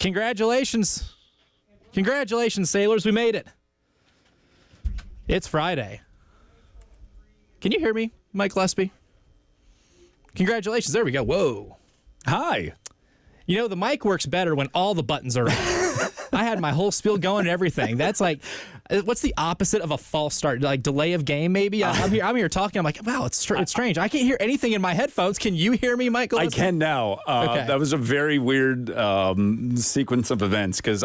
Congratulations. Congratulations, sailors. We made it. It's Friday. Can you hear me, Mike Gillespie? Congratulations. There we go. Whoa. Hi. You know, the mic works better when all the buttons are on. I had my whole spiel going and everything. That's like, what's the opposite of a false start? Like delay of game, maybe? I'm here talking. I'm like, wow, it's strange. I can't hear anything in my headphones. Can you hear me, Michael? I can now. Okay. That was a very weird sequence of events because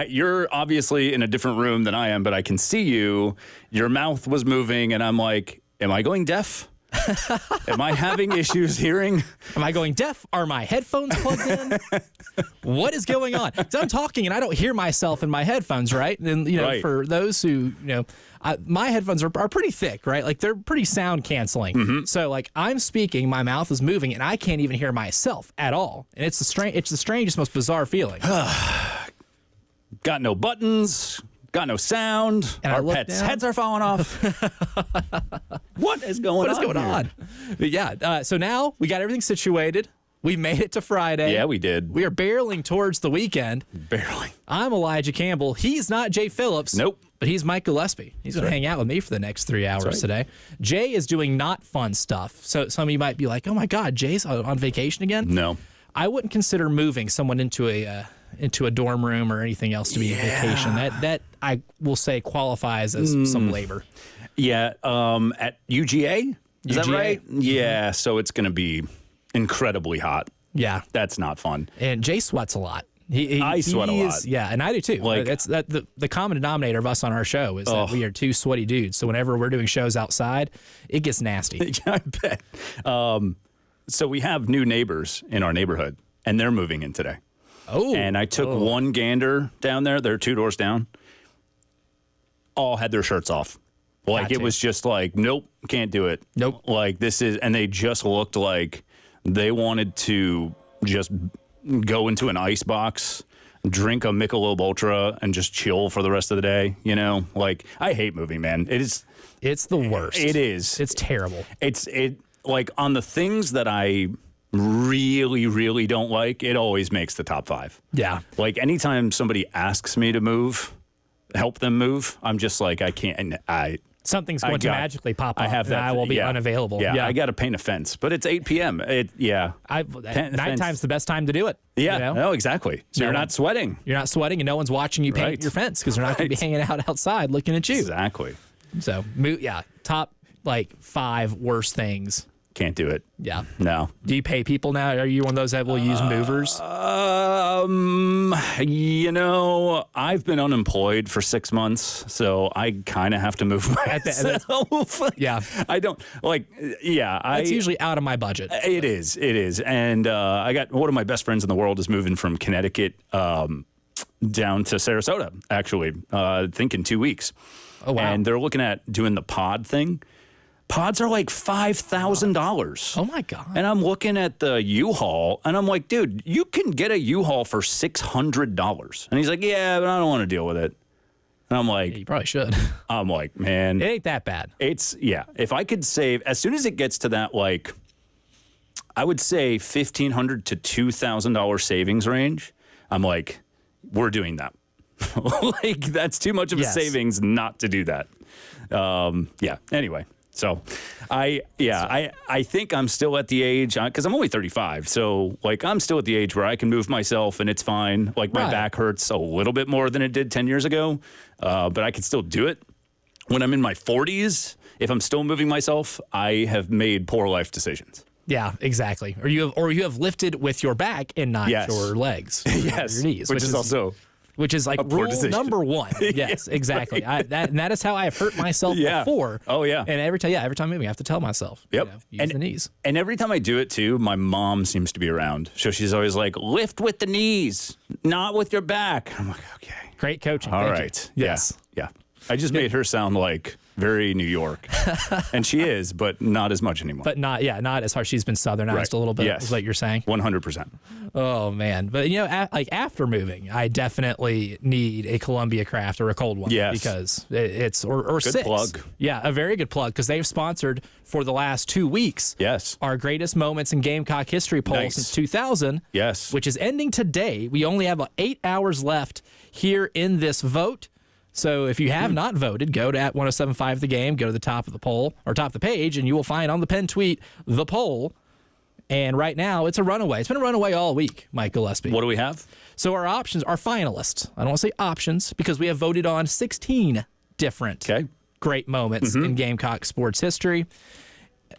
you're obviously in a different room than I am, but I can see you. Your mouth was moving, and I'm like, am I going deaf? Am I having issues hearing? Am I going deaf? Are my headphones plugged in? What is going on? Because I'm talking and I don't hear myself in my headphones, right? And right. For those who my headphones are pretty thick, right? Like they're pretty sound canceling. Mm-hmm. So like I'm speaking, my mouth is moving, and I can't even hear myself at all. And it's the strangest, most bizarre feeling. Got no buttons. Got no sound. And our pets' heads are falling off. What is going on? But yeah. So now we got everything situated. We made it to Friday. Yeah, we did. We are barreling towards the weekend. Barely. I'm Elijah Campbell. He's not Jay Phillips. Nope. But he's Mike Gillespie. He's going to hang out with me for the next 3 hours today. Jay is doing not fun stuff. So some of you might be like, oh my God, Jay's on vacation again? No. I wouldn't consider moving someone into a dorm room or anything else to be a vacation. That I will say qualifies as some labor. Yeah, at UGA? Is that right? Yeah, so it's going to be incredibly hot. Yeah. That's not fun. And Jay sweats a lot. I sweat a lot. Yeah, and I do too. Like, that's the common denominator of us on our show is that we are two sweaty dudes. So whenever we're doing shows outside, it gets nasty. Yeah, I bet. So we have new neighbors in our neighborhood, and they're moving in today. Oh. And I took one gander down there. They're 2 doors down. All had their shirts off. Like, it was just like, nope, can't do it. Nope. Like, and they just looked like they wanted to just go into an ice box, drink a Michelob Ultra, and just chill for the rest of the day. You know, like, I hate moving, man. It's the worst. It is. It's terrible. Like, on the things that I really, really don't like, it always makes the top 5. Yeah. Like, anytime somebody asks me to help them move, I'm just like, I can't. Something's going to magically pop up. I will be unavailable. Yeah, I got to paint a fence, but it's 8 p.m. Nighttime's the best time to do it. Yeah, you know? No, exactly. So you're not sweating. You're not sweating, and no one's watching you paint your fence because they're not going to be hanging out outside looking at you. Exactly. So, top 5 worst things. Can't do it. Yeah. No. Do you pay people now? Are you one of those that will use movers? I've been unemployed for 6 months, so I kind of have to move myself. Yeah. I don't That's usually out of my budget. It is. And I got one of my best friends in the world is moving from Connecticut down to Sarasota, actually, I think in 2 weeks. Oh, wow. And they're looking at doing the pod thing. Pods are like $5,000. Oh, my God. And I'm looking at the U-Haul, and I'm like, dude, you can get a U-Haul for $600. And he's like, yeah, but I don't want to deal with it. And I'm like... Yeah, you probably should. I'm like, man... It ain't that bad. If I could save... As soon as it gets to that, like, I would say $1,500 to $2,000 savings range, I'm like, we're doing that. Like, that's too much of a savings not to do that. Anyway... So, I think I'm still at the age, because I'm only 35, so, like, I'm still at the age where I can move myself and it's fine. Like, my back hurts a little bit more than it did 10 years ago, but I can still do it. When I'm in my 40s, if I'm still moving myself, I have made poor life decisions. Yeah, exactly. Or you have lifted with your back and not your legs. Yes, your knees, which is like rule number 1. Yes, exactly. That is how I have hurt myself before. Oh, yeah. And every time moving, I have to tell myself, use the knees. And every time I do it, too, my mom seems to be around. So she's always like, lift with the knees, not with your back. I'm like, okay. Great coaching. All right. Yes. Yeah. I just made her sound like very New York. And she is, but not as much anymore. But not as hard. She's been southernized a little bit, is what you're saying. 100%. Oh, man. But, like after moving, I definitely need a Columbia Craft or a cold one. Yes. Because it's, or good six. plug. Yeah, a very good plug, because they've sponsored for the last 2 weeks. Yes. Our greatest moments in Gamecock history poll since 2000. Yes. Which is ending today. We only have 8 hours left here in this vote. So if you have not voted, go to @1075 The Game, go to the top of the poll or top of the page, and you will find on the pinned tweet the poll. And right now, it's a runaway. It's been a runaway all week, Mike Gillespie. What do we have? So our options are finalists. I don't want to say options because we have voted on 16 different great moments in Gamecock sports history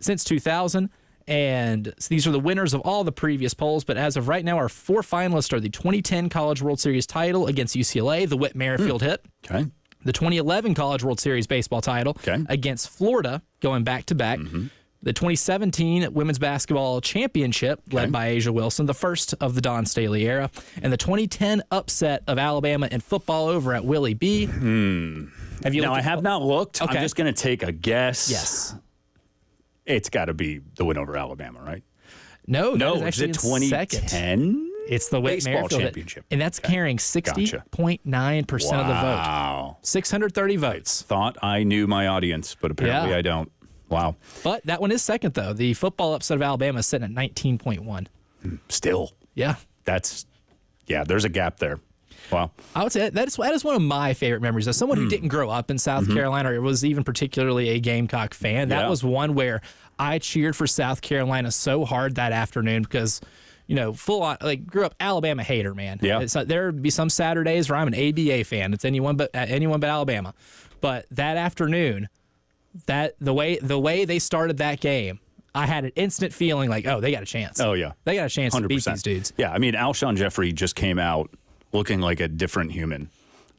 since 2000. And these are the winners of all the previous polls. But as of right now, our 4 finalists are the 2010 College World Series title against UCLA, the Whit Merrifield hit. Okay. The 2011 College World Series baseball title against Florida, going back-to-back. The 2017 Women's Basketball Championship, led by Asia Wilson, the first of the Don Staley era. And the 2010 upset of Alabama in football over at Willie B. Have you? No, I have not looked. Okay. I'm just going to take a guess. Yes. It's got to be the win over Alabama, right? No, is it 2010? It's the Whit baseball Merrifield championship, and that's carrying 60.9% of the vote. 630 votes. Thought I knew my audience, but apparently I don't. Wow. But that one is second, though. The football upset of Alabama is sitting at 19.1. Still. Yeah. There's a gap there. Wow. I would say that is one of my favorite memories. As someone who didn't grow up in South Carolina or was even particularly a Gamecock fan, that was one where I cheered for South Carolina so hard that afternoon because, full on, grew up Alabama hater, man. Yeah. There would be some Saturdays where I'm an ABA fan. It's anyone but Alabama. But that afternoon, the way they started that game, I had an instant feeling like, oh, they got a chance. Oh, yeah. They got a chance 100%. To beat these dudes. Yeah, I mean, Alshon Jeffrey just came out looking like a different human.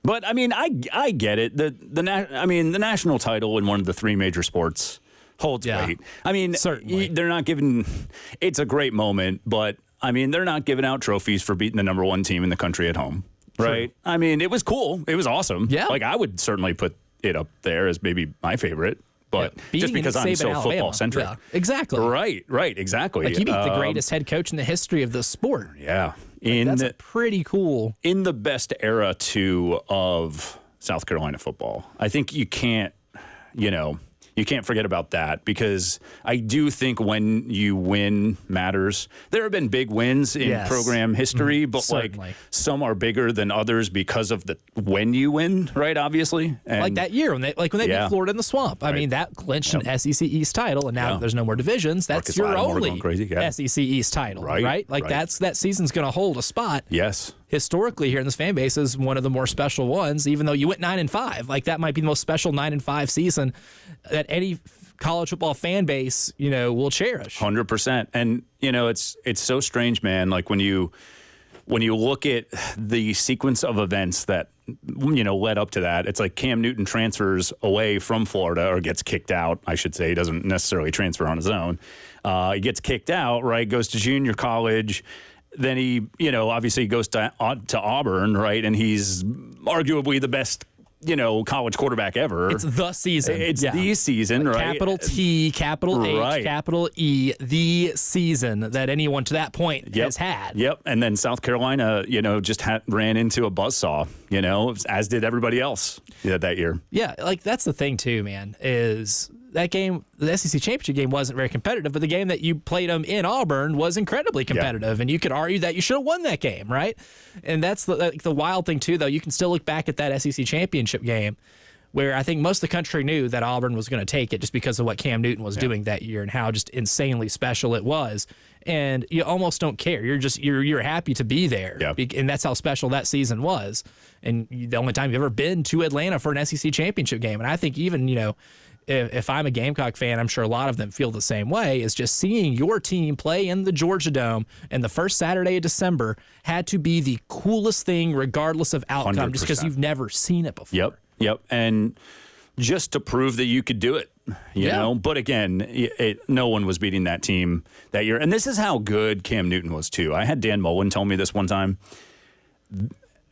But, I mean, I get it. The national title in one of the 3 major sports holds weight. I mean, certainly. They're not giving – it's a great moment, but, I mean, they're not giving out trophies for beating the number 1 team in the country at home, right? True. I mean, it was cool. It was awesome. Yeah. I would certainly put it up there as maybe my favorite. But just because I'm so football-centric. Yeah, exactly. Right, exactly. You beat the greatest head coach in the history of the sport. Yeah. That's pretty cool. In the best era, too, of South Carolina football. I think you can't forget about that because I do think when you win matters. There have been big wins in program history, but certainly. Some are bigger than others because of when you win, right? Obviously, and like that year when they beat Florida in the Swamp. I mean, that clinched an SEC East title, and now there's no more divisions. That's your only SEC East title, right? That season's going to hold a spot. Yes. Historically, here in this fan base is one of the more special ones, even though you went 9-5. That might be the most special 9-5 season that any college football fan base, will cherish. 100%. And, it's so strange, man. When you look at the sequence of events that, led up to that, it's like Cam Newton transfers away from Florida or gets kicked out. I should say he doesn't necessarily transfer on his own. He gets kicked out, right? Goes to junior college. Then he, obviously goes to Auburn, right? And he's arguably the best, college quarterback ever. It's the season. It's the season, right? Capital T, capital H, capital E, the season that anyone to that point has had. Yep. And then South Carolina, just ran into a buzzsaw, as did everybody else that year. Yeah, that's the thing too, man, is that game, the SEC championship game wasn't very competitive, but the game that you played them in Auburn was incredibly competitive, and you could argue that you should have won that game, right? And that's the wild thing too, though. You can still look back at that SEC championship game where I think most of the country knew that Auburn was going to take it just because of what Cam Newton was doing that year and how just insanely special it was. And you almost don't care. You're happy to be there. And that's how special that season was. And the only time you've ever been to Atlanta for an SEC championship game. And I think even, if I'm a Gamecock fan, I'm sure a lot of them feel the same way, is just seeing your team play in the Georgia Dome and the first Saturday of December had to be the coolest thing regardless of outcome 100%. Just because you've never seen it before. Yep. And just to prove that you could do it, you know. But again, no one was beating that team that year. And this is how good Cam Newton was, too. I had Dan Mullen tell me this one time.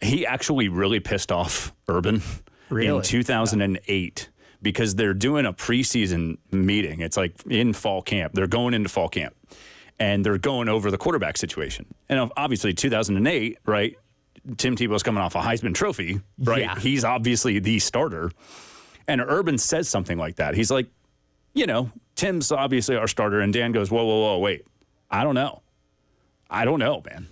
He actually really pissed off Urban in 2008 because they're doing a preseason meeting. It's like in fall camp. They're going into fall camp, and they're going over the quarterback situation. And obviously 2008, right? Tim Tebow's coming off a Heisman Trophy, right? Yeah. He's obviously the starter. And Urban says something like that. He's like, Tim's obviously our starter. And Dan goes, whoa, wait. I don't know, man.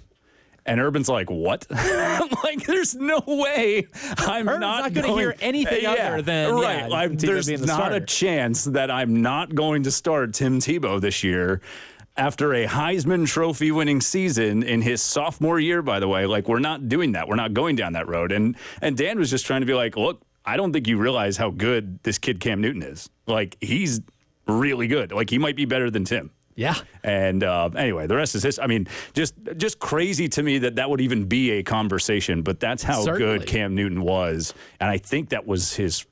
And Urban's like, what? I'm like, there's no way Urban's not going to hear anything other than right. There's not a chance that I'm not going to start Tim Tebow this year after a Heisman Trophy winning season in his sophomore year, by the way. Like, we're not doing that. We're not going down that road. And Dan was just trying to be like, look, I don't think you realize how good this kid Cam Newton is. Like, he's really good. Like, he might be better than Tim. Yeah. And anyway, the rest is this. I mean, just crazy to me that would even be a conversation, but that's how good Cam Newton was. And I think that was his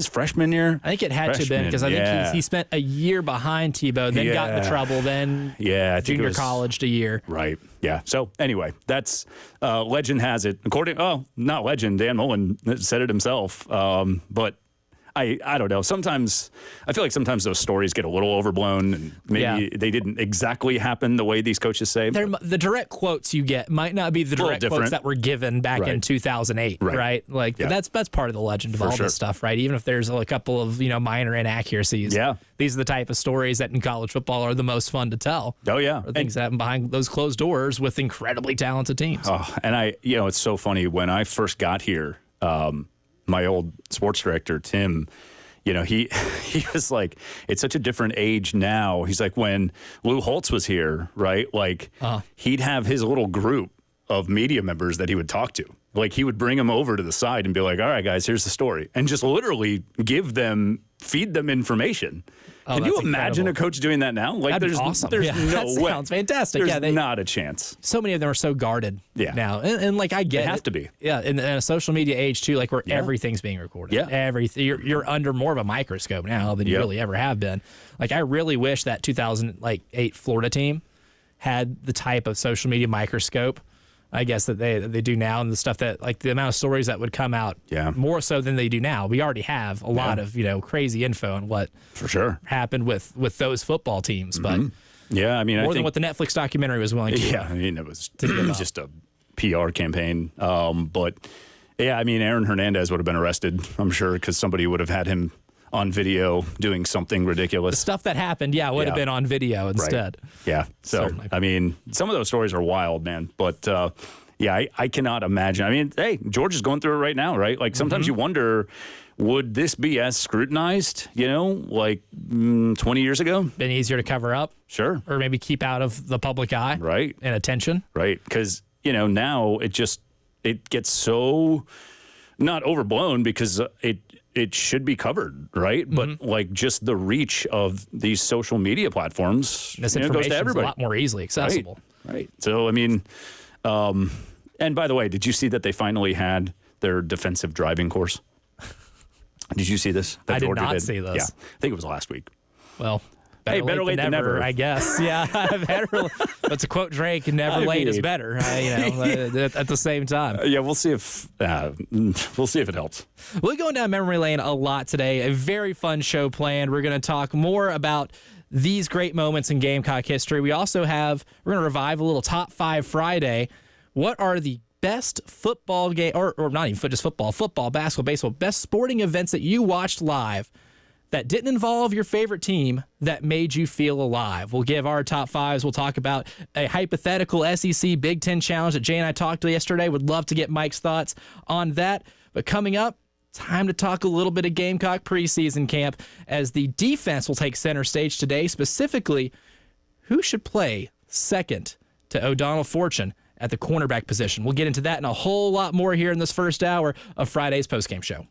freshman year? I think it had to have been, because I think he spent a year behind Tebow, then got into trouble, then junior college a year. Right. Yeah. So anyway, that's legend has it. Not legend. Dan Mullen said it himself. But I don't know. Sometimes I feel like sometimes those stories get a little overblown, and maybe they didn't exactly happen the way these coaches say. The direct quotes you get might not be the direct quotes that were given back in 2008, right? Like that's part of the legend of all this stuff, right? Even if there's a couple of minor inaccuracies. Yeah, these are the type of stories that in college football are the most fun to tell. Oh yeah, things that happen behind those closed doors with incredibly talented teams. Oh, and it's so funny when I first got here. My old sports director, Tim, he was like, it's such a different age now. He's like, when Lou Holtz was here, right? Like, he'd have his little group of media members that he would talk to. Like, he would bring them over to the side and be like, all right, guys, here's the story. And just literally feed them information. Oh, can you imagine a coach doing that now? Like, that'd be awesome. There's no way. Sounds fantastic. There's not a chance. So many of them are so guarded now. And like, I get they have to be. Yeah, in a social media age, too, like where everything's being recorded. Yeah. Everything. You're under more of a microscope now than you really ever have been. Like, I really wish that 2008 Florida team had the type of social media microscope, I guess, that they do now, and the stuff that, like, the amount of stories that would come out more so than they do now. We already have a lot of, crazy info on what for sure happened with those football teams. But yeah, I mean, more than what the Netflix documentary was willing to do. Yeah, I mean, it was just a PR campaign. But yeah, I mean, Aaron Hernandez would have been arrested, I'm sure, because somebody would have had him on video doing something ridiculous. The stuff that happened, would have been on video instead. Right. Yeah. So, certainly. I mean, some of those stories are wild, man. But, I cannot imagine. I mean, hey, George is going through it right now, right? Like, sometimes you wonder, would this be as scrutinized, like 20 years ago? Been easier to cover up? Sure. Or maybe keep out of the public eye? Right. And attention? Right. Because, now it gets so not overblown because it should be covered, right? But like, just the reach of these social media platforms, this information goes to everybody. Is a lot more easily accessible. Right. So, I mean, and by the way, did you see that they finally had their defensive driving course? Did you see this? I did not see this. Yeah, I think it was last week. Well, better late than never, I guess. Yeah, but to quote Drake, never late is better. At the same time. Yeah, we'll see if it helps. We're going down memory lane a lot today. A very fun show planned. We're going to talk more about these great moments in Gamecock history. We're going to revive a little Top 5 Friday. What are the best football game, or not even just football, basketball, baseball, best sporting events that you watched live that didn't involve your favorite team that made you feel alive? We'll give our top fives. We'll talk about a hypothetical SEC Big Ten challenge that Jay and I talked to yesterday. Would love to get Mike's thoughts on that. But coming up, time to talk a little bit of Gamecock preseason camp as the defense will take center stage today. Specifically, who should play second to O'Donnell Fortune at the cornerback position? We'll get into that and a whole lot more here in this first hour of Friday's Postgame Show.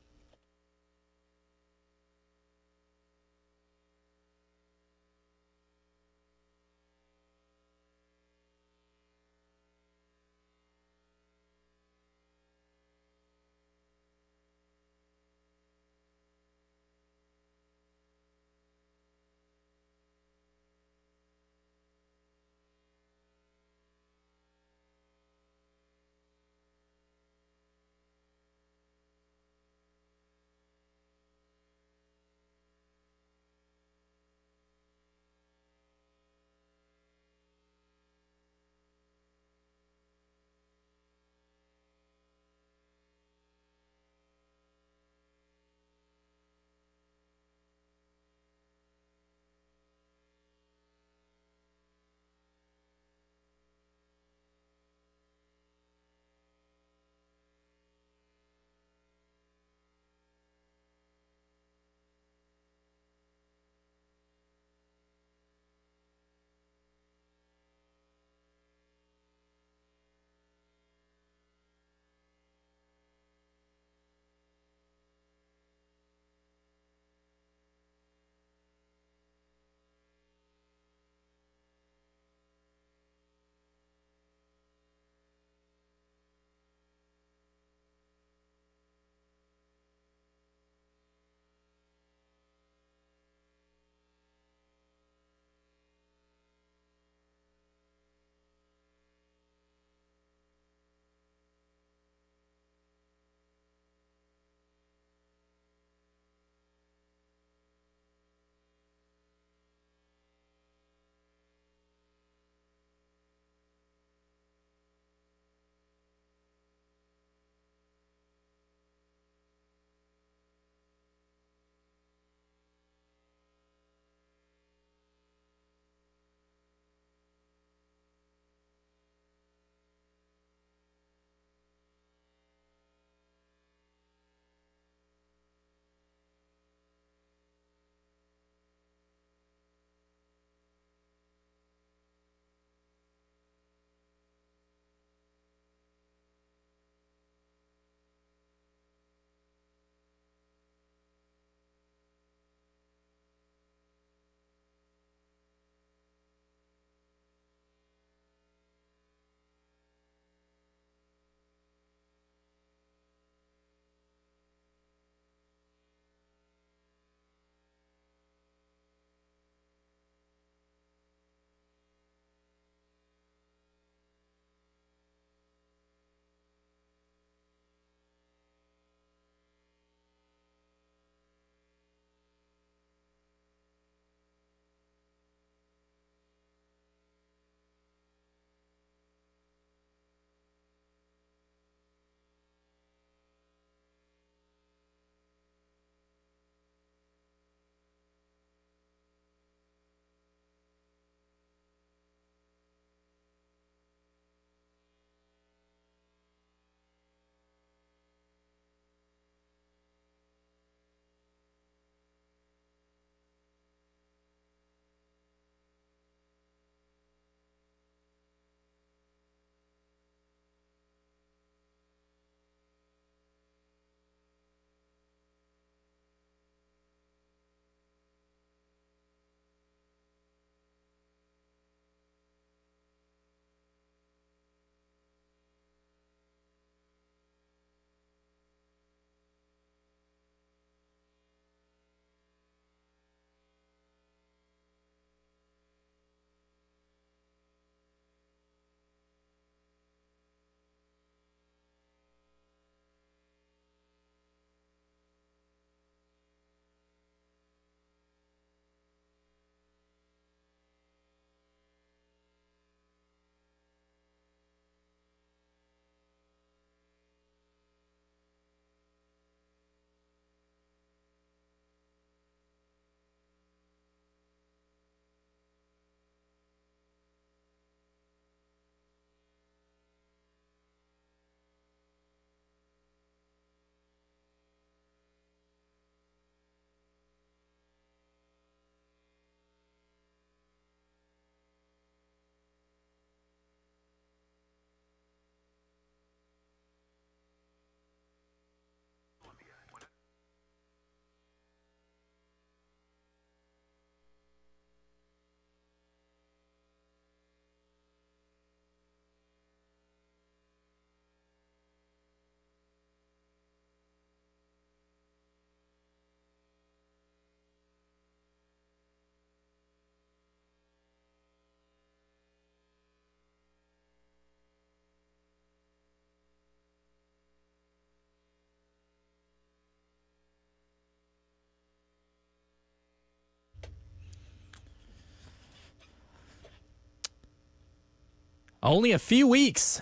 Only a few weeks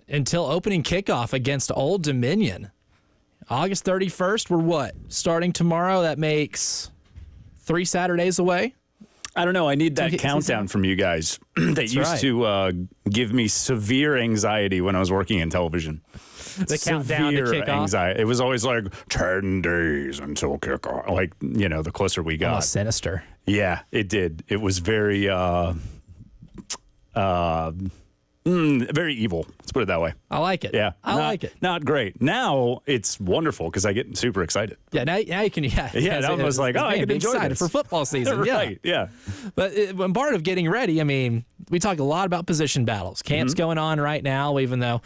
until opening kickoff against Old Dominion. August 31st, we're what? Starting tomorrow, that makes 3 Saturdays away? I don't know. I need that countdown from you guys that used to give me severe anxiety when I was working in television. The countdown to kickoff? Anxiety. It was always like 10 days until kickoff. Like, the closer we got. Almost sinister. Yeah, it did. It was very, very evil. Let's put it that way. I like it. Yeah. I like it. Not great. Now it's wonderful because I get super excited. Yeah, now you can. Yeah, that was like, I can enjoy excited this. for football season. Right, yeah. But when part of getting ready, I mean, we talk a lot about position battles. Camp's going on right now, even though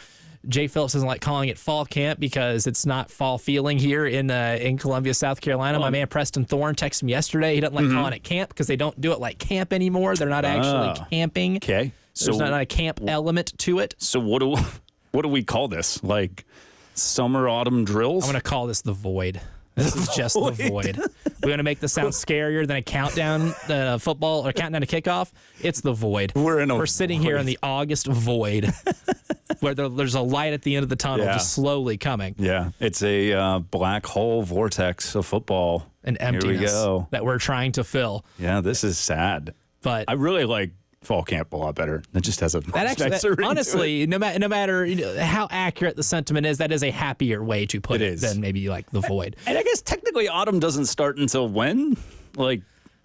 Jay Phillips doesn't like calling it fall camp because it's not fall feeling here in Columbia, South Carolina. My man Preston Thorne texted me yesterday. He doesn't like calling it camp because they don't do it like camp anymore. They're not actually camping. Okay. There's not a camp element to it. So what do we call this? Like summer, autumn drills? I'm going to call this the void. This is just the void. We want to make this sound scarier than a countdown football or countdown to kickoff. It's the void. We're sitting here in the August void where there's a light at the end of the tunnel just slowly coming. Yeah, it's a black hole vortex of football. An emptiness that we're trying to fill. Yeah, this is sad. But I really like fall camp a lot better. It just has a honestly, no matter how accurate the sentiment is, that is a happier way to put it than maybe like the void. And I guess technically autumn doesn't start until when? Like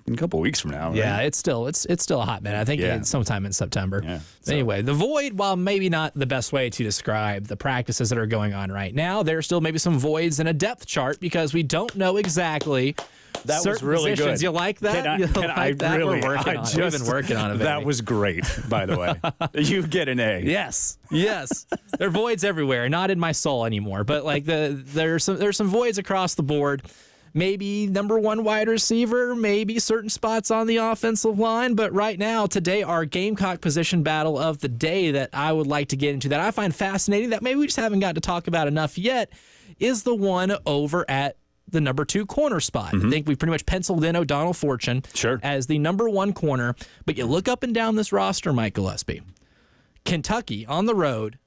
a couple weeks from now, right? Yeah, it's still a hot minute. I think it's sometime in September. Yeah, anyway, the void, while maybe not the best way to describe the practices that are going on right now, there are still maybe some voids in a depth chart because we don't know exactly. That was really positions. good. You like that? We've been working on it. That was great, by the way. You get an A. Yes. There are voids everywhere, not in my soul anymore. But like there's some voids across the board. Maybe number 1 wide receiver, maybe certain spots on the offensive line. But right now, today, our Gamecock position battle of the day that I would like to get into that I find fascinating, that maybe we just haven't got to talk about enough yet, is the one over at the number 2 corner spot. I think we pretty much penciled in O'Donnell Fortune as the number 1 corner. But you look up and down this roster, Mike Gillespie. Kentucky on the road,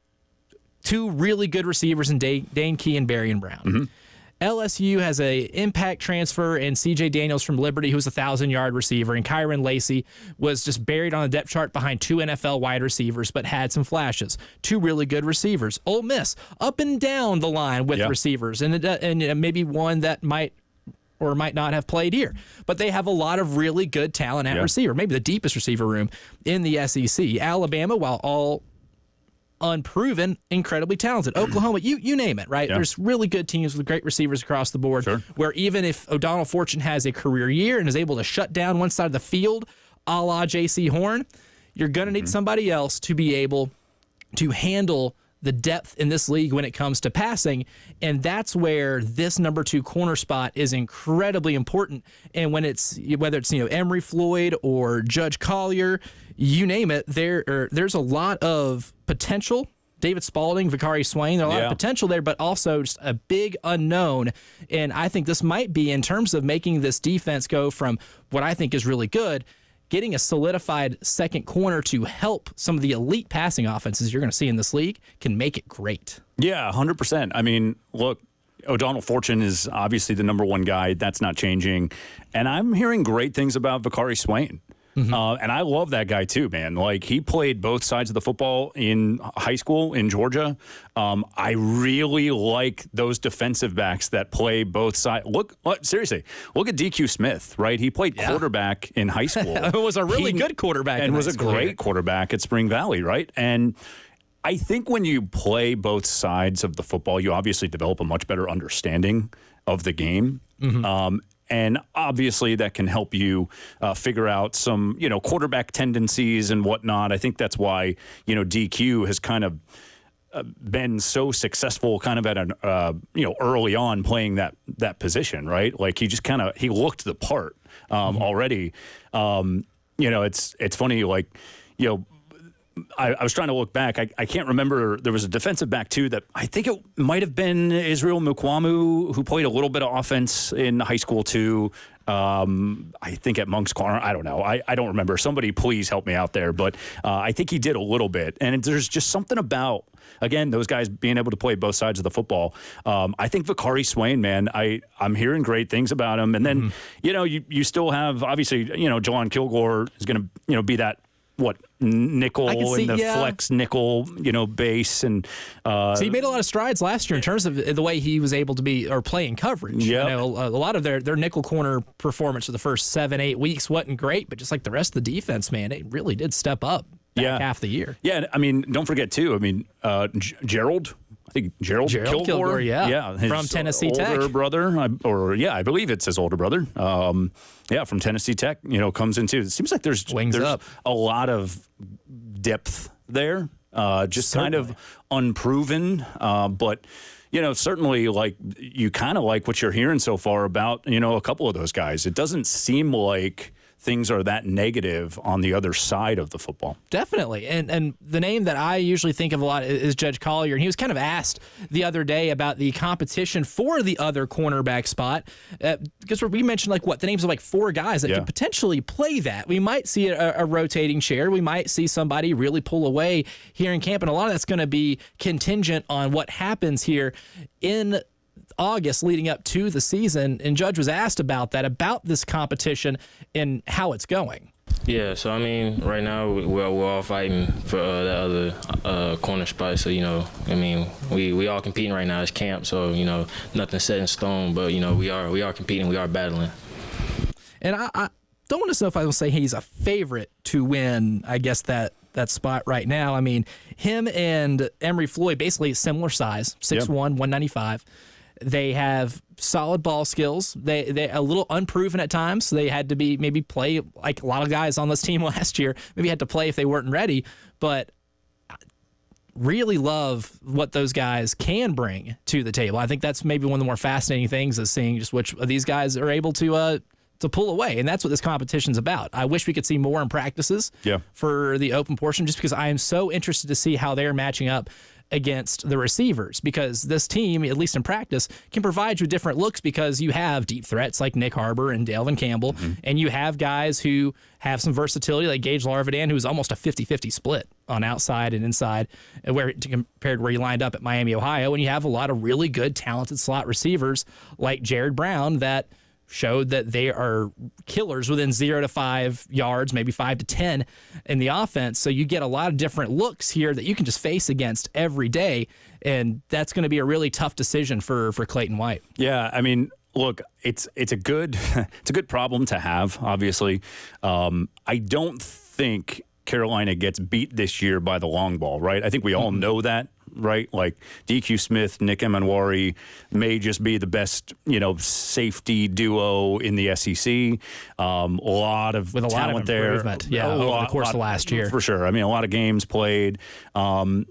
2 really good receivers in Dane Key and Berrien Brown. LSU has a impact transfer in C.J. Daniels from Liberty, who's a 1,000-yard receiver, and Kyron Lacey was just buried on the depth chart behind 2 NFL wide receivers, but had some flashes. 2 really good receivers. Ole Miss up and down the line with receivers, and maybe one that might or might not have played here. But they have a lot of really good talent at receiver, maybe the deepest receiver room in the SEC. Alabama, while all unproven, incredibly talented. Oklahoma, you name it, right? There's really good teams with great receivers across the board where even if O'Donnell Fortune has a career year and is able to shut down one side of the field, a la J.C. Horn, you're going to need somebody else to be able to handle the depth in this league when it comes to passing, and that's where this number 2 corner spot is incredibly important. And when it's whether it's Emory Floyd or Judge Collier, you name it, there's a lot of potential. David Spalding, Vicari Swain, there's a lot of potential there, but also just a big unknown. And I think this might be, in terms of making this defense go from what I think is really good, getting a solidified second corner to help some of the elite passing offenses you're going to see in this league can make it great. Yeah, 100%. I mean, look, O'Donnell Fortune is obviously the number 1 guy. That's not changing. And I'm hearing great things about Vicari Swain. And I love that guy too, man. Like, he played both sides of the football in high school in Georgia. I really like those defensive backs that play both sides. Seriously, look at DQ Smith, right? He played quarterback in high school. It was a really good quarterback. And was a great quarterback at Spring Valley, right? And I think when you play both sides of the football, you obviously develop a much better understanding of the game. And obviously that can help you figure out some, quarterback tendencies and whatnot. I think that's why, DQ has kind of been so successful kind of at an, early on playing that position, right? Like he looked the part already. It's funny, like, I was trying to look back. I can't remember. There was a defensive back, too, that I think it might have been Israel Mukwamu, who played a little bit of offense in high school, too. I think at Monk's Corner. I don't know. I don't remember. Somebody please help me out there. But I think he did a little bit. And there's just something about, again, those guys being able to play both sides of the football. I think Vakari Swain, man, I'm hearing great things about him. And then, you still have, obviously, Jelon Kilgore is going to, be that, nickel in the flex nickel, base. And so he made a lot of strides last year in terms of the way he was able to be or play in coverage. Yep. A lot of their nickel corner performance for the first 7-8 weeks wasn't great, but just like the rest of the defense, man, it really did step up back half the year. Yeah, I mean, don't forget too. I mean, Gerald. I think Gerald Kilgore, from Tennessee Tech. Older brother, I believe it's his older brother. From Tennessee Tech, comes into. It seems like there's a lot of depth there, kind of unproven, but. Certainly, like you kind of like what you're hearing so far about, a couple of those guys. It doesn't seem like things are that negative on the other side of the football. Definitely. And the name that I usually think of a lot is Judge Collier. And he was kind of asked the other day about the competition for the other cornerback spot. Because we mentioned, the names of 4 guys that could potentially play that. We might see a rotating chair. We might see somebody really pull away here in camp. And a lot of that's going to be contingent on what happens here in August leading up to the season, and Judge was asked about this competition and how it's going. Yeah, so I mean, right now we're all fighting for the other corner spot. So we all competing right now. It's camp, so nothing's set in stone. But we are competing. We are battling. And I don't want to know if I will say he's a favorite to win. I guess that spot right now. I mean, him and Emory Floyd basically similar size, 6'1", 195. They have solid ball skills. They a little unproven at times. They had to maybe play like a lot of guys on this team last year. Maybe had to play if they weren't ready. But really love what those guys can bring to the table. I think that's maybe one of the more fascinating things is seeing just which of these guys are able to pull away, and that's what this competition's about. I wish we could see more in practices for the open portion, just because I am so interested to see how they're matching up against the receivers, because this team, at least in practice, can provide you different looks because you have deep threats like Nick Harbor and Dalvin Campbell, and you have guys who have some versatility like Gage Larvidan, who's almost a 50-50 split on outside and inside, compared to where he lined up at Miami, Ohio, and you have a lot of really good, talented slot receivers like Jared Brown that showed that they are killers within 0 to 5 yards, maybe 5 to 10 in the offense. So you get a lot of different looks here that you can just face against every day, and that's going to be a really tough decision for Clayton White. Yeah, I mean, look, it's a good problem to have. Obviously, I don't think Carolina gets beat this year by the long ball, right? I think we all know that. Right, like DQ Smith, Nick Emanwari may just be the best, safety duo in the SEC. A lot of talent there, over the course of last year, for sure. I mean, a lot of games played. I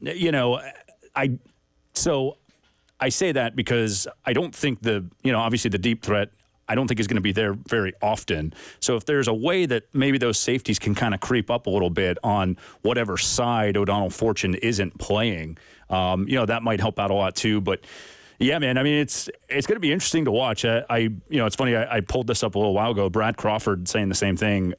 say that because I don't think obviously the deep threat, I don't think is going to be there very often. So if there's a way that maybe those safeties can kind of creep up a little bit on whatever side O'Donnell Fortune isn't playing, that might help out a lot too. But yeah, man, I mean, it's going to be interesting to watch. It's funny. I pulled this up a little while ago. Brad Crawford saying the same thing.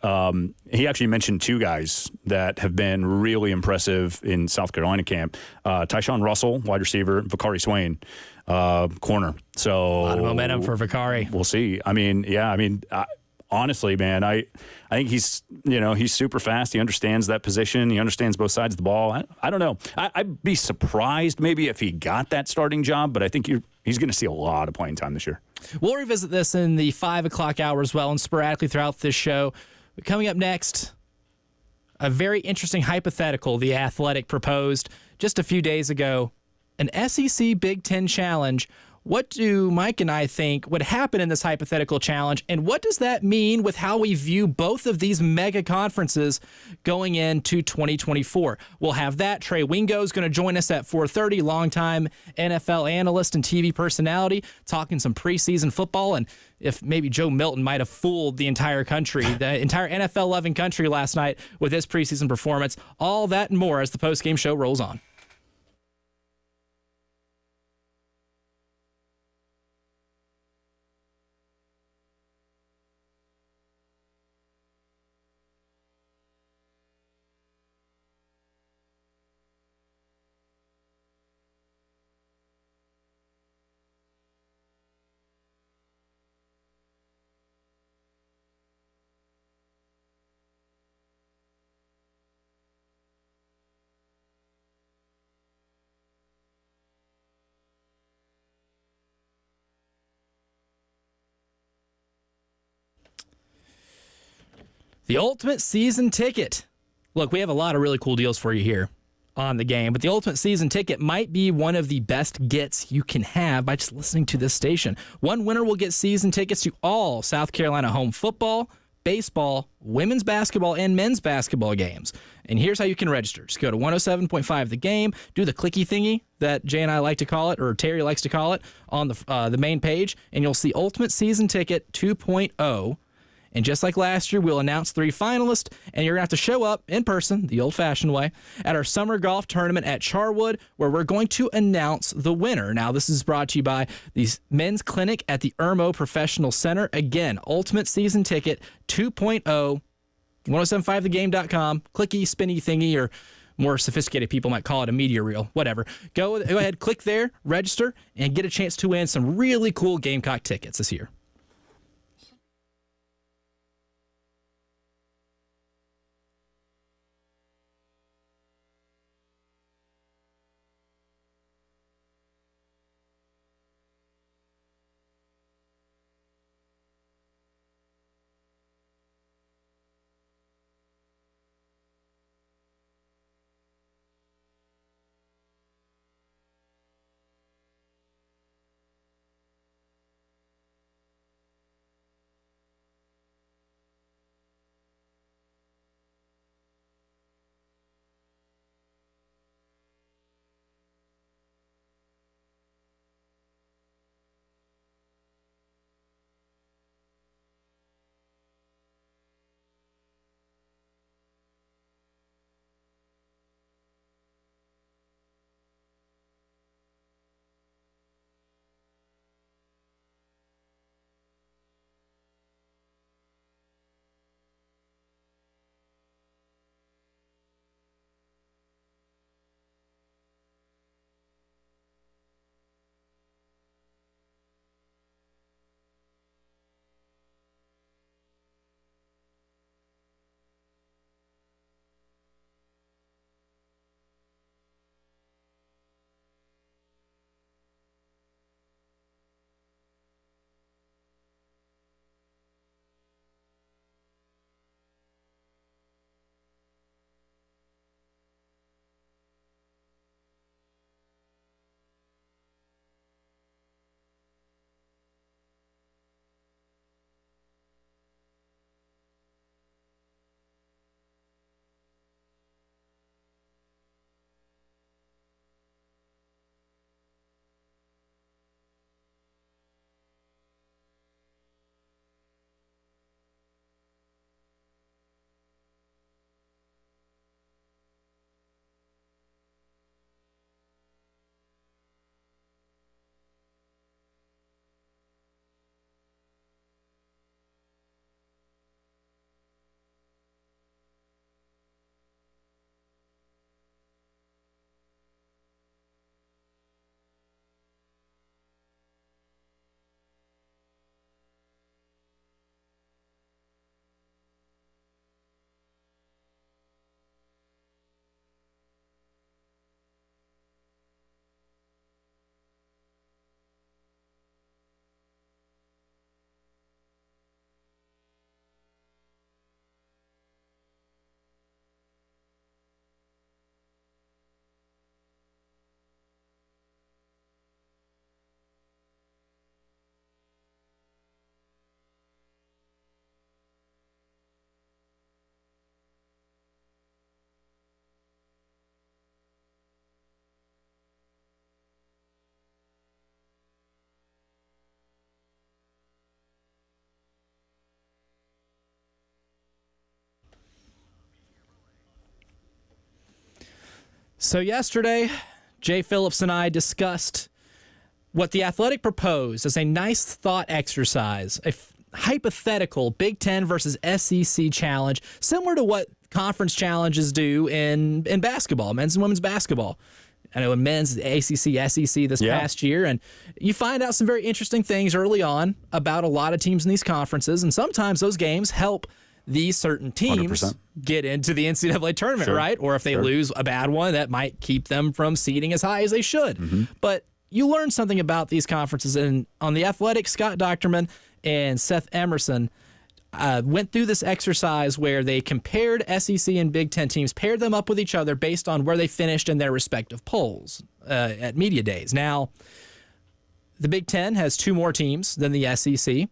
He actually mentioned 2 guys that have been really impressive in South Carolina camp. Tyshawn Russell, wide receiver, Vakari Swain, corner. So a lot of momentum for Vakari. We'll see. I mean, honestly, man, I think he's super fast. He understands that position. He understands both sides of the ball. I don't know. I'd be surprised maybe if he got that starting job, but I think he's going to see a lot of playing time this year. We'll revisit this in the 5 o'clock hour as well and sporadically throughout this show. Coming up next, a very interesting hypothetical The Athletic proposed just a few days ago. An SEC Big Ten challenge What do Mike and I think would happen in this hypothetical challenge, and what does that mean with how we view both of these mega conferences going into 2024? We'll have that. Trey Wingo is going to join us at 4:30, longtime NFL analyst and TV personality, talking some preseason football, and if maybe Joe Milton might have fooled the entire country, the entire NFL-loving country last night with his preseason performance. All that and more as the postgame show rolls on. The ultimate season ticket. Look, we have a lot of really cool deals for you here on the game, but the ultimate season ticket might be one of the best gets you can have by just listening to this station. One winner will get season tickets to all South Carolina home football, baseball, women's basketball, and men's basketball games. And here's how you can register. Just go to 107.5 The Game, do the clicky thingy that Jay and I like to call it, or Terry likes to call it, on the main page, and you'll see Ultimate Season Ticket 2.0. And just like last year, we'll announce 3 finalists, and you're going to have to show up in person, the old-fashioned way, at our summer golf tournament at Charwood, where we're going to announce the winner. Now, this is brought to you by the men's clinic at the Irmo Professional Center. Again, Ultimate Season Ticket 2.0, 1075thegame.com, clicky, spinny thingy, or more sophisticated people might call it a media reel, whatever. Go ahead, click there, register, and get a chance to win some really cool Gamecock tickets this year. So yesterday, Jay Phillips and I discussed what the Athletic proposed as a nice thought exercise, a hypothetical Big Ten versus SEC challenge, similar to what conference challenges do in basketball, men's and women's basketball. I know in men's, ACC, SEC this past year, and you find out some very interesting things early on about a lot of teams in these conferences, and sometimes those games help these certain teams 100%. get into the NCAA tournament, right? Or if they lose a bad one, that might keep them from seeding as high as they should. But you learn something about these conferences, and on the Athletic, Scott Docterman and Seth Emerson went through this exercise where they compared SEC and Big Ten teams, paired them up with each other based on where they finished in their respective polls at media days. Now, the Big Ten has 2 more teams than the SEC,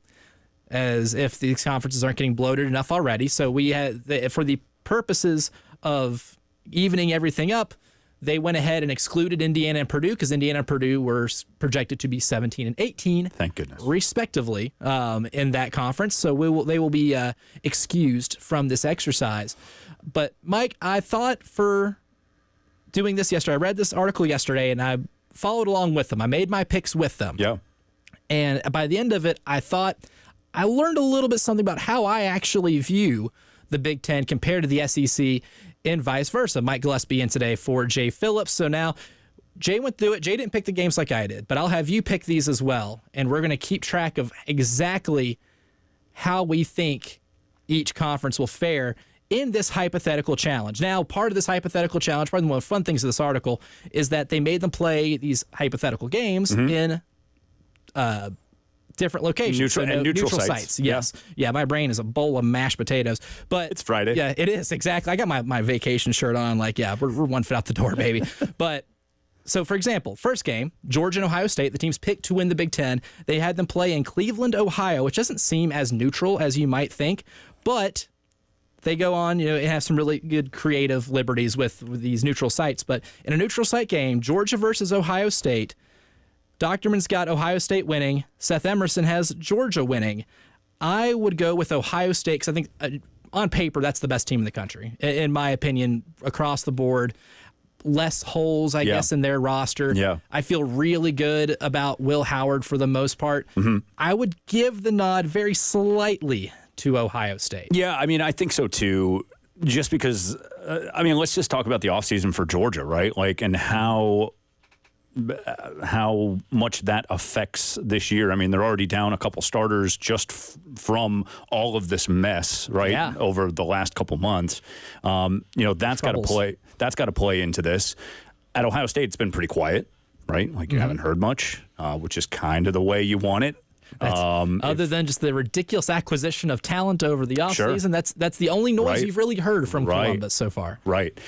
as if these conferences aren't getting bloated enough already. So we had, for the purposes of evening everything up, they went ahead and excluded Indiana and Purdue because Indiana and Purdue were projected to be 17 and 18, Thank goodness, respectively, in that conference. So they will be excused from this exercise. But Mike, I thought for doing this yesterday, I read this article yesterday and I followed along with them. I made my picks with them. Yeah. And by the end of it, I thought I learned a little bit something about how I actually view the Big Ten compared to the SEC and vice versa. Mike Gillespie in today for Jay Phillips. So now Jay went through it. Jay didn't pick the games like I did, but I'll have you pick these as well. And we're going to keep track of exactly how we think each conference will fare in this hypothetical challenge. Now, part of this hypothetical challenge, probably one of the fun things of this article, is that they made them play these hypothetical games in different locations. Neutral sites. Yes. Yeah, my brain is a bowl of mashed potatoes. But It's Friday. Yeah, it is. Exactly. I got my vacation shirt on. Like, yeah, we're 1 foot out the door, baby. But so, for example, first game, Georgia and Ohio State, the teams picked to win the Big Ten. They had them play in Cleveland, Ohio, which doesn't seem as neutral as you might think, but they go on, and have some really good creative liberties with these neutral sites. But in a neutral site game, Georgia versus Ohio State, Docterman's got Ohio State winning. Seth Emerson has Georgia winning. I would go with Ohio State because I think on paper that's the best team in the country, in my opinion, across the board. Less holes, I guess, in their roster. Yeah. I feel really good about Will Howard for the most part. I would give the nod very slightly to Ohio State. Yeah, I mean, I think so too. Just because, let's just talk about the offseason for Georgia, right? Like, and how much that affects this year. I mean, they're already down a couple starters just from all of this mess, right? Yeah. Over the last couple months. That's got to play. That's got to play into this. At Ohio State, it's been pretty quiet, right? Like you haven't heard much, which is kind of the way you want it. Other than just the ridiculous acquisition of talent over the offseason, that's the only noise you've really heard from Columbus so far. Right.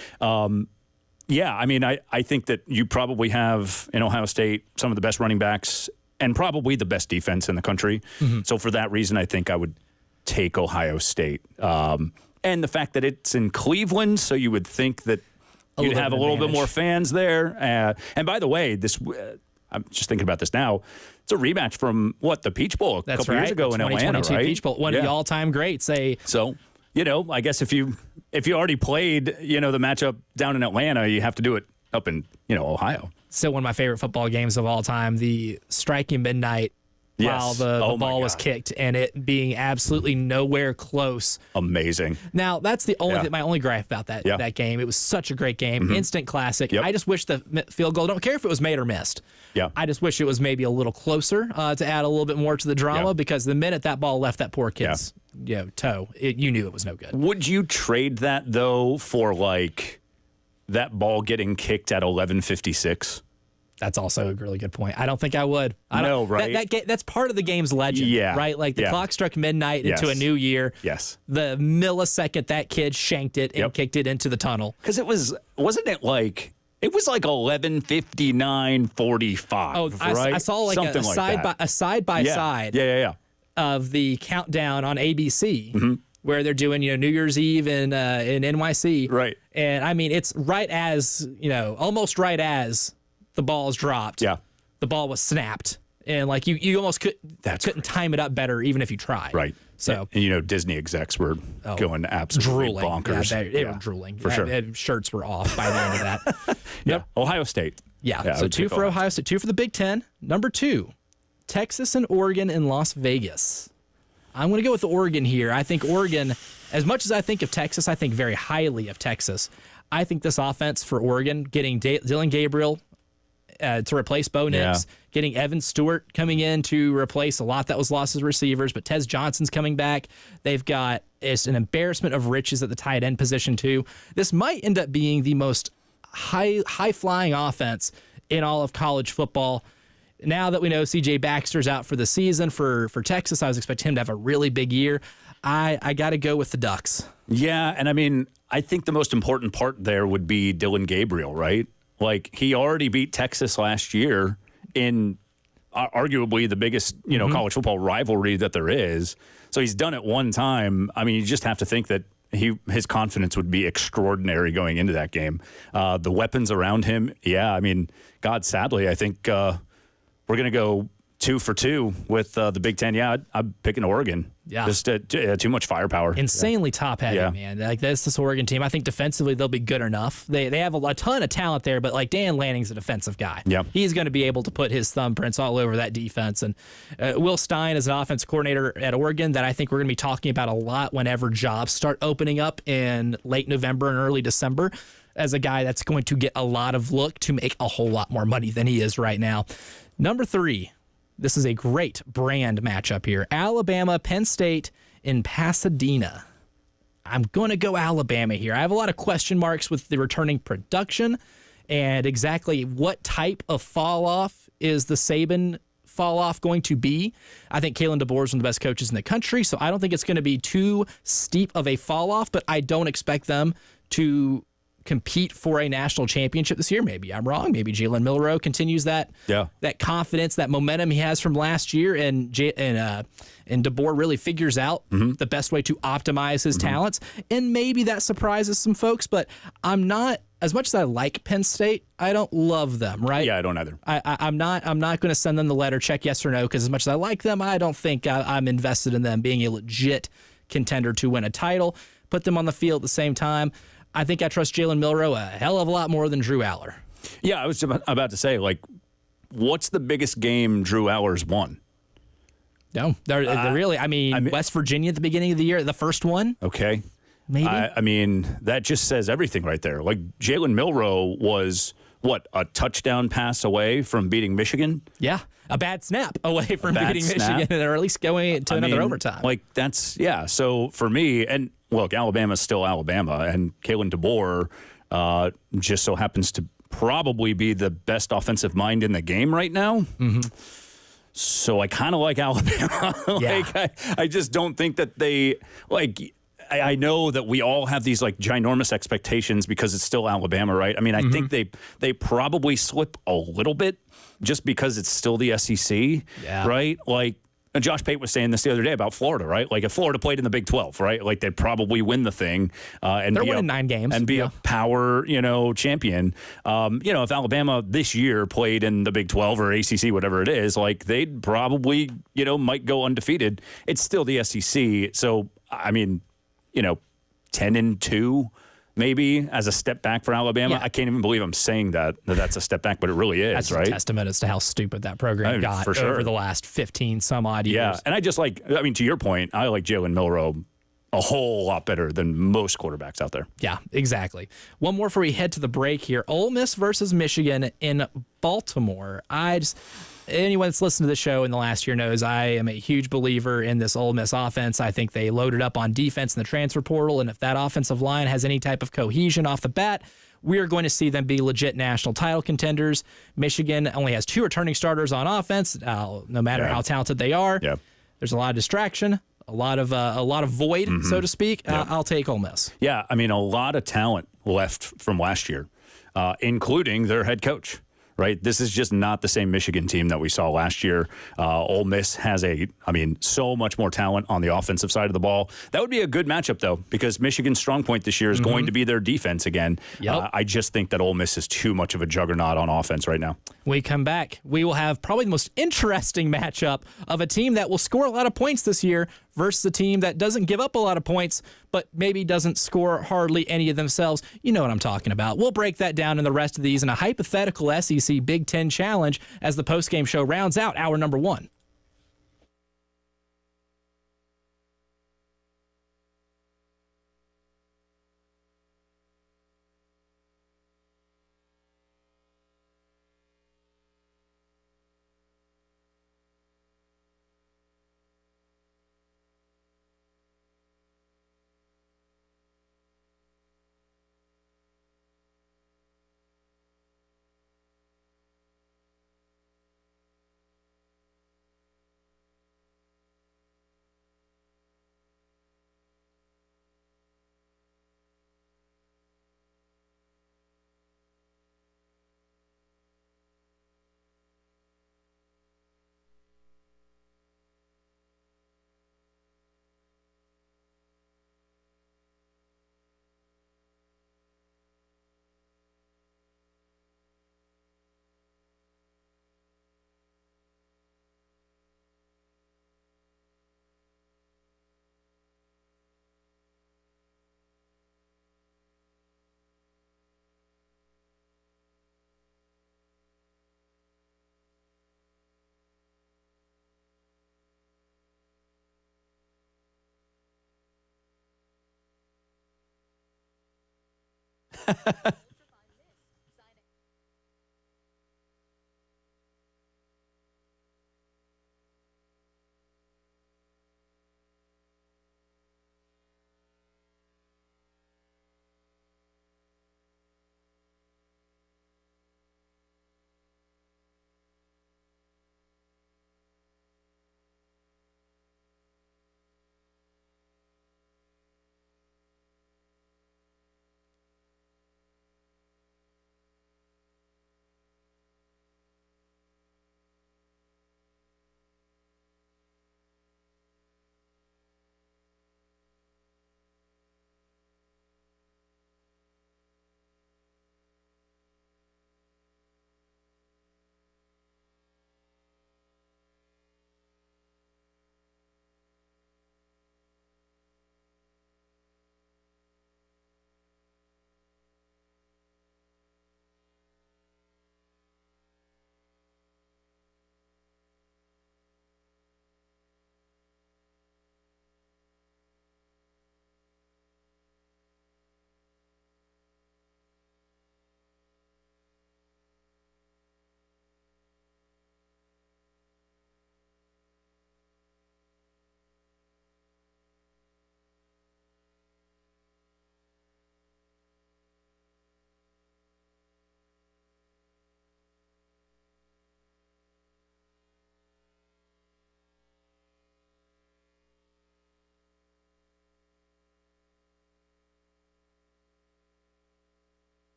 Yeah, I mean, I think that you probably have in Ohio State some of the best running backs and probably the best defense in the country. So for that reason, I think I would take Ohio State. And the fact that it's in Cleveland, so you would think that you'd have a little bit more fans there. And by the way, I'm just thinking about this now. It's a rematch from, the Peach Bowl a couple years ago in Atlanta, right? Peach Bowl, one of the all-time greats. So, I guess if you already played, the matchup down in Atlanta, you have to do it up in, Ohio. Still one of my favorite football games of all time, the striking midnight while the ball was kicked and it being absolutely nowhere close. Amazing. Now, that's the only my only gripe about that game. It was such a great game, instant classic. I just wish the field goal, don't care if it was made or missed. Yeah. I just wish it was maybe a little closer to add a little bit more to the drama because the minute that ball left that poor kid's toe, you knew it was no good. Would you trade that, though, for, that ball getting kicked at 11:56? That's also a really good point. I don't think I would. No, right? That's part of the game's legend, right? Like the clock struck midnight into a new year. Yes. The millisecond that kid shanked it and kicked it into the tunnel. Because wasn't it like 11:59:45? Oh, right? I saw like something a side by side of the countdown on ABC. Where they're doing, New Year's Eve in NYC. Right. And I mean, it's right as, almost right as the ball's dropped. Yeah. The ball was snapped And like you almost couldn't time it up better even if you tried. Right. So and Disney execs were going absolutely drooling. bonkers. Yeah, they were drooling. For sure. Shirts were off by the end of that. Yeah. Ohio State. Yeah. So 2 for Ohio State, 2 for the Big Ten. Number 2, Texas and Oregon in Las Vegas. I'm going to go with the Oregon here. I think Oregon, as much as I think of Texas, I think very highly of Texas. I think this offense for Oregon, getting Dylan Gabriel to replace Bo Nix, getting Evan Stewart coming in to replace a lot that was lost as receivers, but Tez Johnson's coming back. They've got it's an embarrassment of riches at the tight end position too. This might end up being the most high-flying offense in all of college football. Now that we know C.J. Baxter's out for the season for Texas, I was expecting him to have a really big year. I got to go with the Ducks. Yeah, and I mean, I think the most important part there would be Dylan Gabriel, right? Like, he already beat Texas last year in arguably the biggest, college football rivalry that there is. So he's done it one time. I mean, you just have to think that his confidence would be extraordinary going into that game. The weapons around him, I mean, God, sadly, I think we're going to go 2 for 2 with the Big Ten. Yeah, I'm picking Oregon. Yeah. Just too much firepower. Insanely top-heavy, man. Like, this Oregon team, I think defensively they'll be good enough. They have a ton of talent there, but, like, Dan Lanning's a defensive guy. Yeah. He's going to be able to put his thumbprints all over that defense. And Will Stein is an offensive coordinator at Oregon that I think we're going to be talking about a lot whenever jobs start opening up in late November and early December, as a guy that's going to get a lot of look to make a whole lot more money than he is right now. Number 3. This is a great brand matchup here. Alabama, Penn State in Pasadena. I'm going to go Alabama here. I have a lot of question marks with the returning production and exactly what type of fall off is the Saban fall off going to be. I think Kalen DeBoer is one of the best coaches in the country, so I don't think it's going to be too steep of a fall off, but I don't expect them to compete for a national championship this year. Maybe I'm wrong. Maybe Jalen Milroe continues that confidence, that momentum he has from last year, and DeBoer really figures out the best way to optimize his talents. And maybe that surprises some folks, but I'm not, as much as I like Penn State, I don't love them, right? Yeah, I don't either. I'm not going to send them the letter, check yes or no, because as much as I like them, I don't think I'm invested in them being a legit contender to win a title. Put them on the field at the same time. I think I trust Jalen Milroe a hell of a lot more than Drew Aller. Yeah, I was about to say, like, what's the biggest game Drew Aller's won? No, they're really, I mean, West Virginia at the beginning of the year, the first one. Okay. Maybe. I mean, that just says everything right there. Like, Jalen Milroe was, a touchdown pass away from beating Michigan? Yeah, a bad snap away from beating Michigan, or at least going to another overtime. Like, so for me, and look, Alabama's still Alabama, and Kalen DeBoer just so happens to probably be the best offensive mind in the game right now. So I kind of like Alabama. I just don't think that they, I know that we all have these, ginormous expectations because it's still Alabama, right? I mean, I think they probably slip a little bit just because it's still the SEC, right? And Josh Pate was saying this the other day about Florida, right? Like, if Florida played in the Big 12, right? Like, they'd probably win the thing. And they're winning 9 games. And be a power, champion. If Alabama this year played in the Big 12 or ACC, whatever it is, they'd probably, might go undefeated. It's still the SEC. So, I mean, 10-2 maybe as a step back for Alabama. I can't even believe I'm saying that's a step back, but it really is, that's right? A testament as to how stupid that program got for sure over the last 15 some odd years. Yeah, and I just to your point, I like Jalen Milroe a whole lot better than most quarterbacks out there. Yeah, exactly. One more before we head to the break here. Ole Miss versus Michigan in Baltimore. Anyone that's listened to the show in the last year knows I am a huge believer in this Ole Miss offense. I think they loaded up on defense in the transfer portal, and if that offensive line has any type of cohesion off the bat, we are going to see them be legit national title contenders. Michigan only has 2 returning starters on offense, no matter how talented they are. Yeah. There's a lot of distraction, a lot of void, so to speak. I'll take Ole Miss. Yeah, I mean, a lot of talent left from last year, including their head coach. right? This is just not the same Michigan team that we saw last year. Ole Miss has so much more talent on the offensive side of the ball. That would be a good matchup, though, because Michigan's strong point this year is going to be their defense again. Yep. I just think that Ole Miss is too much of a juggernaut on offense right now. When we come back, we will have probably the most interesting matchup of a team that will score a lot of points this year versus a team that doesn't give up a lot of points, but maybe doesn't score hardly any of themselves. You know what I'm talking about. We'll break that down in the rest of these in a hypothetical SEC Big Ten challenge as the postgame show rounds out hour number 1.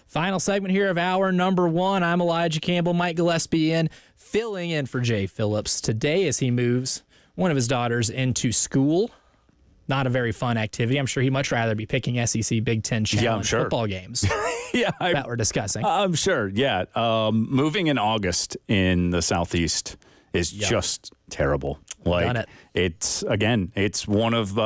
Final segment here of hour number 1. I'm Elijah Campbell, Mike Gillespie filling in for Jay Phillips today as he moves one of his daughters into school. Not a very fun activity. I'm sure he'd much rather be picking SEC Big Ten Challenge football games that we're discussing. I'm sure, yeah. Moving in August in the Southeast is just terrible. Like, it's one of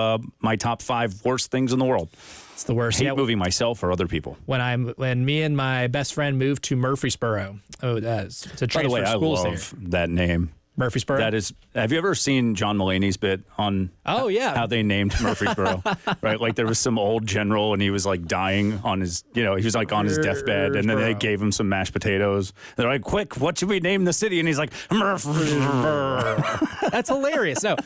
my top 5 worst things in the world. It's the worst. I hate moving myself or other people. When me and my best friend moved to Murfreesboro, to transfer By the way, I love that name. Murfreesboro. That is. Have you ever seen John Mulaney's bit on? Oh yeah, how they named Murfreesboro? Right, like there was some old general and he was like dying on his, he was like on his deathbed, and then they gave him some mashed potatoes. They're like, "Quick, what should we name the city?" And he's like, Murfreesboro. That's hilarious. No,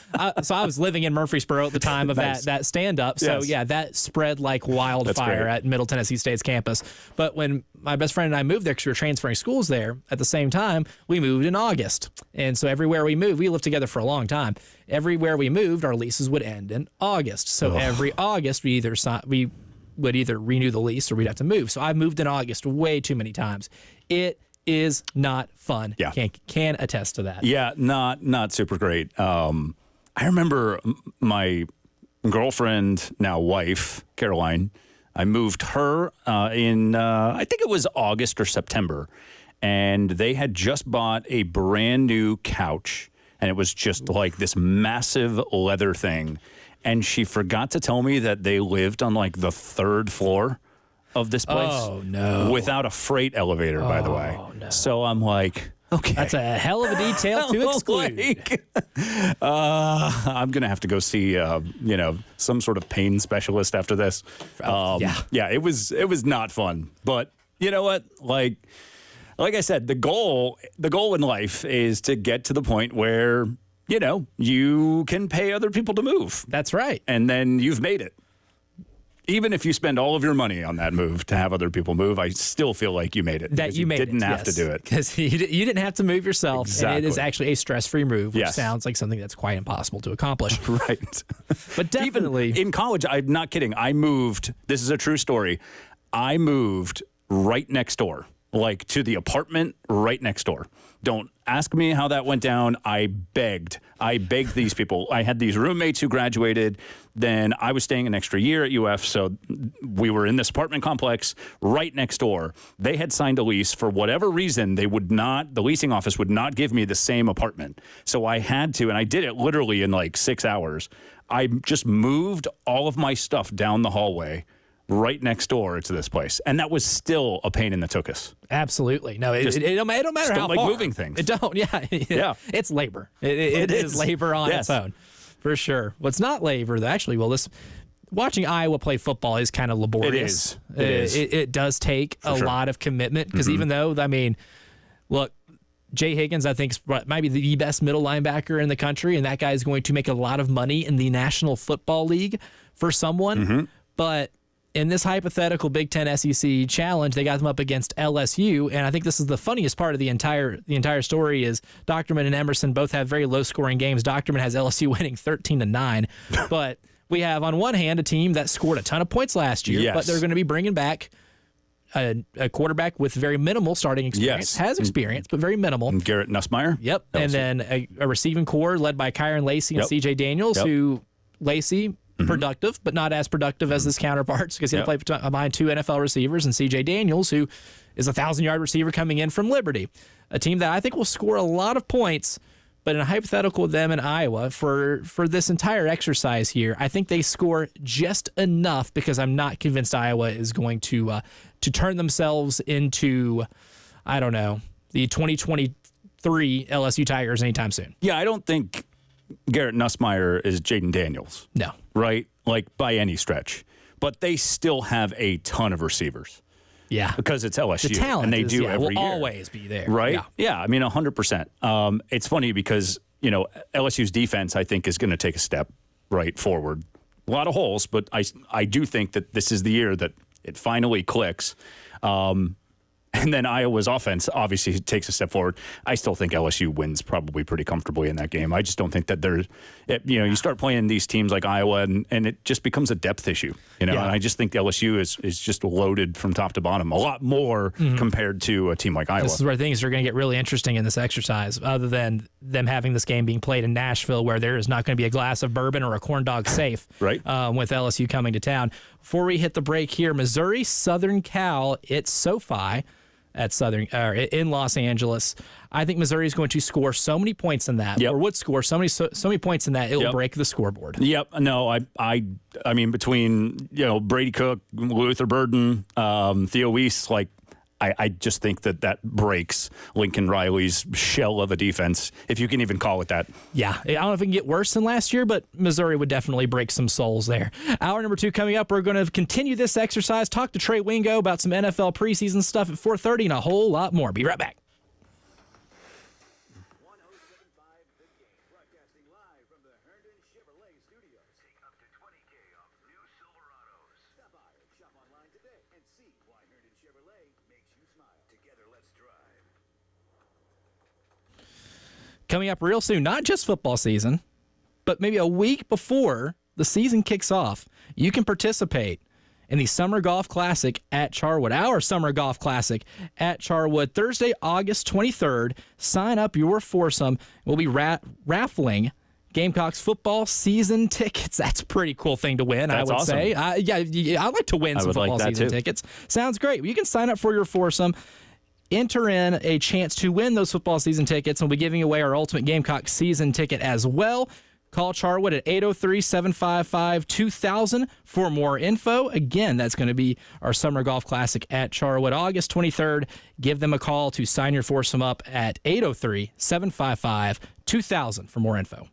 so I was living in Murfreesboro at the time of that stand up. So yeah, that spread like wildfire at Middle Tennessee State's campus. But when my best friend and I moved there, because we were transferring schools there at the same time, we moved in August, and so everywhere we moved, we lived together for a long time. Everywhere we moved, our leases would end in August. So every August, we would either renew the lease or we'd have to move. So I moved in August way too many times. It is not fun. Yeah. Can attest to that. Yeah, not super great. I remember my girlfriend, now wife, Caroline. I moved her in, I think it was August or September. And they had just bought a brand new couch, and it was just like this massive leather thing. And she forgot to tell me that they lived on like the 3rd floor of this place. Oh, no. Without a freight elevator, by the way. No. So I'm like, okay. That's a hell of a detail to exclude. I'm going to have to go see, some sort of pain specialist after this. Yeah, it was not fun. But you know what? Like I said, the goal in life is to get to the point where, you can pay other people to move. That's right. And then you've made it. Even if you spend all of your money on that move to have other people move, I still feel like you made it. That you didn't have to do it. Because you didn't have to move yourself. Exactly. And it is actually a stress-free move, which sounds like something that's quite impossible to accomplish. Right. But definitely. Even in college, I'm not kidding. I moved. This is a true story. I moved right next door. Like to the apartment right next door. Don't ask me how that went down. I begged these people. I had these roommates who graduated. Then I was staying an extra year at UF, so we were in this apartment complex right next door. They had signed a lease. For whatever reason, the leasing office would not give me the same apartment. So I had to, and I did it literally in like 6 hours. I just moved all of my stuff down the hallway right next door to this place, and that was still a pain in the tuchus. Absolutely, no. It don't matter how like far. moving things. It don't. Yeah. It's labor. It is labor on its own, for sure. What's not labor, though, actually, watching Iowa play football is kind of laborious. It is. It does take a lot of commitment because even though look. Jay Higgins, I think, might be the best middle linebacker in the country, and that guy is going to make a lot of money in the National Football League for someone. But in this hypothetical Big Ten SEC challenge, they got them up against LSU, and I think this is the funniest part of the entire story is Docterman and Emerson both have very low-scoring games. Docterman has LSU winning 13-9, but we have on one hand a team that scored a ton of points last year, but they're going to be bringing back a quarterback with very minimal starting experience, has experience, but very minimal. And Garrett Nussmeier. Yep, and then a receiving core led by Kyron Lacey and CJ Daniels, who Lacey, productive, but not as productive as his counterparts because he had to play behind 2 NFL receivers, and C.J. Daniels, who is a 1,000-yard receiver coming in from Liberty, a team that I think will score a lot of points. But in a hypothetical with them in Iowa, for this entire exercise here, I think they score just enough because I'm not convinced Iowa is going to turn themselves into, I don't know, the 2023 LSU Tigers anytime soon. Yeah, I don't think Garrett Nussmeier is Jaden Daniels. No. Right? Like, by any stretch. But they still have a ton of receivers. Yeah. Because it's LSU. The talent and they do every will year. always be there. Right? Yeah, I mean, 100%. It's funny because, LSU's defense, I think, is going to take a step right forward. A lot of holes, but I do think that this is the year that it finally clicks. And And then Iowa's offense obviously takes a step forward. I still think LSU wins probably pretty comfortably in that game. I just don't think that you start playing these teams like Iowa and it just becomes a depth issue. And I just think LSU is just loaded from top to bottom a lot more compared to a team like Iowa. This is where things are going to get really interesting in this exercise, other than them having this game being played in Nashville, where there is not going to be a glass of bourbon or a corn dog safe right. With LSU coming to town. Before we hit the break here, Missouri, Southern Cal, it's SoFi at in Los Angeles. I think Missouri is going to score so many points in that, or would score so many points in that, it will break the scoreboard. Yep. No, I mean, between Brady Cook, Luther Burden, Theo Weiss, I just think that breaks Lincoln Riley's shell of a defense, if you can even call it that. Yeah, I don't know if it can get worse than last year, but Missouri would definitely break some souls there. Hour number 2 coming up. We're going to continue this exercise, talk to Trey Wingo about some NFL preseason stuff at 4:30 and a whole lot more. Be right back. Coming up real soon, not just football season, but maybe a week before the season kicks off, you can participate in the Summer Golf Classic at Charwood. Our Summer Golf Classic at Charwood, Thursday, August 23rd. Sign up your foursome. We'll be raffling Gamecocks football season tickets. That's a pretty cool thing to win, That's I would awesome. say. I'd like to win some football season tickets. Sounds great. You can sign up for your foursome. Enter in a chance to win those football season tickets. We'll be giving away our Ultimate Gamecock season ticket as well. Call Charwood at 803-755-2000 for more info. Again, that's going to be our Summer Golf Classic at Charwood, August 23rd. Give them a call to sign your foursome up at 803-755-2000 for more info.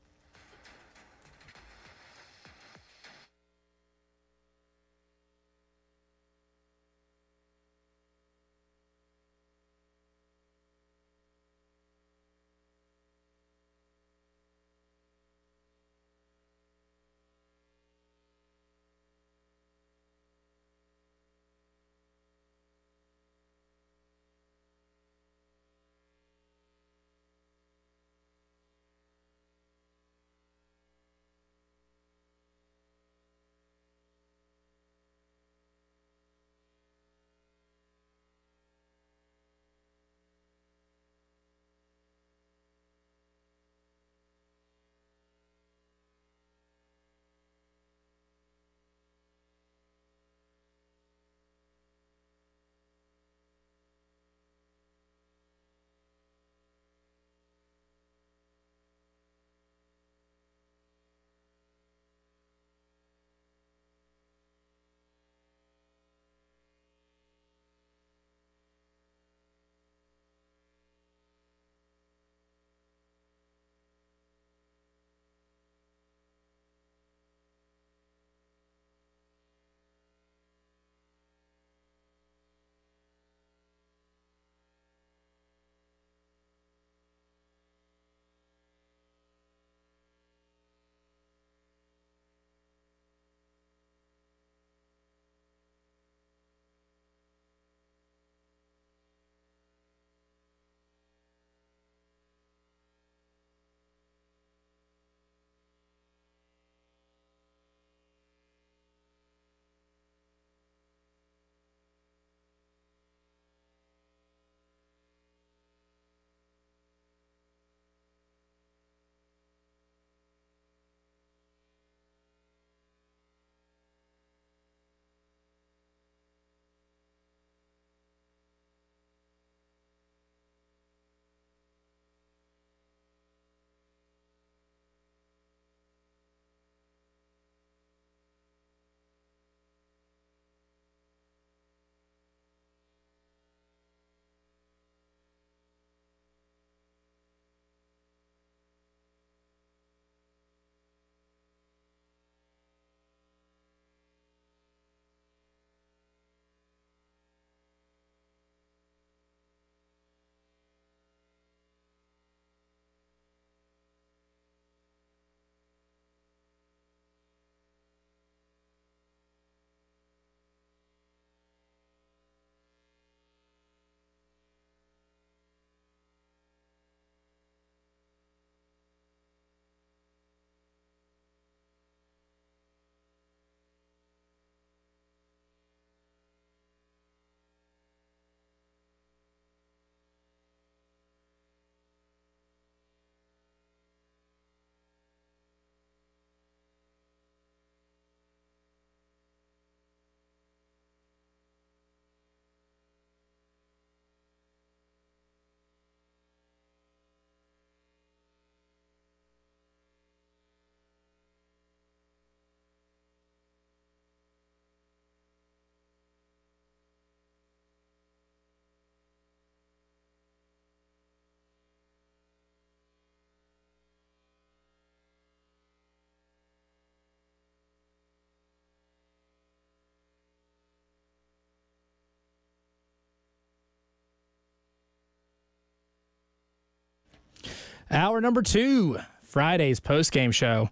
Hour number 2, Friday's post-game show.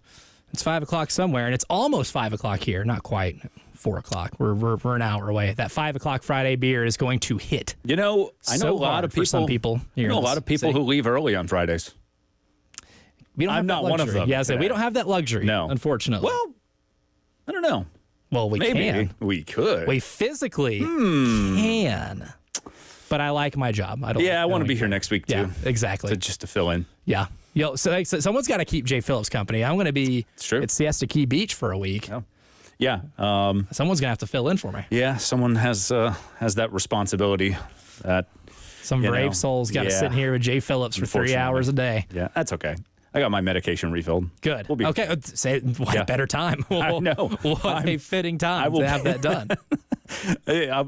It's 5 o'clock somewhere, and it's almost 5 o'clock here. Not quite 4 o'clock. We're an hour away. That 5 o'clock Friday beer is going to hit. You know, I know a lot of people. For some people, I know a lot of people who leave early on Fridays. I'm not one of them. Yeah, so we don't have that luxury. No, unfortunately. Well, I don't know. Well, we can. We could. We physically can. But I like my job. I want to be here next week too. Yeah, exactly. Just to fill in. Yeah. So someone's got to keep Jay Phillips company. I'm going to be at Siesta Key Beach for a week. Oh. Yeah. Someone's going to have to fill in for me. Yeah, someone has that responsibility. Some brave soul's got to sit here with Jay Phillips for 3 hours a day. Yeah, that's okay. I got my medication refilled. Good. Okay. Say what better time? I know. What a fitting time to have that done.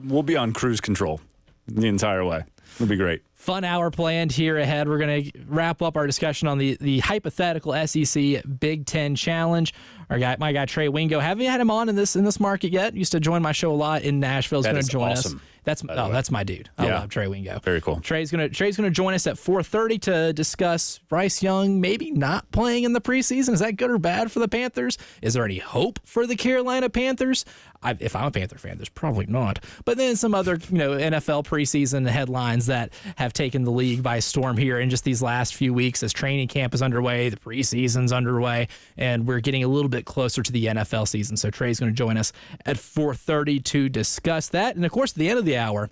We'll be on cruise control the entire way. It'll be great. Fun hour planned here ahead. We're going to wrap up our discussion on the hypothetical SEC Big Ten Challenge. My guy Trey Wingo. Haven't had him on in this market yet. Used to join my show a lot in Nashville. He's going to join us. That's my dude. I love Trey Wingo. Very cool. Trey's gonna join us at 4:30 to discuss Bryce Young maybe not playing in the preseason. Is that good or bad for the Panthers? Is there any hope for the Carolina Panthers? If I'm a Panther fan, there's probably not. But then some other NFL preseason headlines that have taken the league by storm here in just these last few weeks as training camp is underway, the preseason's underway, and we're getting a little bit closer to the NFL season. So Trey's going to join us at 4:30 to discuss that. And of course, at the end of the hour,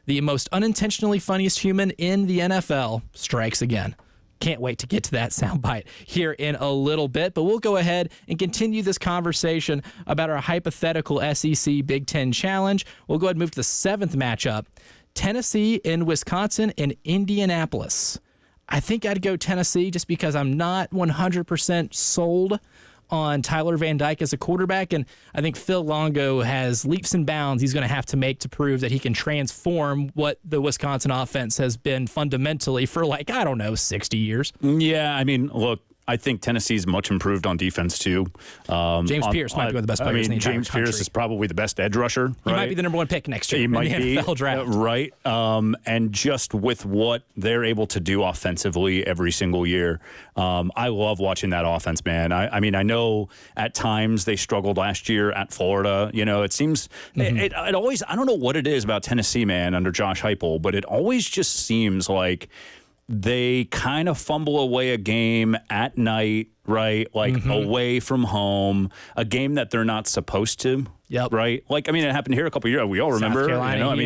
the most unintentionally funniest human in the NFL strikes again. Can't wait to get to that soundbite here in a little bit, but we'll go ahead and continue this conversation about our hypothetical SEC Big Ten Challenge. We'll go ahead and move to the 7th matchup, Tennessee and Wisconsin in Indianapolis. I think I'd go Tennessee just because I'm not 100% sold on Tyler Van Dyke as a quarterback, and I think Phil Longo has leaps and bounds he's going to have to make to prove that he can transform what the Wisconsin offense has been fundamentally for 60 years. Yeah, I mean, look, I think Tennessee's much improved on defense too. James Pierce might be one of the best players in the entire James country. Pierce is probably the best edge rusher. Right? He might be the number 1 pick next year in the NFL draft. Right. And just with what they're able to do offensively every single year, I love watching that offense, man. I mean, I know at times they struggled last year at Florida. It seems it always, I don't know what it is about Tennessee, man, under Josh Heupel, but it always just seems like they kind of fumble away a game at night, right? Away from home, a game that they're not supposed to. Yep. Right? It happened here a couple of years ago. We all remember.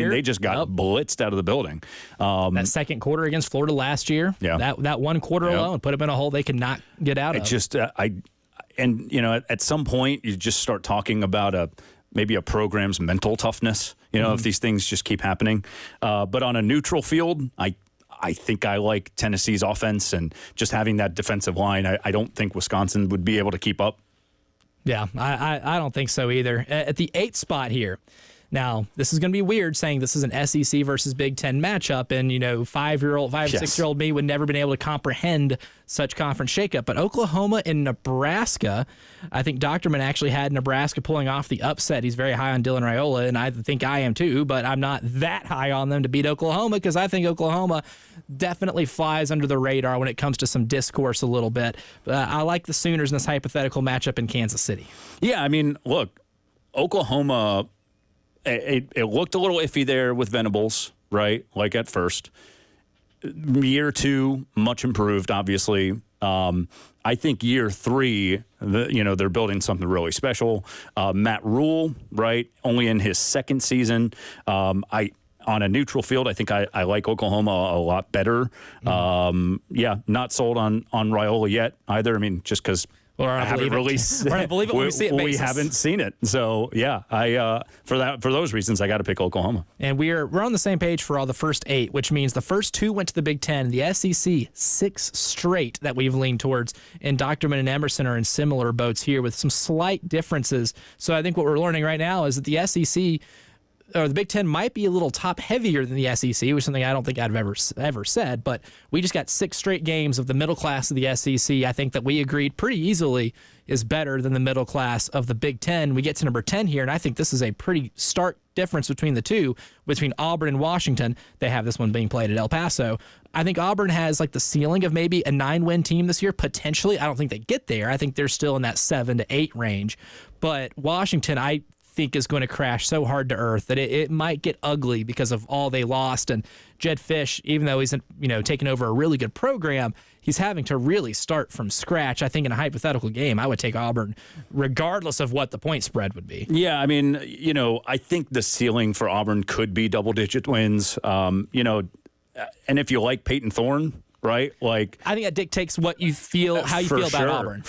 They just got blitzed out of the building. That second quarter against Florida last year, that one quarter alone put them in a hole they could not get out of. It just, at some point, you just start talking about maybe a program's mental toughness, if these things just keep happening. But on a neutral field, I think I like Tennessee's offense, and just having that defensive line, I don't think Wisconsin would be able to keep up. Yeah, I don't think so either. At the 8th spot here, now this is going to be weird saying this is an SEC versus Big Ten matchup, and 6-year-old me would never been able to comprehend such conference shakeup. But Oklahoma and Nebraska, I think Doctorman actually had Nebraska pulling off the upset. He's very high on Dylan Raiola, and I think I am too, but I'm not that high on them to beat Oklahoma because I think Oklahoma definitely flies under the radar when it comes to some discourse a little bit. I like the Sooners in this hypothetical matchup in Kansas City. Yeah, I mean, look, Oklahoma, it looked a little iffy there with Venables, right? At first. Year 2, much improved, obviously. I think year 3, they're building something really special. Matt Rule, right? Only in his 2nd season. On a neutral field, I think I like Oklahoma a lot better. Not sold on Raiola yet either. I mean, just because I haven't really believe it when we see it. We haven't seen it, so for those reasons, I got to pick Oklahoma. And we're on the same page for all the first 8, which means the first 2 went to the Big Ten. The SEC 6 straight that we've leaned towards, and Doctorman and Emerson are in similar boats here with some slight differences. So I think what we're learning right now is that the SEC or the Big Ten might be a little top heavier than the SEC, which is something I don't think I've ever said. But we just got 6 straight games of the middle class of the SEC. I think that we agreed pretty easily is better than the middle class of the Big Ten. We get to number 10 here, and I think this is a pretty stark difference between the two, between Auburn and Washington. They have this one being played at El Paso. I think Auburn has like the ceiling of maybe a 9-win team this year, potentially. I don't think they get there. I think they're still in that 7 to 8 range. But Washington, I think is going to crash so hard to earth that it might get ugly because of all they lost. And Jed Fish, even though he's taken over a really good program, he's having to really start from scratch. I think in a hypothetical game, I would take Auburn regardless of what the point spread would be. Yeah, I mean, I think the ceiling for Auburn could be double-digit wins. And if you like Peyton Thorne, right? Like, I think that dictates what you feel, how you feel about Auburn.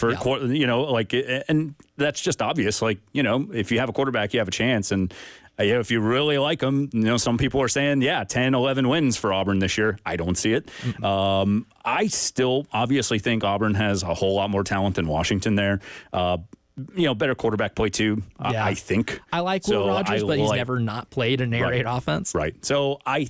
And that's just obvious. Like, if you have a quarterback, you have a chance. And if you really like them, some people are saying, 10, 11 wins for Auburn this year. I don't see it. I still obviously think Auburn has a whole lot more talent than Washington there. Better quarterback play too, I think. I like Will Rogers, but he's never not played an air raid offense. Right. So I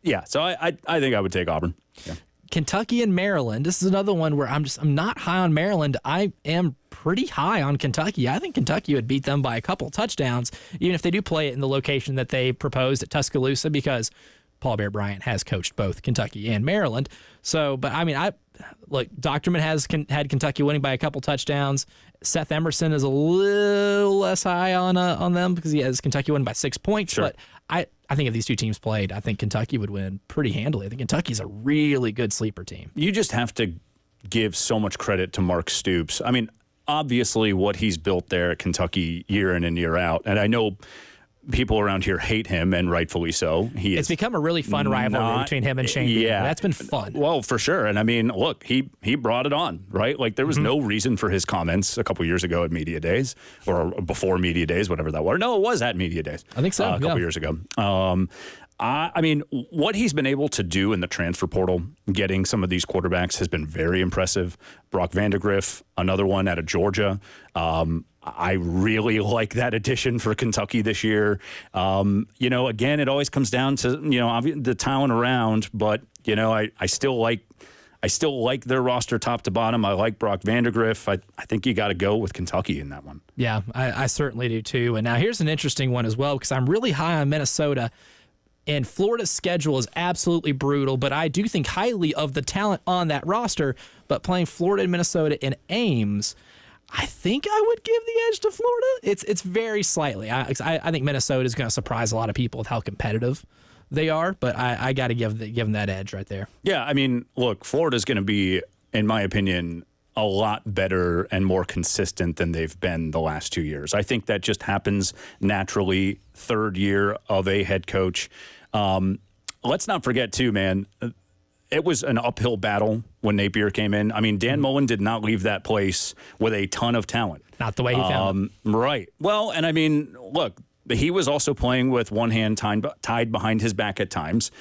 think I would take Auburn. Yeah. Kentucky and Maryland. This is another one where I'm not high on Maryland. I am pretty high on Kentucky. I think Kentucky would beat them by a couple touchdowns, even if they do play it in the location that they proposed at Tuscaloosa, because Paul Bear Bryant has coached both Kentucky and Maryland. So, but I mean, Docterman has had Kentucky winning by a couple touchdowns. Seth Emerson is a little less high on them because he has Kentucky winning by 6 points. Sure. But I think if these two teams played, I think Kentucky would win pretty handily. I think Kentucky's a really good sleeper team. You just have to give so much credit to Mark Stoops. I mean, obviously what he's built there at Kentucky year in and year out, and I know people around here hate him, and rightfully so. It's become a really fun rivalry between him and Shane Beamer. Yeah, that's been fun. Well, for sure. And I mean, look, he brought it on, right? Like, there was no reason for his comments a couple years ago at Media Days, or before Media Days, whatever that was. No, it was at Media Days. I think so. A couple years ago. I mean, what he's been able to do in the transfer portal, getting some of these quarterbacks, has been very impressive. Brock Vandegrift, another one out of Georgia. I really like that addition for Kentucky this year. Again, it always comes down to, the talent around, but, I still like their roster top to bottom. I like Brock Vandegrift. I think you got to go with Kentucky in that one. Yeah, I certainly do too. And now here's an interesting one as well, because I'm really high on Minnesota. And Florida's schedule is absolutely brutal, but I do think highly of the talent on that roster. But playing Florida and Minnesota in Ames, I think I would give the edge to Florida. It's very slightly. I think Minnesota is going to surprise a lot of people with how competitive they are, but I got to give them that edge right there. Yeah, I mean, look, Florida's going to be, in my opinion, a lot better and more consistent than they've been the last 2 years. I think that just happens naturally, third year of a head coach. Let's not forget, too, man, it was an uphill battle when Napier came in. I mean, Dan Mullen did not leave that place with a ton of talent. Not the way he found it. Right. Well, and I mean, look, he was also playing with one hand tied behind his back at times.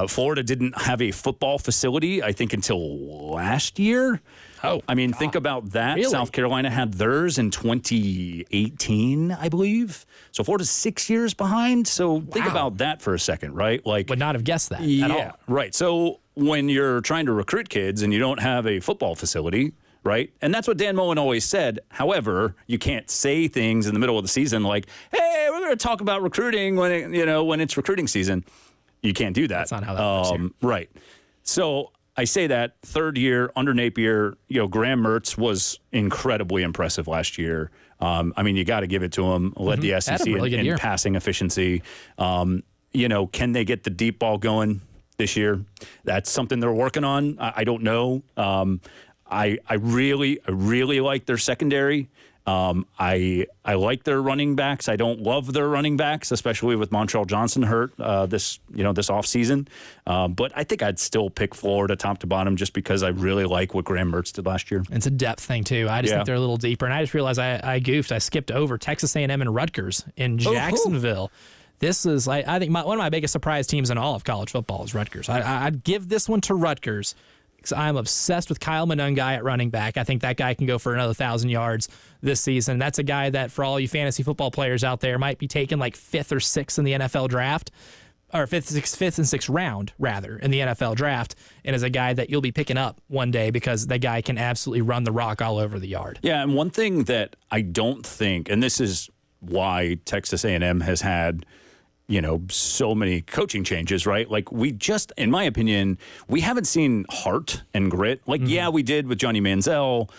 Florida didn't have a football facility, I think, until last year. Oh, I mean, think about that. Really? South Carolina had theirs in 2018, I believe. So Florida's 6 years behind. So think about that for a second, right? Like, would not have guessed that at all. Right. So when you're trying to recruit kids and you don't have a football facility, right? And that's what Dan Mullen always said. However, you can't say things in the middle of the season like, "Hey, we're going to talk about recruiting when it's recruiting season." You can't do that. That's not how that works here. Right. So I say that third year under Napier, Graham Mertz was incredibly impressive last year. I mean, you got to give it to him. Led the SEC in passing efficiency. Can they get the deep ball going this year? That's something they're working on. I don't know. I really like their secondary. I like their running backs. I don't love their running backs, especially with Montrell Johnson hurt this offseason. But I think I'd still pick Florida top to bottom just because I really like what Graham Mertz did last year. It's a depth thing too. I just think they're a little deeper, and I just realized I goofed. I skipped over Texas A&M and Rutgers in Jacksonville. This is, I think, one of my biggest surprise teams in all of college football is Rutgers. I'd give this one to Rutgers. because I'm obsessed with Kyle Monungai at running back. I think that guy can go for another 1,000 yards this season. That's a guy that, for all you fantasy football players out there, might be taken like 5th or 6th in the NFL draft, or 5th and 6th round, rather, in the NFL draft, and is a guy that you'll be picking up one day because that guy can absolutely run the rock all over the yard. Yeah, and one thing that I don't think, and this is why Texas A&M has had, so many coaching changes, right? Like, we just, in my opinion, we haven't seen heart and grit. Like, yeah, we did with Johnny Manziel,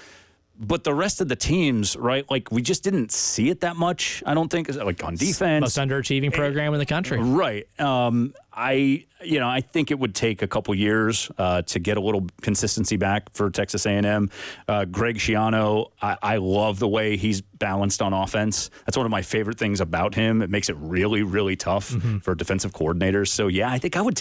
but the rest of the teams, right? Like, we just didn't see it that much, I don't think, like on defense. Most underachieving program in the country. Right. I think it would take a couple years to get a little consistency back for Texas A&M. Greg Schiano, I love the way he's balanced on offense. That's one of my favorite things about him. It makes it really, really tough for defensive coordinators. So, yeah, I think it would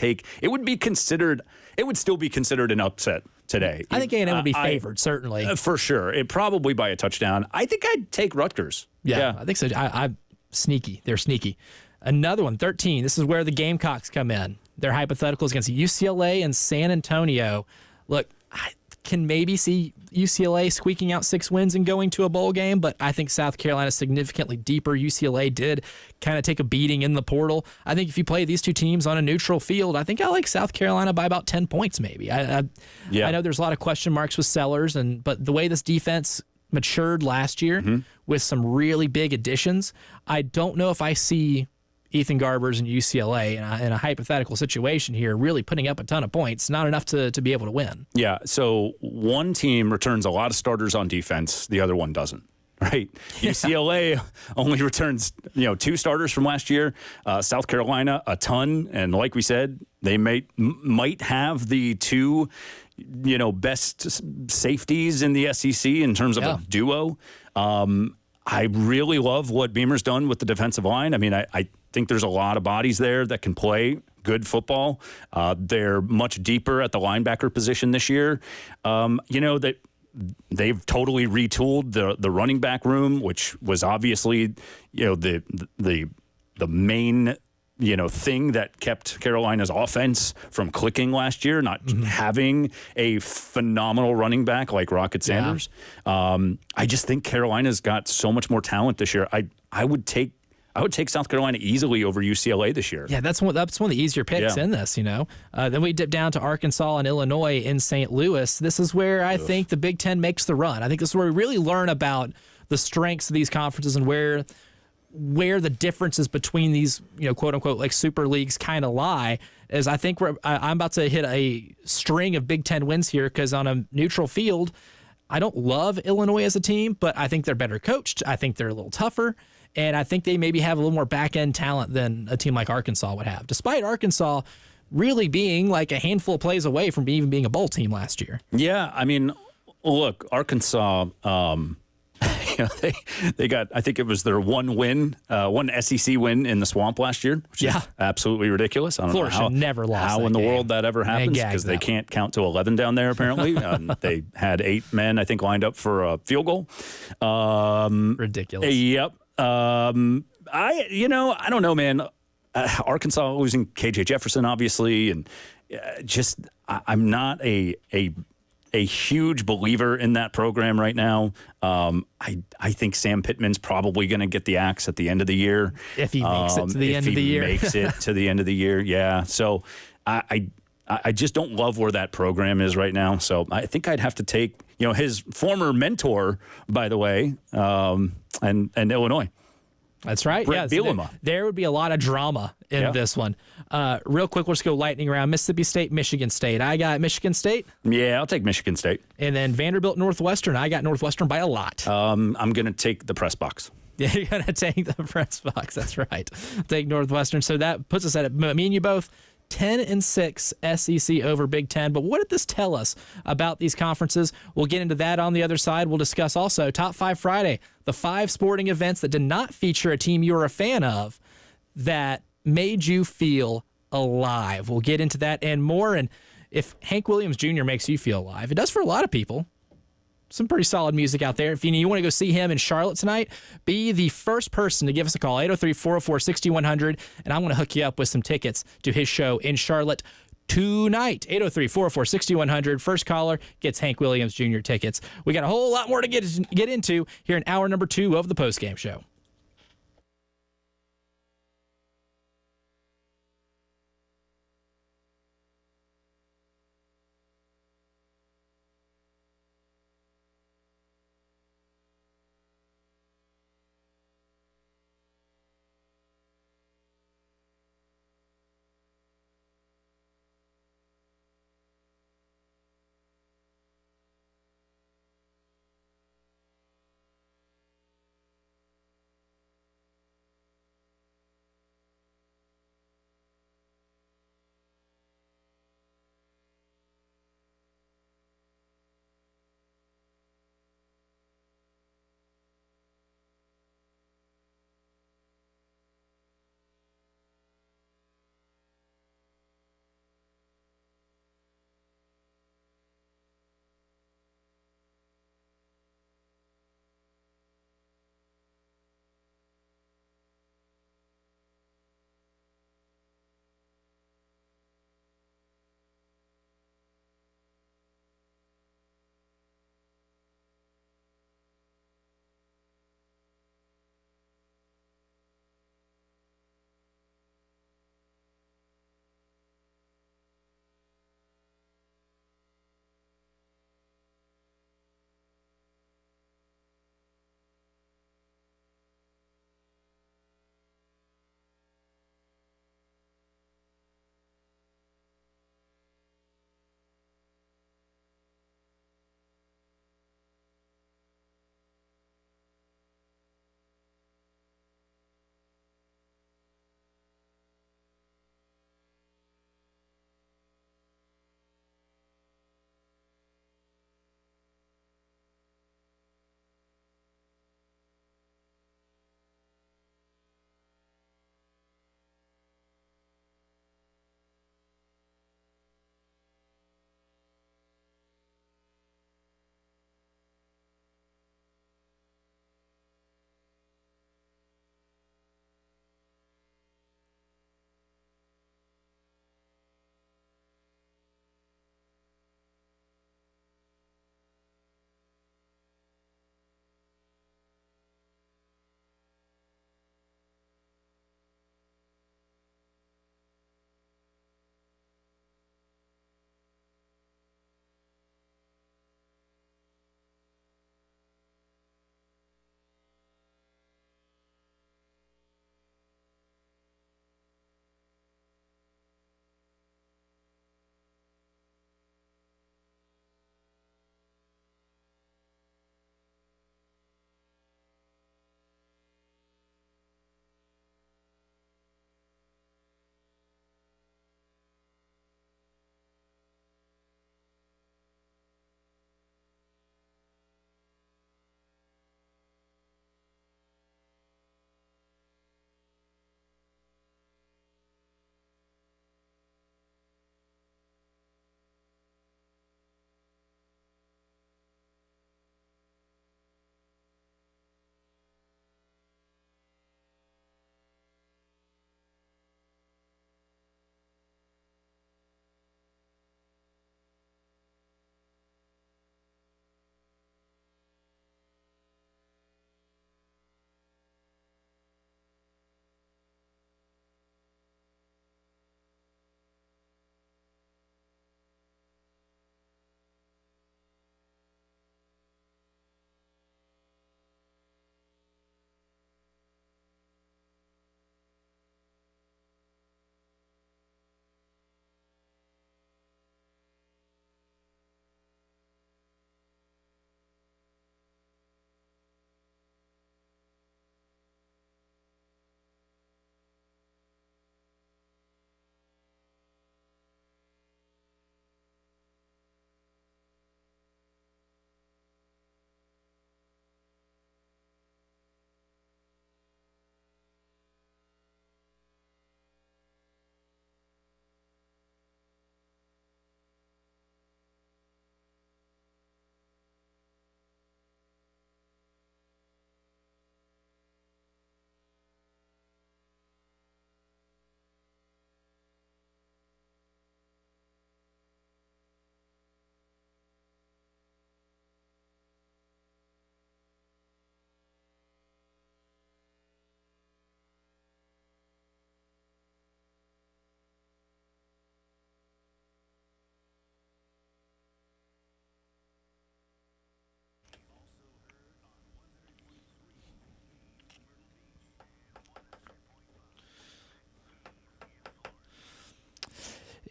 still be considered an upset today. I think A&M would be favored, certainly. For sure. It probably by a touchdown. I think I'd take Rutgers. Yeah. I think so. I'm sneaky. They're sneaky. Another one, 13. This is where the Gamecocks come in. Their hypotheticals against UCLA and San Antonio. Look, I can maybe see UCLA squeaking out 6 wins and going to a bowl game, but I think South Carolina is significantly deeper. UCLA did kind of take a beating in the portal. I think if you play these two teams on a neutral field, I think I like South Carolina by about 10 points maybe. I know there's a lot of question marks with Sellers, but the way this defense matured last year with some really big additions, I don't know if I see Ethan Garbers and UCLA in a hypothetical situation here really putting up a ton of points, not enough to be able to win. Yeah, so one team returns a lot of starters on defense, the other one doesn't, right? Yeah. UCLA only returns 2 starters from last year. South Carolina, a ton, and like we said, they might have the 2 best safeties in the SEC in terms of a duo. I really love what Beamer's done with the defensive line. I mean, I think there's a lot of bodies there that can play good football. They're much deeper at the linebacker position this year. That they've totally retooled the running back room, which was obviously the main thing that kept Carolina's offense from clicking last year, not having a phenomenal running back like Rocket Sanders. I just think Carolina's got so much more talent this year. I would take South Carolina easily over UCLA this year. Yeah, that's one of the easier picks in this, Then we dip down to Arkansas and Illinois in St. Louis. This is where I think the Big Ten makes the run. I think this is where we really learn about the strengths of these conferences and where the differences between these, quote unquote, like super leagues kind of lie. Is I think I'm about to hit a string of Big Ten wins here because on a neutral field, I don't love Illinois as a team, but I think they're better coached. I think they're a little tougher. And I think they maybe have a little more back-end talent than a team like Arkansas would have, despite Arkansas really being like a handful of plays away from even being a bowl team last year. Yeah, I mean, look, Arkansas, they got, I think it was their one SEC win in the Swamp last year, which is absolutely ridiculous. I don't know how, never lost how in the world that ever happens, because they can't count to 11 down there, apparently. They had 8 men, I think, lined up for a field goal. Ridiculous. Yep. I don't know, man. Arkansas losing KJ Jefferson, obviously, and I'm not a huge believer in that program right now. I think Sam Pittman's probably going to get the axe at the end of the year. If he makes it to the end of the year. Makes it to the end of the year, yeah. So I just don't love where that program is right now. So I think I'd have to take, his former mentor, by the way, and Illinois. That's right. Brett Bielema. There would be a lot of drama in this one. Real quick, we'll just go lightning round. Mississippi State, Michigan State. I got Michigan State. Yeah, I'll take Michigan State. And then Vanderbilt, Northwestern. I got Northwestern by a lot. I'm going to take the press box. Yeah, you're going to take the press box. That's right. Take Northwestern. So that puts us at, me and you both, 10-6 SEC over Big Ten. But what did this tell us about these conferences? We'll get into that on the other side. We'll discuss also Top 5 Friday, the 5 sporting events that did not feature a team you were a fan of that made you feel alive. We'll get into that and more. And if Hank Williams Jr. makes you feel alive, it does for a lot of people. Some pretty solid music out there. If you want to go see him in Charlotte tonight, be the first person to give us a call, 803-404-6100, and I'm going to hook you up with some tickets to his show in Charlotte tonight. 803-404-6100. First caller gets Hank Williams Jr. tickets. We got a whole lot more to get into here in hour number 2 of the Postgame Show.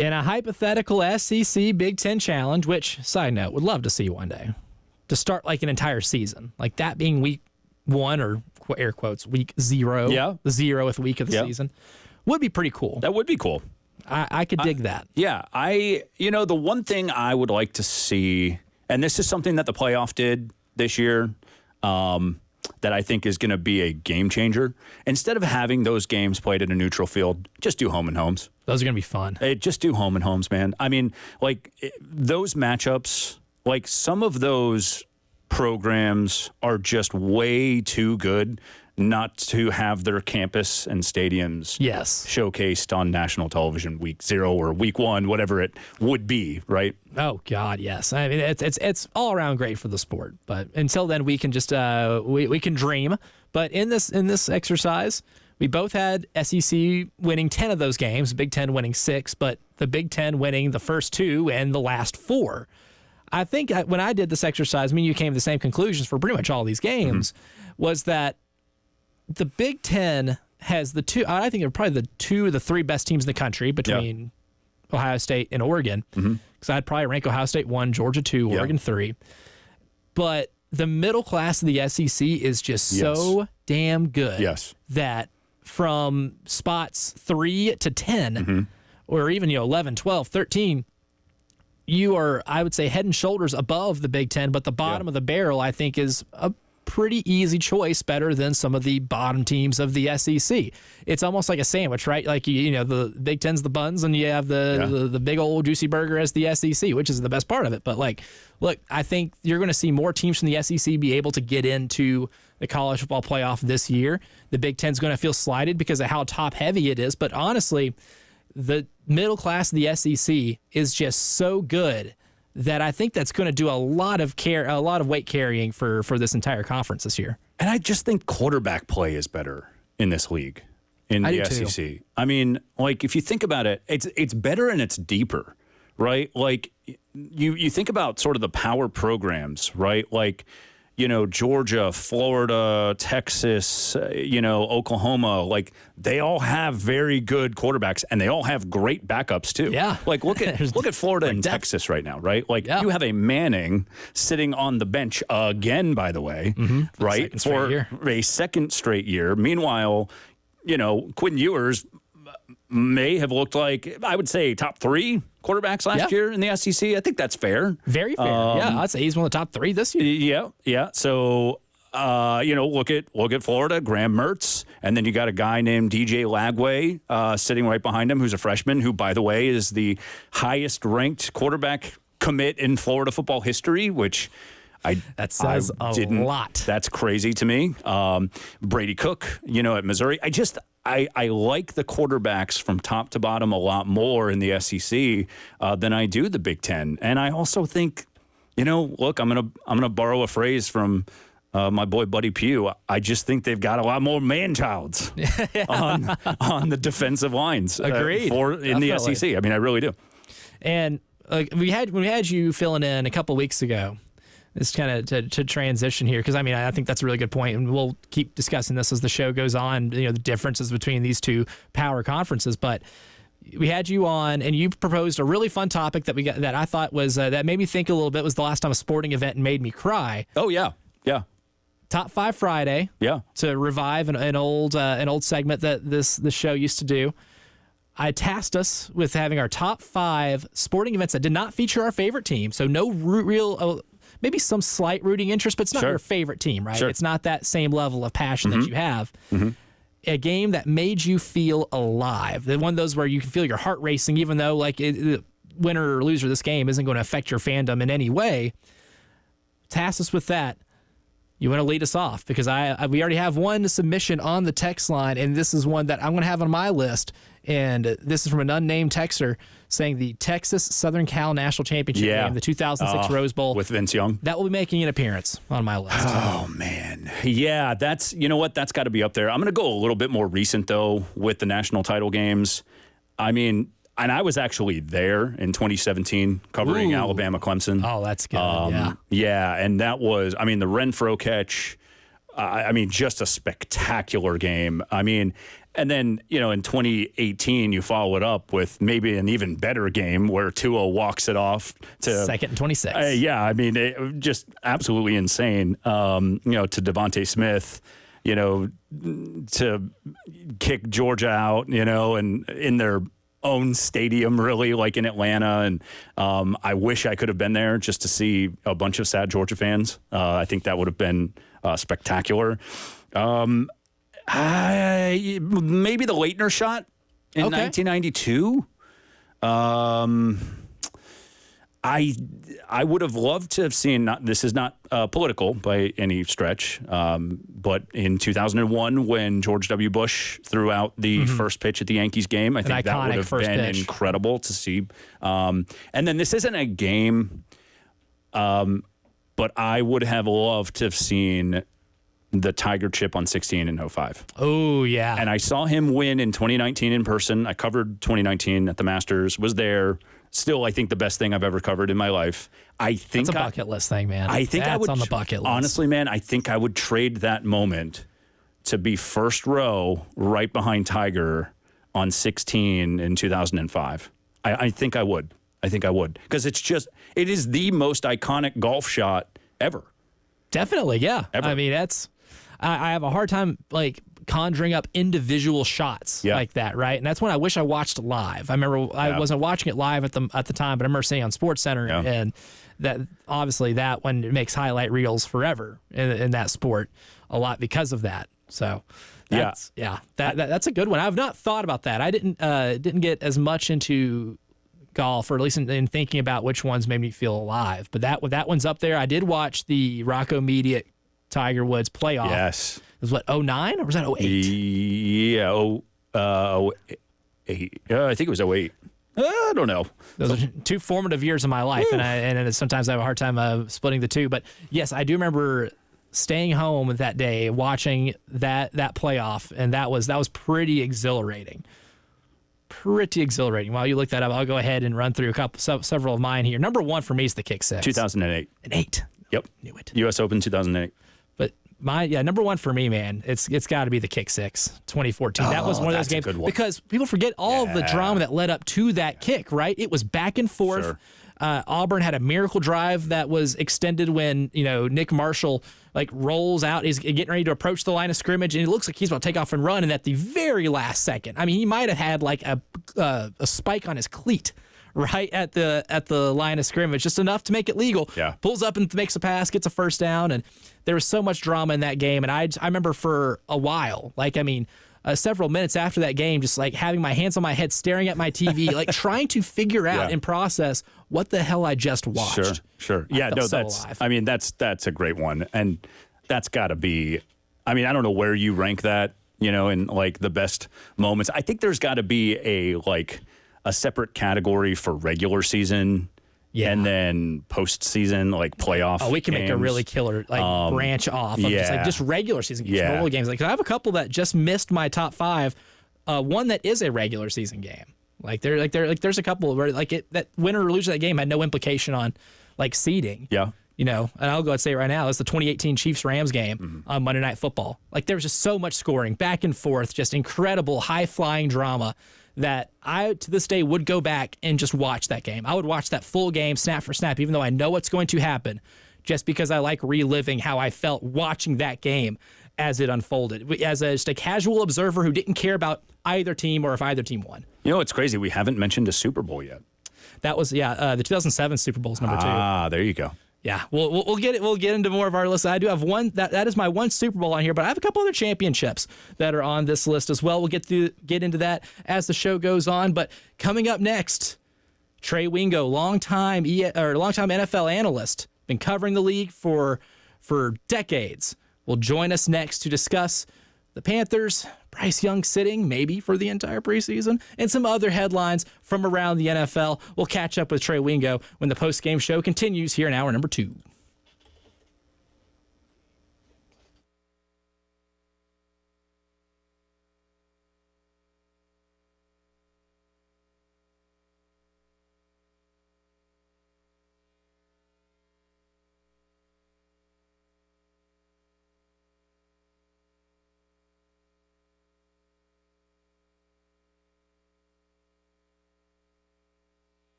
In a hypothetical SEC Big Ten challenge, which, side note, would love to see one day, to start like an entire season, like that being week 1 or air quotes, week 0, the 0th week of the season, would be pretty cool. That would be cool. I could dig that. Yeah. The one thing I would like to see, and this is something that the playoff did this year, that I think is going to be a game changer. Instead of having those games played at a neutral field, just do home and homes. Those are going to be fun. Just do home and homes, man. I mean, like those matchups, like some of those programs are just way too good not to have their campus and stadiums showcased on national television week 0 or week 1, whatever it would be, right? Oh God, yes. I mean, it's all around great for the sport. But until then, we can just we can dream. But in this exercise, we both had SEC winning 10 of those games, Big Ten winning 6, but the Big Ten winning the first 2 and the last 4. I think when I did this exercise, me and you came to the same conclusions for pretty much all these games, was that the Big Ten has I think they're probably the 2 of the 3 best teams in the country between Ohio State and Oregon. Because I'd probably rank Ohio State 1, Georgia 2, Oregon 3. But the middle class of the SEC is just so damn good that from spots 3 to 10, or even 11, 12, 13, you are, I would say, head and shoulders above the Big Ten, but the bottom of the barrel, I think, is a pretty easy choice, better than some of the bottom teams of the SEC. It's almost like a sandwich, right? Like, the Big Ten's the buns, and you have the big old juicy burger as the SEC, which is the best part of it. But, look, I think you're going to see more teams from the SEC be able to get into the college football playoff this year. The Big Ten's going to feel slighted because of how top-heavy it is. But honestly, the middle class of the SEC is just so good that I think that's going to do a lot of weight carrying for this entire conference this year. And I just think quarterback play is better in this league, in the SEC. Too. I mean, like, if you think about it, it's better and it's deeper, right? Like, you think about sort of the power programs, right? Like, Georgia, Florida, Texas, Oklahoma, like they all have very good quarterbacks and they all have great backups too. Yeah. Like look at Florida and Texas right now, right? Like you have a Manning sitting on the bench again, by the way, right? For a second straight year. Meanwhile, Quinn Ewers may have looked like, I would say, top 3 quarterbacks last year in the SEC. I think that's fair. Very fair. I'd say he's one of the top 3 this year. Yeah. So, look at Florida, Graham Mertz, and then you got a guy named DJ Lagway sitting right behind him, who's a freshman, who, by the way, is the highest-ranked quarterback commit in Florida football history, which that says a lot. That's crazy to me. Brady Cook, at Missouri. I like the quarterbacks from top to bottom a lot more in the SEC than I do the Big Ten. And I also think, look, I'm gonna borrow a phrase from my boy Buddy Pugh. I just think they've got a lot more man-childs on the defensive lines. Agreed. In the SEC. I mean, I really do. And we had you filling in a couple weeks ago. It's kind of to transition here, because I think that's a really good point, and we'll keep discussing this as the show goes on. The differences between these 2 power conferences. But we had you on, and you proposed a really fun topic that I thought was that made me think a little bit. Was the last time a sporting event made me cry? Oh yeah. Top 5 Friday. Yeah. To revive an old segment that this show used to do. I tasked us with having our top 5 sporting events that did not feature our favorite team. So no real. Maybe some slight rooting interest, but it's not your favorite team, right? It's not that same level of passion that you have. A game that made you feel alive. One of those where you can feel your heart racing, even though winner or loser of this game isn't going to affect your fandom in any way. Task us with that. You want to lead us off, because we already have one submission on the text line, and this is one that I'm going to have on my list. And this is from an unnamed texter saying the Texas Southern Cal National Championship game, the 2006 Rose Bowl. With Vince Young. That will be making an appearance on my list. Oh, man. Yeah, that's got to be up there. I'm going to go a little bit more recent, though, with the national title games. I mean, and I was actually there in 2017 covering Alabama Clemson. Oh, that's good. Yeah, and that was, the Renfro catch, I mean, just a spectacular game. I mean, and then, in 2018, you follow it up with maybe an even better game where Tua walks it off to 2nd and 26. Yeah, I mean, just absolutely insane. To Devontae Smith, to kick Georgia out, and in their own stadium, really, like in Atlanta. And I wish I could have been there just to see a bunch of sad Georgia fans. I think that would have been spectacular. Maybe the Leitner shot in 1992. I would have loved to have seen, this is not political by any stretch, but in 2001 when George W. Bush threw out the first pitch at the Yankees game, I think that would have been incredible to see. And then this isn't a game, but I would have loved to have seen the Tiger chip on 16 and 05. Oh, yeah. And I saw him win in 2019 in person. I covered 2019 at the Masters, was there. Still, I think the best thing I've ever covered in my life. I think that's a bucket list thing, man. I think that's I would, on the bucket list. Honestly, man, I think I would trade that moment to be first row right behind Tiger on 16 in 2005. I think I would. Because it is the most iconic golf shot ever. Definitely, yeah. Ever. I mean, I have a hard time, like, conjuring up individual shots like that, right? And that's when I wish I watched live. I remember I wasn't watching it live at the time, but I remember seeing it on SportsCenter, and that obviously that one makes highlight reels forever in that sport a lot because of that. So that's that's a good one. I've not thought about that. I didn't get as much into golf, or at least in thinking about which ones made me feel alive. But that one's up there. I did watch the Rocco Mediate Tiger Woods playoff. Yes. It was what, 09 or was that 08? Yeah, 08. I think it was 08. I don't know. Those are two formative years of my life, and sometimes I have a hard time splitting the two. But yes, I do remember staying home that day, watching that playoff, and that was pretty exhilarating. Pretty exhilarating. While you look that up, I'll go ahead and run through several of mine here. Number one for me is the kick six. 2008. An 8. Yep. Knew it. U.S. Open 2008. But number one for me, man, it's got to be the kick six, 2014. That was one of those games because people forget all of the drama that led up to that kick, right? It was back and forth. Sure. Auburn had a miracle drive that was extended when Nick Marshall rolls out. He's getting ready to approach the line of scrimmage, and it looks like he's about to take off and run. And at the very last second, I mean, he might have had a spike on his cleat right at the line of scrimmage, just enough to make it legal. Yeah. Pulls up and makes a pass, gets a first down, and there was so much drama in that game. And I remember for a while, several minutes after that game, just having my hands on my head, staring at my TV, trying to figure out and process what the hell I just watched. Sure. Alive. I mean, that's a great one, and that's got to be. I mean, I don't know where you rank that, in the best moments. I think there's got to be a separate category for regular season. Yeah. And then postseason, playoff. Oh, we can games. make a really killer branch off of just regular season games, normal games. I have a couple that just missed my top 5. One that is a regular season game. There's a couple where that winner or loser of that game had no implication on seeding. Yeah. And I'll go and say it right now, it's the 2018 Chiefs-Rams game on Monday Night Football. There was just so much scoring, back and forth, just incredible high-flying drama that I, to this day, would go back and just watch that game. I would watch that full game, snap for snap, even though I know what's going to happen, just because I like reliving how I felt watching that game as it unfolded, as just a casual observer who didn't care about either team or if either team won. It's crazy. We haven't mentioned a Super Bowl yet. That was, the 2007 Super Bowl is number 2. Ah, there you go. Yeah, we'll get it. We'll get into more of our list. I do have one that is my one Super Bowl on here, but I have a couple other championships that are on this list as well. We'll get into that as the show goes on. But coming up next, Trey Wingo, longtime NFL analyst, been covering the league for decades, will join us next to discuss the Panthers, Bryce Young sitting maybe for the entire preseason, and some other headlines from around the NFL. We'll catch up with Trey Wingo when the postgame show continues here in hour number 2.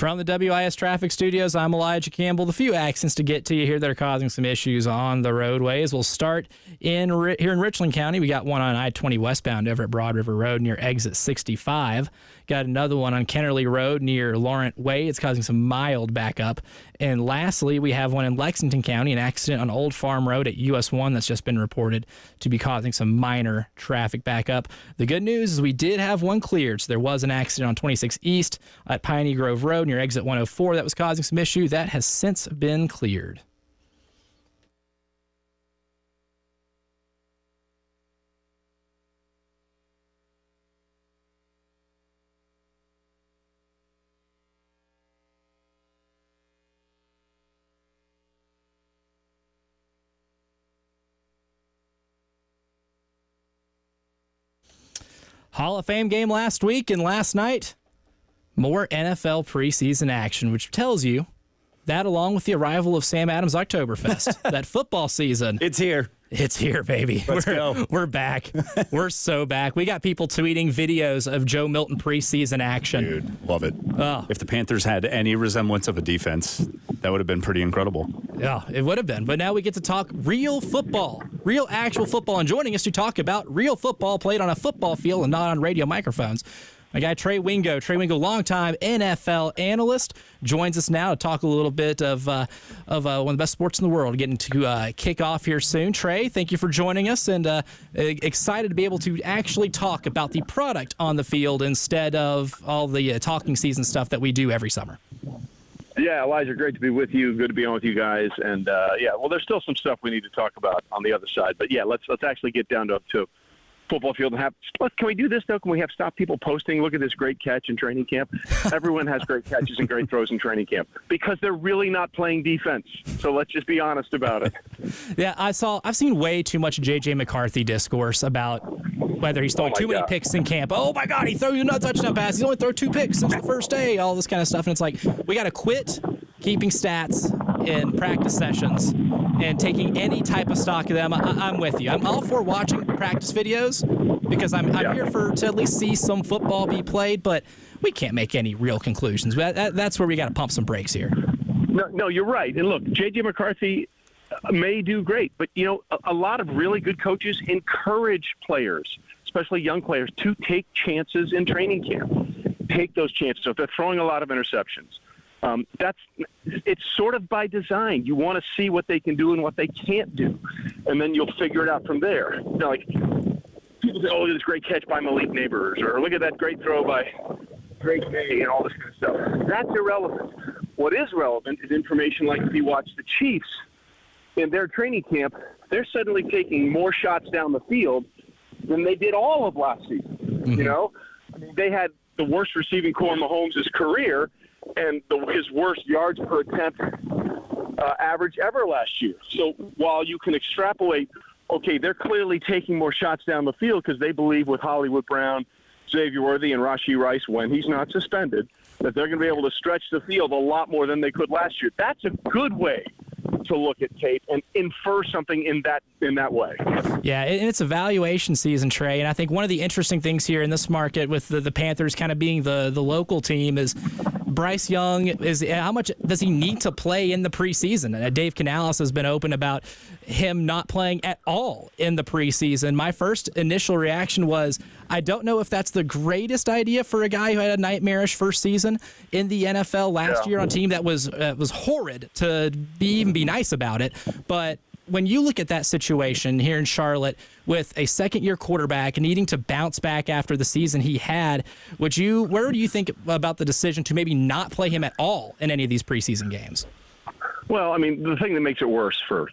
From the WIS Traffic Studios, I'm Elijah Campbell. The few accidents to get to you here that are causing some issues on the roadways. We'll start here in Richland County. We got one on I-20 westbound over at Broad River Road near exit 65. Got another one on Kennerly Road near Laurent Way. It's causing some mild backup. And lastly, we have one in Lexington County, an accident on Old Farm Road at US 1 that's just been reported to be causing some minor traffic backup. The good news is we did have one cleared. So there was an accident on 26 East at Piney Grove Road near exit 104 that was causing some issue. That has since been cleared. Hall of Fame game last week and last night, more NFL preseason action, which tells you that along with the arrival of Sam Adams Oktoberfest, that football season. It's here. It's here, baby. Let's go. We're back. We're so back. We got people tweeting videos of Joe Milton preseason action. Dude, love it. Oh. If the Panthers had any resemblance of a defense, that would have been pretty incredible. Yeah, it would have been. But now we get to talk real football, real actual football. And joining us to talk about real football played on a football field and not on radio microphones, my guy Trey Wingo. Trey Wingo, longtime NFL analyst, joins us now to talk a little bit of one of the best sports in the world, getting to kick off here soon. Trey, thank you for joining us, and excited to be able to actually talk about the product on the field instead of all the talking season stuff that we do every summer. Yeah, Elijah, great to be with you. Good to be on with you guys. And, well, there's still some stuff we need to talk about on the other side. But, yeah, let's actually get down to football field and can we do this, though? Can we stop people posting, look at this great catch in training camp? Everyone has great catches and great throws in training camp because they're really not playing defense. So let's just be honest about it. Yeah, I've seen way too much J.J. McCarthy discourse about whether he's throwing too many picks in camp. Oh, my God, he threw a touchdown pass. He's only thrown 2 picks since the first day, all this kind of stuff. And it's like, we got to quit keeping stats in practice sessions and taking any type of stock of them. I'm with you. I'm all for watching practice videos because I'm here to at least see some football be played, but we can't make any real conclusions. That's where we got to pump some brakes here. No, you're right. And look, J.J. McCarthy may do great, but, a lot of really good coaches encourage players, especially young players, to take chances in training camp. Take those chances. So if they're throwing a lot of interceptions, it's sort of by design. You want to see what they can do and what they can't do, and then you'll figure it out from there. Like people say, "Oh, look at this great catch by Malik Neighbors," or "Look at that great throw by Drake May," and all this kind of stuff. That's irrelevant. What is relevant is information like if you watch the Chiefs in their training camp, they're suddenly taking more shots down the field than they did all of last season. Mm-hmm. They had the worst receiving core in Mahomes' career, and his worst yards per attempt average ever last year. So while you can extrapolate, okay, they're clearly taking more shots down the field because they believe with Hollywood Brown, Xavier Worthy, and Rashee Rice, when he's not suspended, that they're going to be able to stretch the field a lot more than they could last year. That's a good way to look at tape and infer something in that way. Yeah, and it's evaluation season, Trey, and I think one of the interesting things here in this market with the Panthers kind of being the local team is Bryce Young, how much does he need to play in the preseason? Dave Canales has been open about him not playing at all in the preseason. My first initial reaction was, I don't know if that's the greatest idea for a guy who had a nightmarish first season in the NFL last year on a team that was horrid to even be nice about it. But when you look at that situation here in Charlotte with a second-year quarterback needing to bounce back after the season he had, where do you think about the decision to maybe not play him at all in any of these preseason games? Well, I mean, the thing that makes it worse for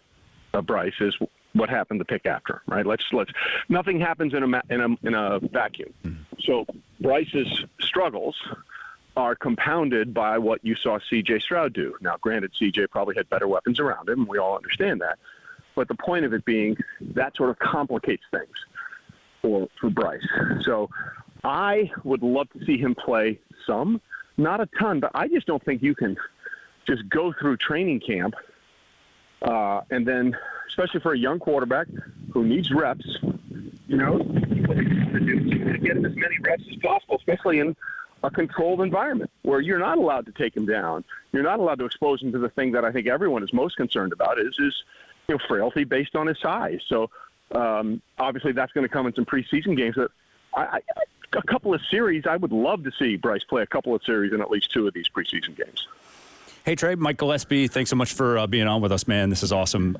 Bryce is what happened the pick after, right? Nothing happens in a vacuum. Mm-hmm. So Bryce's struggles are compounded by what you saw C.J. Stroud do. Now, granted, C.J. probably had better weapons around him. We all understand that. But the point of it being that sort of complicates things for Bryce. So I would love to see him play some, not a ton, but I just don't think you can just go through training camp and then, especially for a young quarterback who needs reps, to get him as many reps as possible, especially in a controlled environment where you're not allowed to take him down. You're not allowed to expose him to the thing that I think everyone is most concerned about is frailty based on his size. So obviously that's going to come in some preseason games. A couple of series, I would love to see Bryce play a couple of series in at least 2 of these preseason games. Hey, Trey, Mike Gillespie, thanks so much for being on with us, man. This is awesome.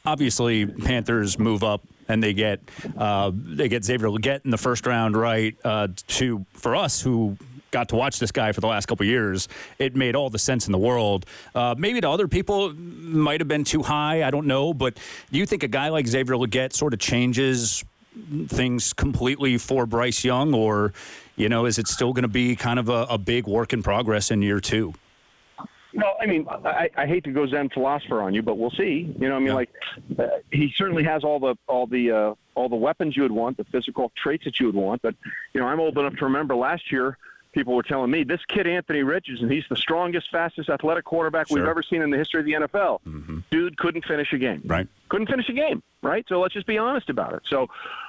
Obviously, Panthers move up and they get Xavier Legette in the first round, right? For us who got to watch this guy for the last couple of years, it made all the sense in the world. Maybe to other people, might have been too high. I don't know. But do you think a guy like Xavier Legette sort of changes things completely for Bryce Young, or is it still going to be kind of a big work in progress in year 2? Well, I mean, I hate to go Zen philosopher on you, but we'll see. He certainly has all the weapons you would want, the physical traits that you would want. But I'm old enough to remember last year, people were telling me this kid Anthony Richardson, he's the strongest, fastest, athletic quarterback we've ever seen in the history of the NFL. Mm-hmm. Dude couldn't finish a game. Right. Couldn't finish a game. Right. So let's just be honest about it. So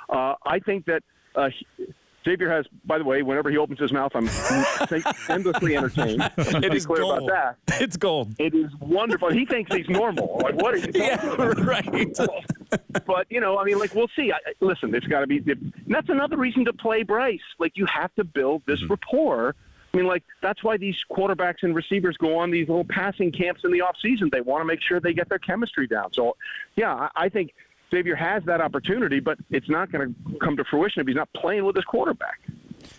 I think that. Xavier has, by the way, whenever he opens his mouth, I'm endlessly entertained. It is clear gold. about that. It's gold. It is wonderful. He thinks he's normal. Like, what are you talking about? Right. But, we'll see. Listen, it's got to be – and that's another reason to play Bryce. Like, you have to build this rapport. That's why these quarterbacks and receivers go on these little passing camps in the offseason. They want to make sure they get their chemistry down. So, yeah, I think – Xavier has that opportunity, but it's not going to come to fruition if he's not playing with his quarterback.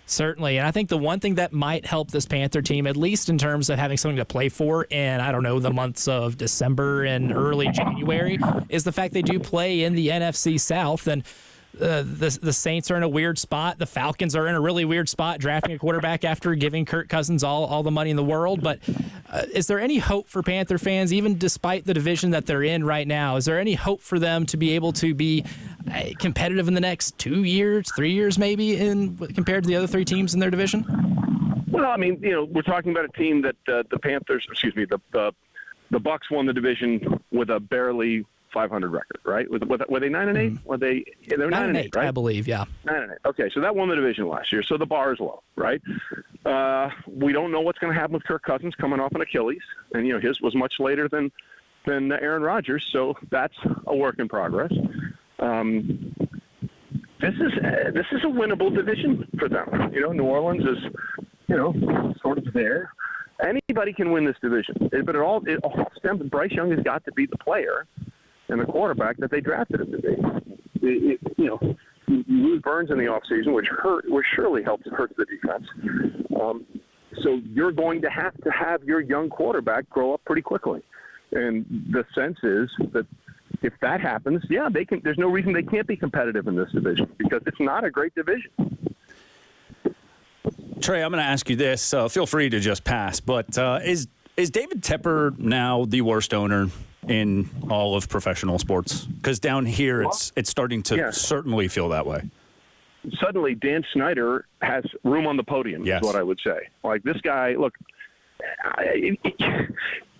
Certainly, and I think the one thing that might help this Panther team, at least in terms of having something to play for in, the months of December and early January, is the fact they do play in the NFC South. And the Saints are in a weird spot. The Falcons are in a really weird spot drafting a quarterback after giving Kirk Cousins all the money in the world. But is there any hope for Panther fans, even despite the division that they're in right now? Is there any hope for them to be able to be competitive in the next 2 years, 3 years maybe, compared to the other 3 teams in their division? Well, we're talking about a team that the Bucs won the division with a barely 500 record, right? Were they 9-8? Were they? Yeah, they were 9-8, right? I believe, yeah. 9-8. Okay, so that won the division last year. So the bar is low, right? We don't know what's going to happen with Kirk Cousins coming off an Achilles, and his was much later than Aaron Rodgers. So that's a work in progress. This is a winnable division for them. New Orleans is sort of there. Anybody can win this division, but it all stems. Bryce Young has got to be the player and the quarterback that they drafted him to be. You lose Burns in the offseason, which surely hurt the defense. So you're going to have your young quarterback grow up pretty quickly. And the sense is that if that happens, yeah, they can. There's no reason they can't be competitive in this division because it's not a great division. Trey, I'm going to ask you this. Feel free to just pass, but is David Tepper now the worst owner in all of professional sports? Because down here, it's starting to certainly feel that way. Suddenly, Dan Snyder has room on the podium, is what I would say. Like, this guy, look,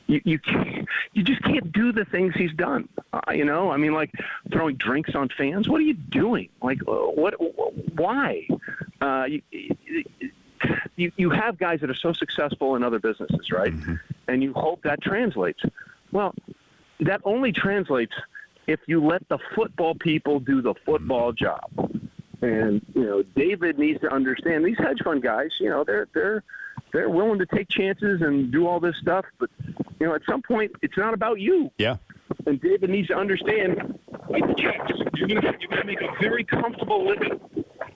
you just can't do the things he's done. Like throwing drinks on fans. What are you doing? Like, why? You have guys that are so successful in other businesses, right? Mm-hmm. And you hope that translates. Well, that only translates if you let the football people do the football job. And David needs to understand these hedge fund guys. They're willing to take chances and do all this stuff, but at some point it's not about you. Yeah. And David needs to understand you're going to make a very comfortable living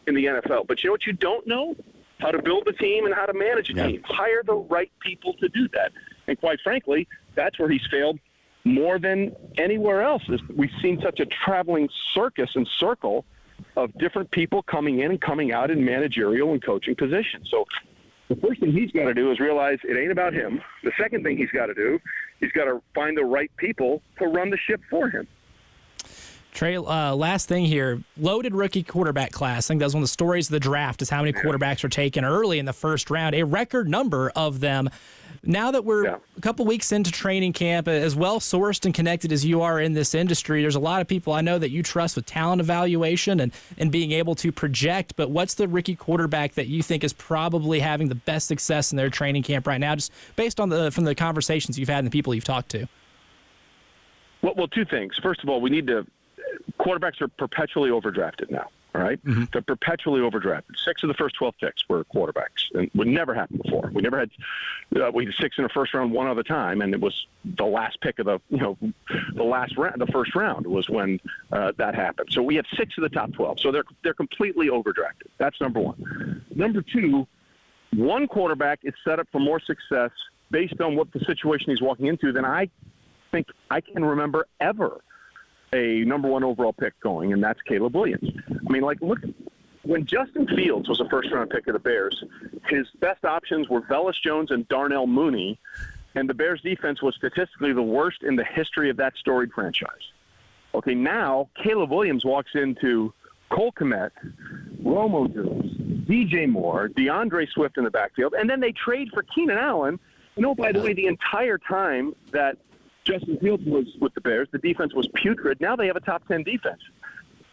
in the NFL. But you know what you don't know? How to build a team and how to manage a team. Hire the right people to do that. And quite frankly, that's where he's failed more than anywhere else. We've seen such a traveling circus and circle of different people coming in and coming out in managerial and coaching positions. So the first thing he's got to do is realize it ain't about him. The second thing he's got to do, he's got to find the right people to run the ship for him. Trey, last thing here, loaded rookie quarterback class. I think that was one of the stories of the draft is how many quarterbacks were taken early in the first round, a record number of them. Now that we're a couple weeks into training camp, as well sourced and connected as you are in this industry, there's a lot of people I know that you trust with talent evaluation and being able to project. But what's the rookie quarterback that you think is probably having the best success in their training camp right now, just based on from the conversations you've had and the people you've talked to? Well, two things. First of all, quarterbacks are perpetually overdrafted now. All right? Mm-hmm. They're perpetually overdrafted. 6 of the first 12 picks were quarterbacks, and would never happen before. We never had we had 6 in the first round one other time, and it was the last pick of the first round was when that happened. So we have 6 of the top 12. So they're completely overdrafted. That's number one. Number two, one quarterback is set up for more success based on what the situation he's walking into than I think I can remember ever a number 1 overall pick going, and that's Caleb Williams. I mean, look, when Justin Fields was a first-round pick of the Bears, his best options were Velus Jones and Darnell Mooney, and the Bears' defense was statistically the worst in the history of that storied franchise. Okay, now Caleb Williams walks into Cole Kmet, Romo Jones, DJ Moore, DeAndre Swift in the backfield, and then they trade for Keenan Allen. By the way, the entire time that Justin Fields was with the Bears, the defense was putrid. Now they have a top 10 defense.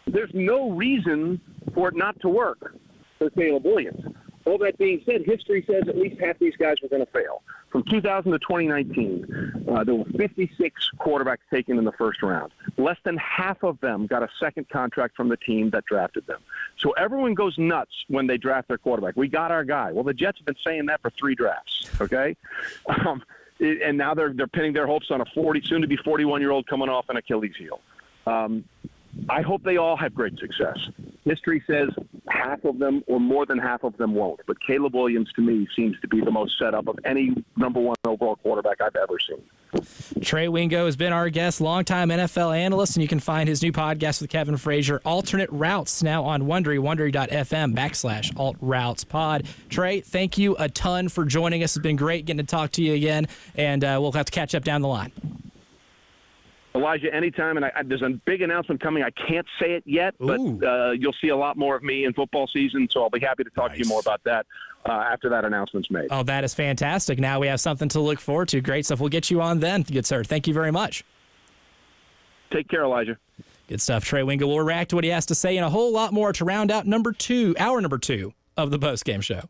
There's no reason for it not to work for Caleb Williams. All that being said, history says at least half these guys were going to fail. From 2000 to 2019, there were 56 quarterbacks taken in the first round. Less than half of them got a second contract from the team that drafted them. So everyone goes nuts when they draft their quarterback. We got our guy. Well, the Jets have been saying that for 3 drafts, okay? And now they're pinning their hopes on a soon-to-be 41-year-old coming off an Achilles heel. I hope they all have great success. History says half of them or more than half of them won't. But Caleb Williams, to me, seems to be the most set up of any number 1 overall quarterback I've ever seen. Trey Wingo has been our guest, longtime NFL analyst, and you can find his new podcast with Kevin Frazier, Alternate Routes, now on Wondery, wondery.fm/altroutespod. Trey, thank you a ton for joining us. It's been great getting to talk to you again, and we'll have to catch up down the line. Elijah, anytime, and there's a big announcement coming. I can't say it yet, but you'll see a lot more of me in football season, so I'll be happy to talk to you more about that after that announcement's made. Oh, that is fantastic. Now we have something to look forward to. Great stuff. We'll get you on then, good sir. Thank you very much. Take care, Elijah. Good stuff. Trey Wingo will react to what he has to say and a whole lot more to round out hour number 2 of the Postgame Show.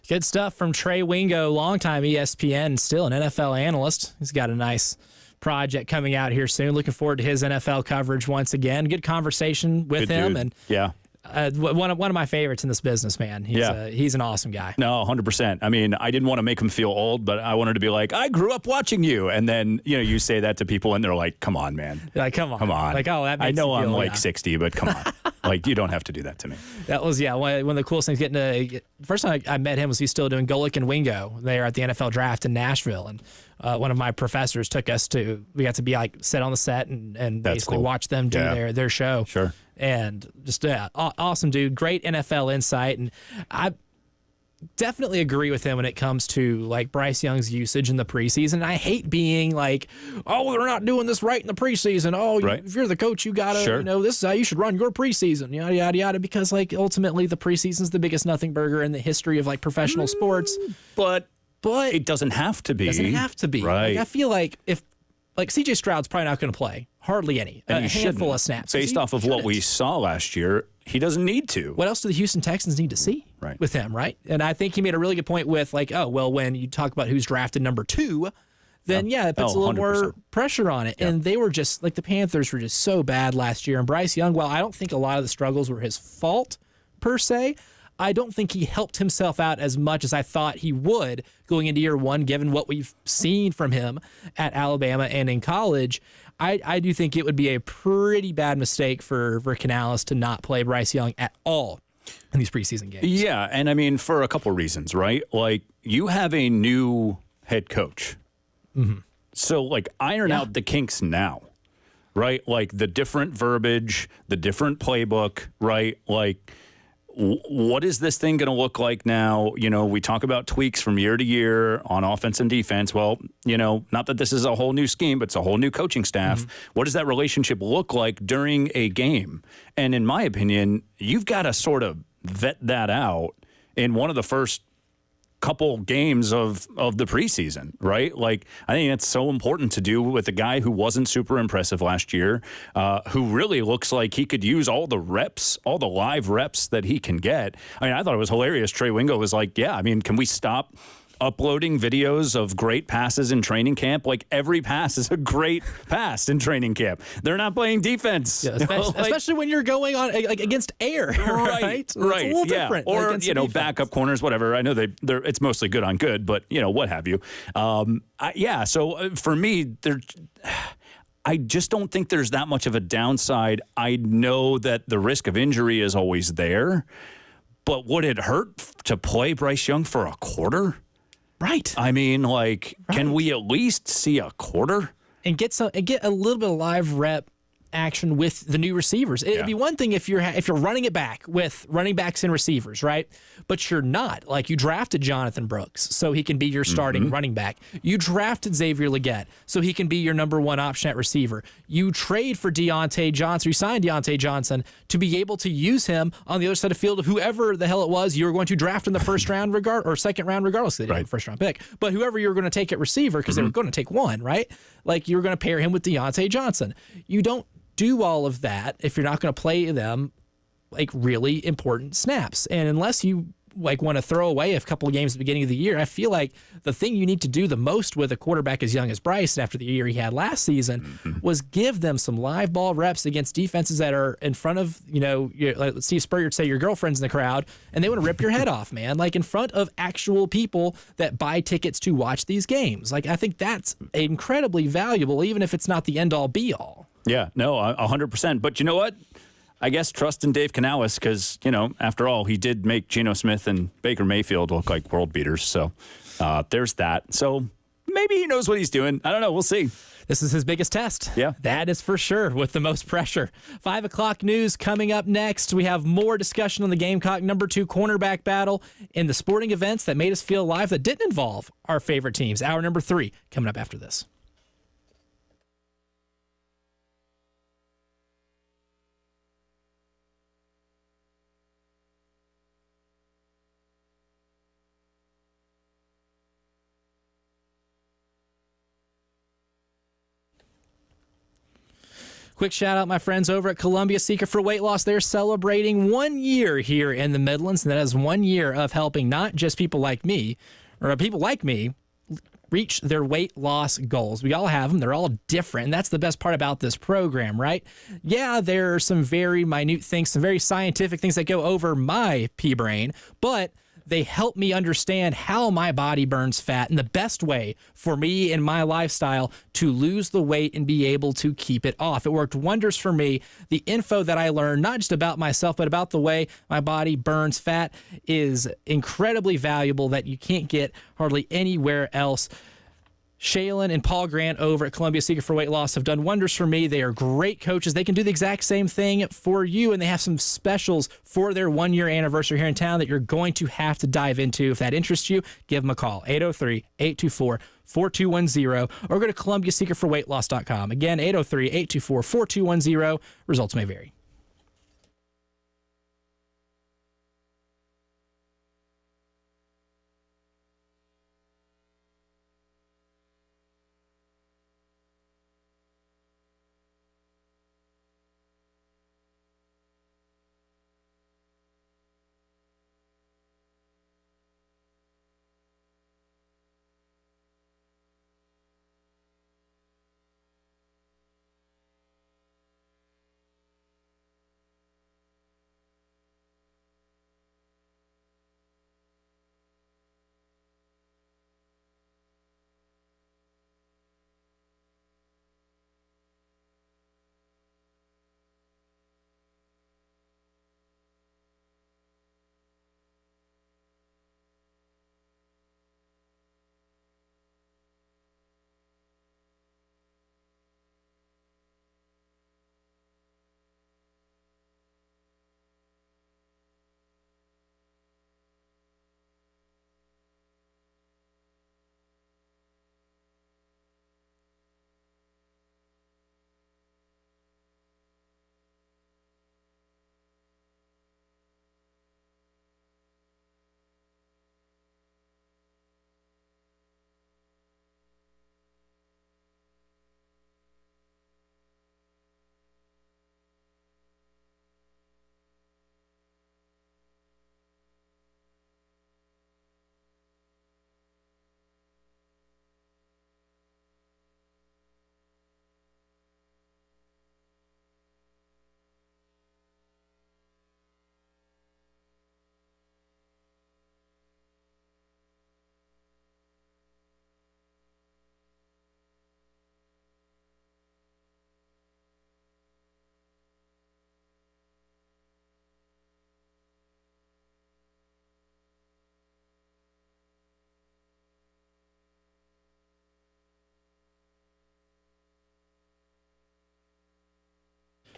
Good stuff from Trey Wingo, longtime ESPN, still an NFL analyst. He's got a nice project coming out here soon. Looking forward to his NFL coverage once again. Good conversation with him. Dude. And one of my favorites in this business, man. He's an awesome guy. No, 100%. I mean, I didn't want to make him feel old, but I wanted to be like, I grew up watching you. And then, you say that to people and they're like, come on, man. Like, come on. Like, oh, that makes I know you feel, I'm 60, but come on. Like, you don't have to do that to me. That was, one of the coolest things first time I met him was he's still doing Golick and Wingo there at the NFL draft in Nashville. And one of my professors took us we got to be like sit on the set and basically cool. watch them do their show. Sure. And just awesome dude, great NFL insight. And I definitely agree with him when it comes to like Bryce Young's usage in the preseason. And I hate being like, oh, they're not doing this right in the preseason. Oh, right. If you're the coach, you gotta, this is how you should run your preseason, yada, yada, yada. Because like ultimately the preseason's the biggest nothing burger in the history of like professional sports. But it doesn't have to be. Right. Like, I feel like if like CJ Stroud's probably not going to play hardly any, and a handful of snaps. Based off of what we saw last year, he doesn't need to. What else do the Houston Texans need to see with him, right? And I think he made a really good point with like, oh, well, when you talk about who's drafted number 2, then it puts a little 100%. More pressure on it. Yeah. And they were just like the Panthers were just so bad last year. And Bryce Young, while I don't think a lot of the struggles were his fault per se, I don't think he helped himself out as much as I thought he would going into year 1, given what we've seen from him at Alabama and in college. I do think it would be a pretty bad mistake for Canales to not play Bryce Young at all in these preseason games. Yeah, and I mean, for a couple of reasons, right? Like, you have a new head coach. Mm-hmm. So, like, iron out the kinks now, right? Like, the different verbiage, the different playbook, right? Like, what is this thing going to look like now? We talk about tweaks from year to year on offense and defense. Well, not that this is a whole new scheme, but it's a whole new coaching staff. Mm-hmm. What does that relationship look like during a game? And in my opinion, you've got to sort of vet that out in one of the first couple games of the preseason, right? Like, I think it's so important to do with a guy who wasn't super impressive last year, who really looks like he could use all the reps, all the live reps that he can get. I mean, I thought it was hilarious. Trey Wingo was like, can we stop uploading videos of great passes in training camp? Like, every pass is a great pass in training camp. They're not playing defense. Yeah, especially when you're going on like against air, right? It's a little different. Or, backup corners, whatever. I know they're it's mostly good on good, but, what have you. So for me, I just don't think there's that much of a downside. I know that the risk of injury is always there, but would it hurt to play Bryce Young for a quarter? Right. I mean, can we at least see a quarter? And get a little bit of live rep action with the new receivers. It'd be one thing if you're running it back with running backs and receivers, right? But you're not. Like, you drafted Jonathan Brooks so he can be your starting running back. You drafted Xavier Legette so he can be your number 1 option at receiver. You trade for Deontay Johnson. You signed Deontay Johnson to be able to use him on the other side of the field of whoever the hell it was you were going to draft in the first round or second round, regardless. They didn't have a first round pick. But whoever you were going to take at receiver, because they were going to take one, right? Like, you were going to pair him with Deontay Johnson. You don't do all of that if you're not going to play them like really important snaps. And unless you like want to throw away a couple of games at the beginning of the year, I feel like the thing you need to do the most with a quarterback as young as Bryce after the year he had last season was give them some live ball reps against defenses that are in front of, like Steve Spurrier would say, your girlfriend's in the crowd and they want to rip your head off, man. Like, in front of actual people that buy tickets to watch these games. Like, I think that's incredibly valuable, even if it's not the end all be all. Yeah, no, 100%. But you know what? I guess trust in Dave Canales because, after all, he did make Geno Smith and Baker Mayfield look like world beaters. So there's that. So maybe he knows what he's doing. I don't know. We'll see. This is his biggest test. Yeah. That is for sure, with the most pressure. 5 o'clock news coming up next. We have more discussion on the Gamecock number 2 cornerback battle in the sporting events that made us feel alive that didn't involve our favorite teams. Hour number 3 coming up after this. Quick shout out, my friends over at Columbia Seeker for Weight Loss. They're celebrating 1 year here in the Midlands, and that is 1 year of helping not just people like me, or people like me, reach their weight loss goals. We all have them. They're all different. And that's the best part about this program, right? Yeah, there are some very minute things, some very scientific things that go over my pea brain, but they help me understand how my body burns fat and the best way for me and my lifestyle to lose the weight and be able to keep it off. It worked wonders for me. The info that I learned, not just about myself, but about the way my body burns fat, is incredibly valuable that you can't get hardly anywhere else. Shaylin and Paul Grant over at Columbia Seeker for Weight Loss have done wonders for me. They are great coaches. They can do the exact same thing for you, and they have some specials for their 1 year anniversary here in town that you're going to have to dive into. If that interests you, give them a call, 803-824-4210, or go to ColumbiaSeekerForWeightLoss.com. Again, 803-824-4210. Results may vary.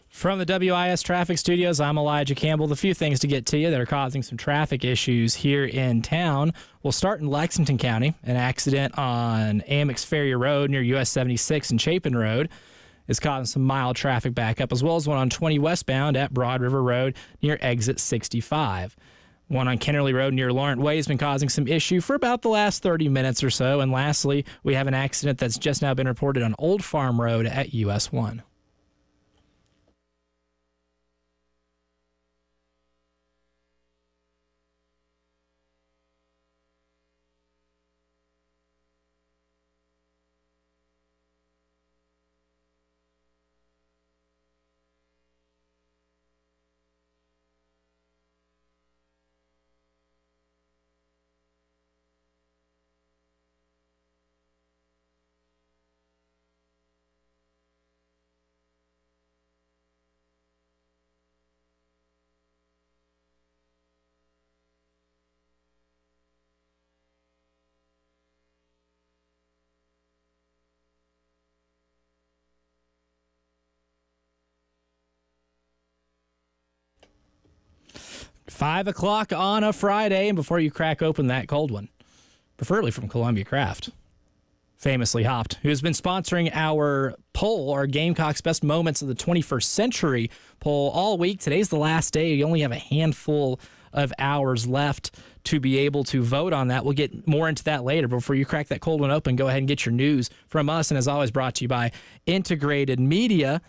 From the WIS Traffic Studios, I'm Elijah Campbell. The few things to get to you that are causing some traffic issues here in town. We'll start in Lexington County. An accident on Amex Ferry Road near US 76 and Chapin Road is causing some mild traffic backup, as well as one on 20 westbound at Broad River Road near exit 65. One on Kennerly Road near Laurent Way has been causing some issue for about the last 30 minutes or so. And lastly, we have an accident that's just now been reported on Old Farm Road at US 1. Five o'clock on a Friday, and before you crack open that cold one, preferably from Columbia Craft, famously hopped, who's been sponsoring our poll, our Gamecock's Best Moments of the 21st Century poll all week. Today's the last day. You only have a handful of hours left to be able to vote on that. We'll get more into that later. But before you crack that cold one open, go ahead and get your news from us. And as always, brought to you by Integrated Media.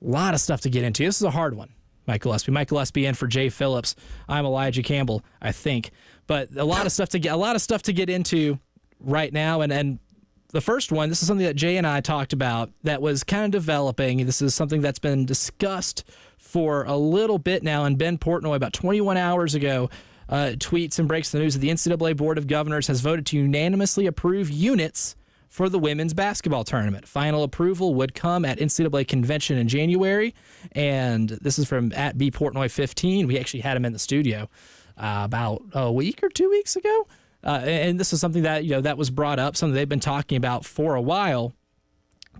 A lot of stuff to get into. This is a hard one, Mike Gillespie. Mike Gillespie in for Jay Phillips. I'm Elijah Campbell, I think. But a lot of stuff to get into right now. And the first one, this is something that Jay and I talked about that was kind of developing. This is something that's been discussed for a little bit now. And Ben Portnoy, about 21 hours ago, tweets and breaks the news that the NCAA Board of Governors has voted to unanimously approve units for the women's basketball tournament. Final approval would come at NCAA convention in January. And this is from at @BPortnoy15. We actually had him in the studio about a week or 2 weeks ago. And this is something that, that was brought up, something they've been talking about for a while.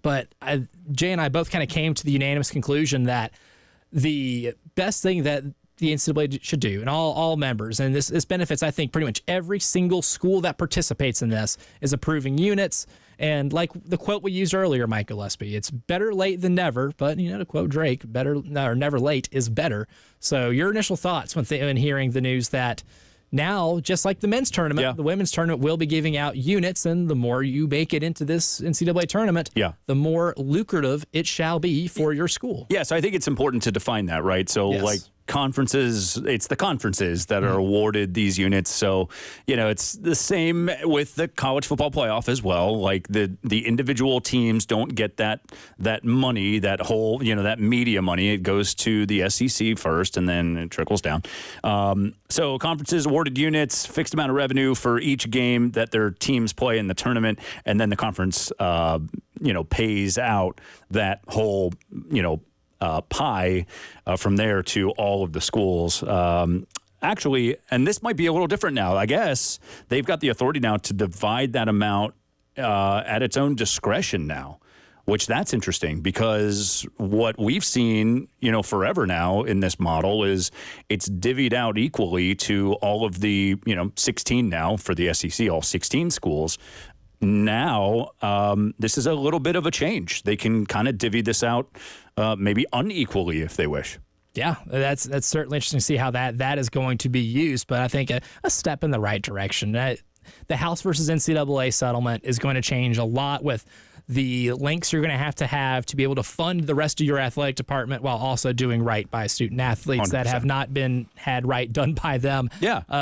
But Jay and I both kind of came to the unanimous conclusion that the best thing that the NCAA should do, and all members, and this benefits, I think, pretty much every single school that participates in this, is approving units. And like the quote we used earlier, Mike Gillespie, it's better late than never. But, to quote Drake, never late is better. So your initial thoughts when hearing the news that now, just like the men's tournament, the women's tournament will be giving out units, and the more you make it into this NCAA tournament, the more lucrative it shall be for your school. Yeah, so I think it's important to define that, right? So, conferences, it's the conferences that are awarded these units. So, it's the same with the college football playoff as well. Like the individual teams don't get that money, that whole, that media money. It goes to the SEC first, and then it trickles down. So conferences awarded units, fixed amount of revenue for each game that their teams play in the tournament, and then the conference, pays out that whole, pie from there to all of the schools. Actually, and this might be a little different now, I guess, they've got the authority now to divide that amount at its own discretion now, which that's interesting because what we've seen, forever now in this model is it's divvied out equally to all of the, 16 now for the SEC, all 16 schools. Now, this is a little bit of a change. They can kind of divvy this out maybe unequally if they wish. Yeah, that's certainly interesting to see how that is going to be used. But I think a step in the right direction. The House versus NCAA settlement is going to change a lot with the links you're going to have to be able to fund the rest of your athletic department while also doing right by student athletes 100%. That have not had right done by them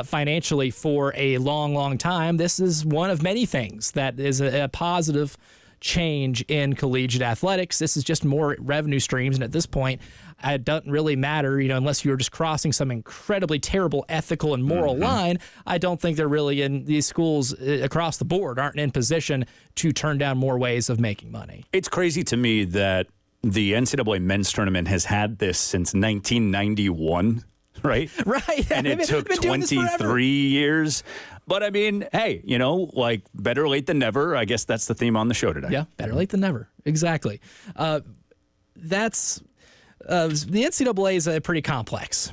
financially for a long, long time. This is one of many things that is a positive change in collegiate athletics. This is just more revenue streams, and at this point, it doesn't really matter, unless you're just crossing some incredibly terrible ethical and moral line. I don't think they're really in these schools across the board aren't in position to turn down more ways of making money. It's crazy to me that the NCAA men's tournament has had this since 1991. Right? Right. And it took 23 years. But I mean, hey, better late than never. I guess that's the theme on the show today. Yeah, better late than never. Exactly. The NCAA is pretty complex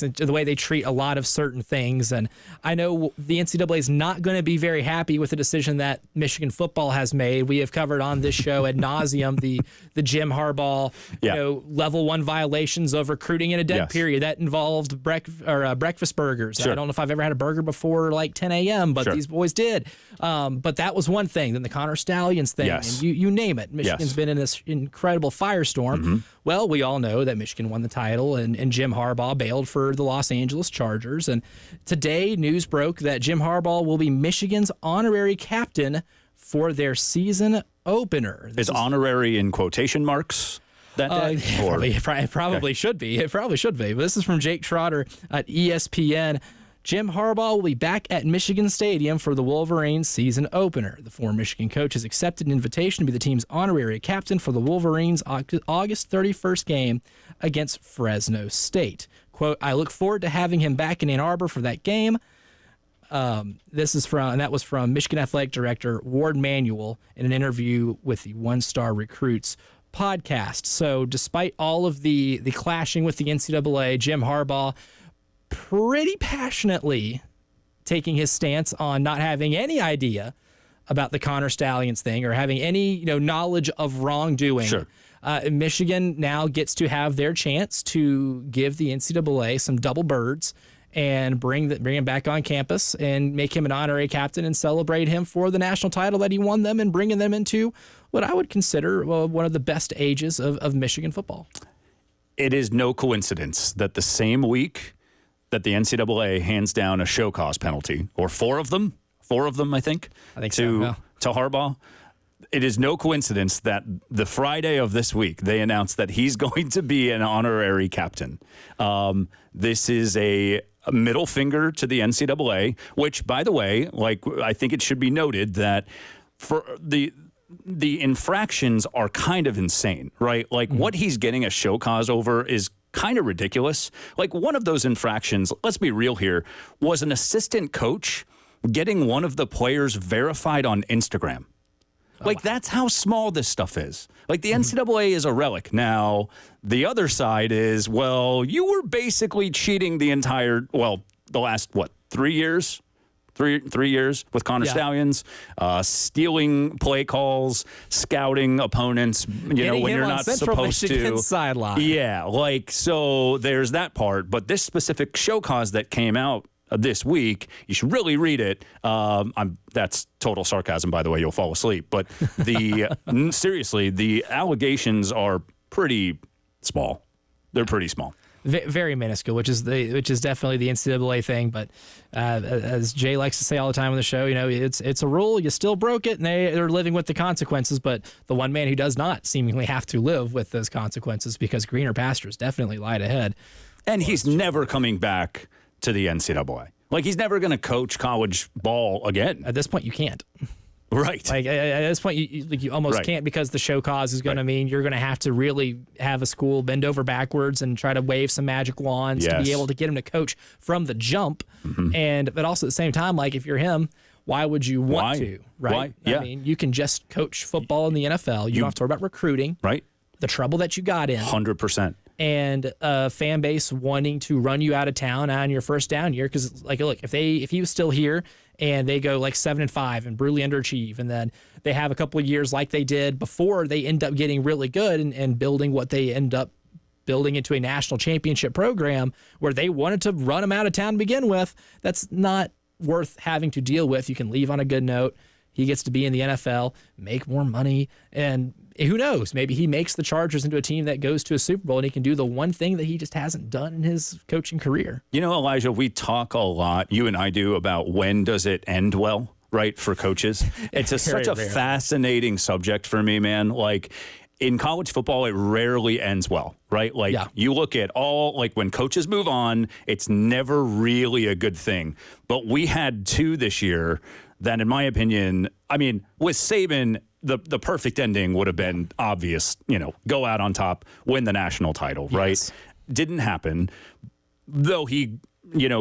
in the way they treat a lot of certain things. And I know the NCAA is not going to be very happy with the decision that Michigan football has made. We have covered on this show ad nauseum the Jim Harbaugh, level 1 violations of recruiting in a dead period that involved breakfast burgers. Sure. I don't know if I've ever had a burger before like 10 a.m., but these boys did. But that was one thing. Then the Connor Stallions thing, and you name it. Michigan's been in this incredible firestorm. Well, we all know that Michigan won the title and Jim Harbaugh bailed for the Los Angeles Chargers. And today, news broke that Jim Harbaugh will be Michigan's honorary captain for their season opener. Is honorary in quotation marks that day? It probably should be. It probably should be. But this is from Jake Trotter at ESPN. Jim Harbaugh will be back at Michigan Stadium for the Wolverines season opener. The former Michigan coach has accepted an invitation to be the team's honorary captain for the Wolverines' August 31st game against Fresno State. Quote, I look forward to having him back in Ann Arbor for that game. That was from Michigan Athletic Director Ward Manuel in an interview with the One Star Recruits podcast. So despite all of the clashing with the NCAA, Jim Harbaugh pretty passionately taking his stance on not having any idea about the Connor Stallions thing or having any knowledge of wrongdoing. Sure. Michigan now gets to have their chance to give the NCAA some double birds and bring him back on campus and make him an honorary captain and celebrate him for the national title that he won them and bringing them into what I would consider one of the best ages of Michigan football. It is no coincidence that the same week that the NCAA hands down a show cause penalty, or four of them, I think to Harbaugh. It is no coincidence that the Friday of this week, they announced that he's going to be an honorary captain. This is a middle finger to the NCAA, which, by the way, I think it should be noted that for the infractions are kind of insane, right? What he's getting a show cause over is kind of ridiculous. One of those infractions, let's be real here, was an assistant coach getting one of the players verified on Instagram. That's how small this stuff is. The NCAA is a relic. Now, the other side is, well, you were basically cheating the last, 3 years? 3 years with Connor Stallions, stealing play calls, scouting opponents, when you're not supposed to. Sideline. Yeah, so there's that part. But this specific show cause that came out this week, you should really read it. That's total sarcasm, by the way. You'll fall asleep. But seriously, the allegations are pretty small. They're pretty small. Very minuscule, which is definitely the NCAA thing. But as Jay likes to say all the time on the show, it's a rule. You still broke it, and they're living with the consequences. But the one man who does not seemingly have to live with those consequences, because greener pastures definitely lied ahead. And he's never coming back to the NCAA. He's never going to coach college ball again. At this point, you can't. Right. At this point, you almost can't, because the show cause is going to mean you're going to have to really have a school bend over backwards and try to wave some magic wands to be able to get him to coach from the jump. Mm-hmm. But also at the same time, if you're him, why would you want to? Right. Why? Yeah. I mean, you can just coach football in the NFL. You don't have to worry about recruiting. Right. The trouble that you got in. 100%. And a fan base wanting to run you out of town on your first down year, because look, if he was still here and they go 7-5 and brutally underachieve, and then they have a couple of years like they did before they end up getting really good and building what they end up building into a national championship program where they wanted to run him out of town to begin with, that's not worth having to deal with. You can leave on a good note. He gets to be in the NFL, make more money, and who knows? Maybe he makes the Chargers into a team that goes to a Super Bowl, and he can do the one thing that he just hasn't done in his coaching career. Elijah, we talk a lot, you and I do, about when does it end well, right, for coaches. It's such a fascinating subject for me, man. In college football, it rarely ends well, right? You look at when coaches move on, it's never really a good thing. But we had two this year that, in my opinion, with Saban, the perfect ending would have been obvious, go out on top, win the national title, right? Yes. Didn't happen. Though he,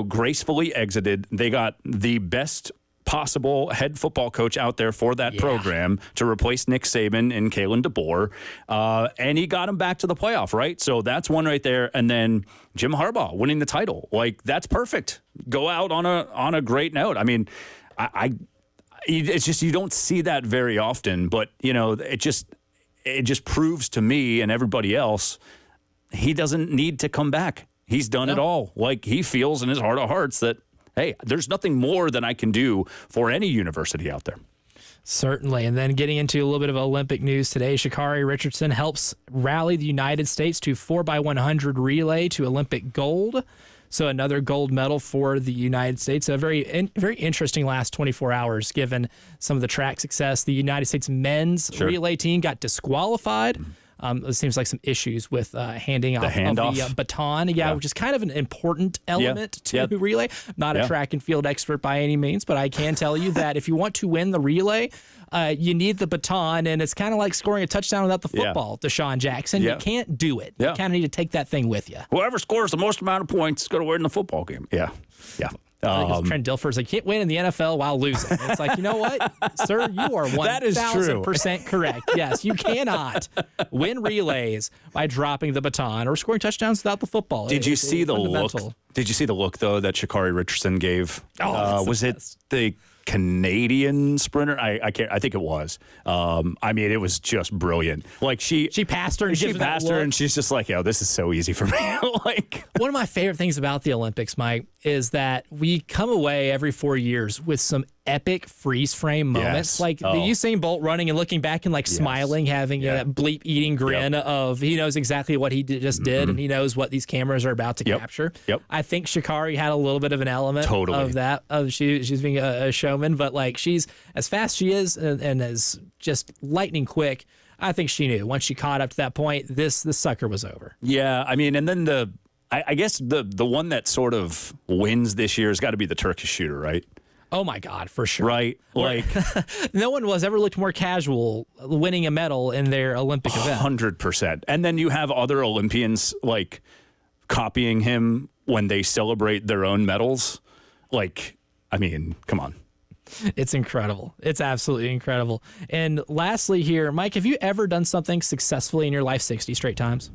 gracefully exited, they got the best possible head football coach out there for that program to replace Nick Saban and Kalen DeBoer. And he got him back to the playoff, right? So that's one right there. And then Jim Harbaugh winning the title. That's perfect. Go out on a great note. It's just, you don't see that very often, but it just proves to me and everybody else he doesn't need to come back. He's done it all. He feels in his heart of hearts that, hey, there's nothing more than I can do for any university out there. Certainly. And then getting into a little bit of Olympic news today, Sha'Carri Richardson helps rally the United States to 4x100 relay to Olympic gold. So another gold medal for the United States. A very interesting last 24 hours, given some of the track success. The United States men's relay team got disqualified. It seems like some issues with handing off the baton, which is kind of an important element to relay. Not a track and field expert by any means, but I can tell you that if you want to win the relay, you need the baton, and it's kind of like scoring a touchdown without the football, Deshaun Jackson. You can't do it. You kind of need to take that thing with you. Whoever scores the most amount of points is going to win the football game. Yeah. Trent Dilfer's like, can't win in the NFL while losing. It's like, you know what, sir, you are 1,000% correct. Yes, you cannot win relays by dropping the baton or scoring touchdowns without the football. Did you see the look? Did you see the look though that Sha'Carri Richardson gave? Was it the Canadian sprinter. I can't. I think it was. I mean, it was just brilliant. Like she passed her. And she passed her, and she's just like, "Yo, this is so easy for me." Like one of my favorite things about the Olympics, Mike, is that we come away every 4 years with some epic freeze frame moments, Yes. like the Usain Bolt running and looking back and like smiling, having that bleep eating grin of he knows exactly what he just did, and he knows what these cameras are about to capture. Yep. I think Sha'Carri had a little bit of an element of that. Of she's being a showman, but like she's as fast as she is and as just lightning quick. I think she knew once she caught up to that point, this sucker was over. Yeah, I mean, and then I guess the one that sort of wins this year has got to be the Turkish shooter, right? Oh my God, for sure. Right. Like no one was ever looked more casual winning a medal in their Olympic event. 100%. And then you have other Olympians like copying him when they celebrate their own medals. Like, I mean, come on. It's incredible. It's absolutely incredible. And lastly here, Mike, have you ever done something successfully in your life 60 straight times?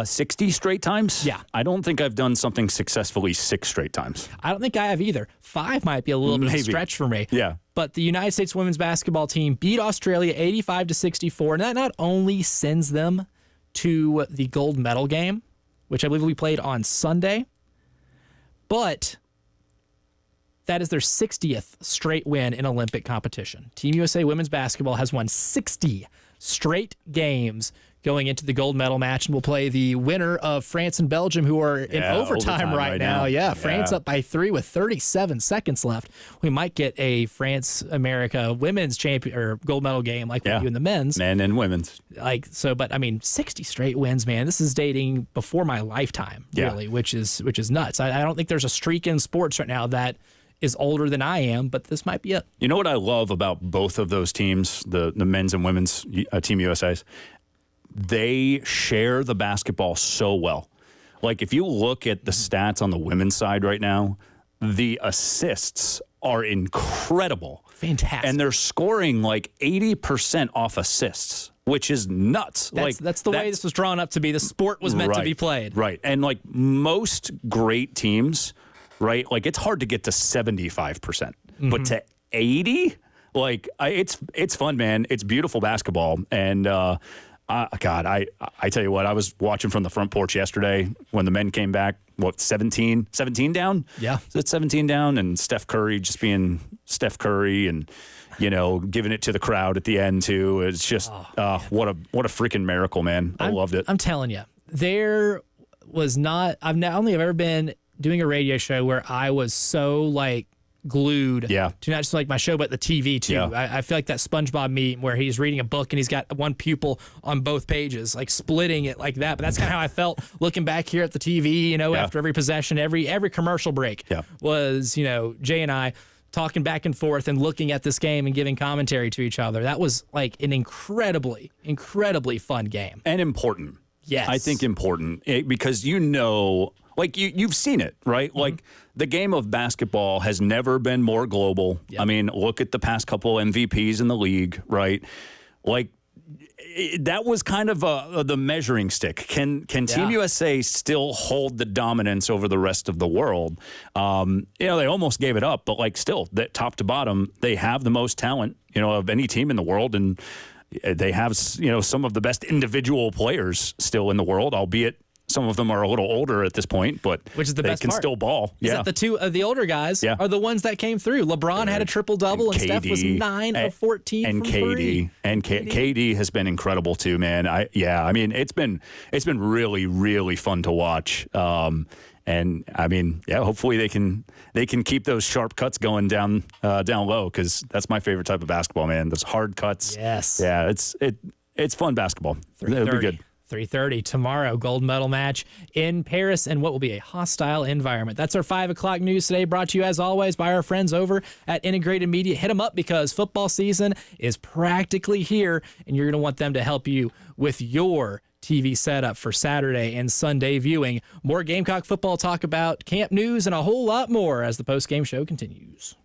60 straight times? Yeah. I don't think I've done something successfully 6 straight times. I don't think I have either. 5 might be a little bit of a stretch for me. Yeah. But the United States women's basketball team beat Australia 85-64, and that not only sends them to the gold medal game, which I believe we played on Sunday, but that is their 60th straight win in Olympic competition. Team USA women's basketball has won 60 straight games going into the gold medal match, and we'll play the winner of France and Belgium, who are in overtime right now. Yeah, France up by 3 with 37 seconds left. We might get a France-America women's champion or gold medal game like we do in the men's. Men and women's. Like so, but I mean, 60 straight wins, man. This is dating before my lifetime, really, which is nuts. I don't think there's a streak in sports right now that is older than I am, but this might be it. You know what I love about both of those teams, the men's and women's Team USA's? They share the basketball so well. Like, if you look at the stats on the women's side right now, the assists are incredible. Fantastic. And they're scoring like 80% off assists, which is nuts. That's the way this was drawn up to be. The sport was meant to be played. Right. And like most great teams, right, like it's hard to get to 75%. But to 80, like it's fun, man. It's beautiful basketball. And God, I tell you what, I was watching from the front porch yesterday when the men came back, 17 down? Yeah. Is it 17 down? And Steph Curry just being Steph Curry and, you know, giving it to the crowd at the end too. It's just, what a freaking miracle, man. I loved it. I'm telling you, there was not, I've not only ever been doing a radio show where I was so like glued to not just like my show, but the TV too. Yeah. I feel like that SpongeBob meme where he's reading a book and he's got one pupil on both pages, like splitting it like that. But that's kind of how I felt looking back here at the TV, you know, after every possession, every commercial break was, you know, Jay and I talking back and forth and looking at this game and giving commentary to each other. That was like an incredibly, incredibly fun game. And important. Yes. I think important because, you know, like you've seen it, right? Like the game of basketball has never been more global. Yep. I mean, look at the past couple MVPs in the league, right? Like that was kind of the measuring stick. Can Team USA still hold the dominance over the rest of the world? You know, they almost gave it up, but like still, that top to bottom, they have the most talent, you know, of any team in the world, and they have, you know, some of the best individual players still in the world, albeit some of them are a little older at this point, but which is the they best can part. Still ball. Is that the two of the older guys are the ones that came through. LeBron had a triple-double, and Steph was 9 of 14 and from KD. three. And KD has been incredible too, man. I mean, it's been really, really fun to watch. And I mean, hopefully they can keep those sharp cuts going down low, because that's my favorite type of basketball, man. Those hard cuts. Yes. Yeah, it's fun basketball. It'll be good. 3:30 tomorrow, gold medal match in Paris in what will be a hostile environment. That's our 5 o'clock news today, brought to you as always by our friends over at Integrated Media. Hit them up because football season is practically here, and you're going to want them to help you with your TV setup for Saturday and Sunday viewing. More Gamecock football talk about camp news and a whole lot more as the postgame show continues.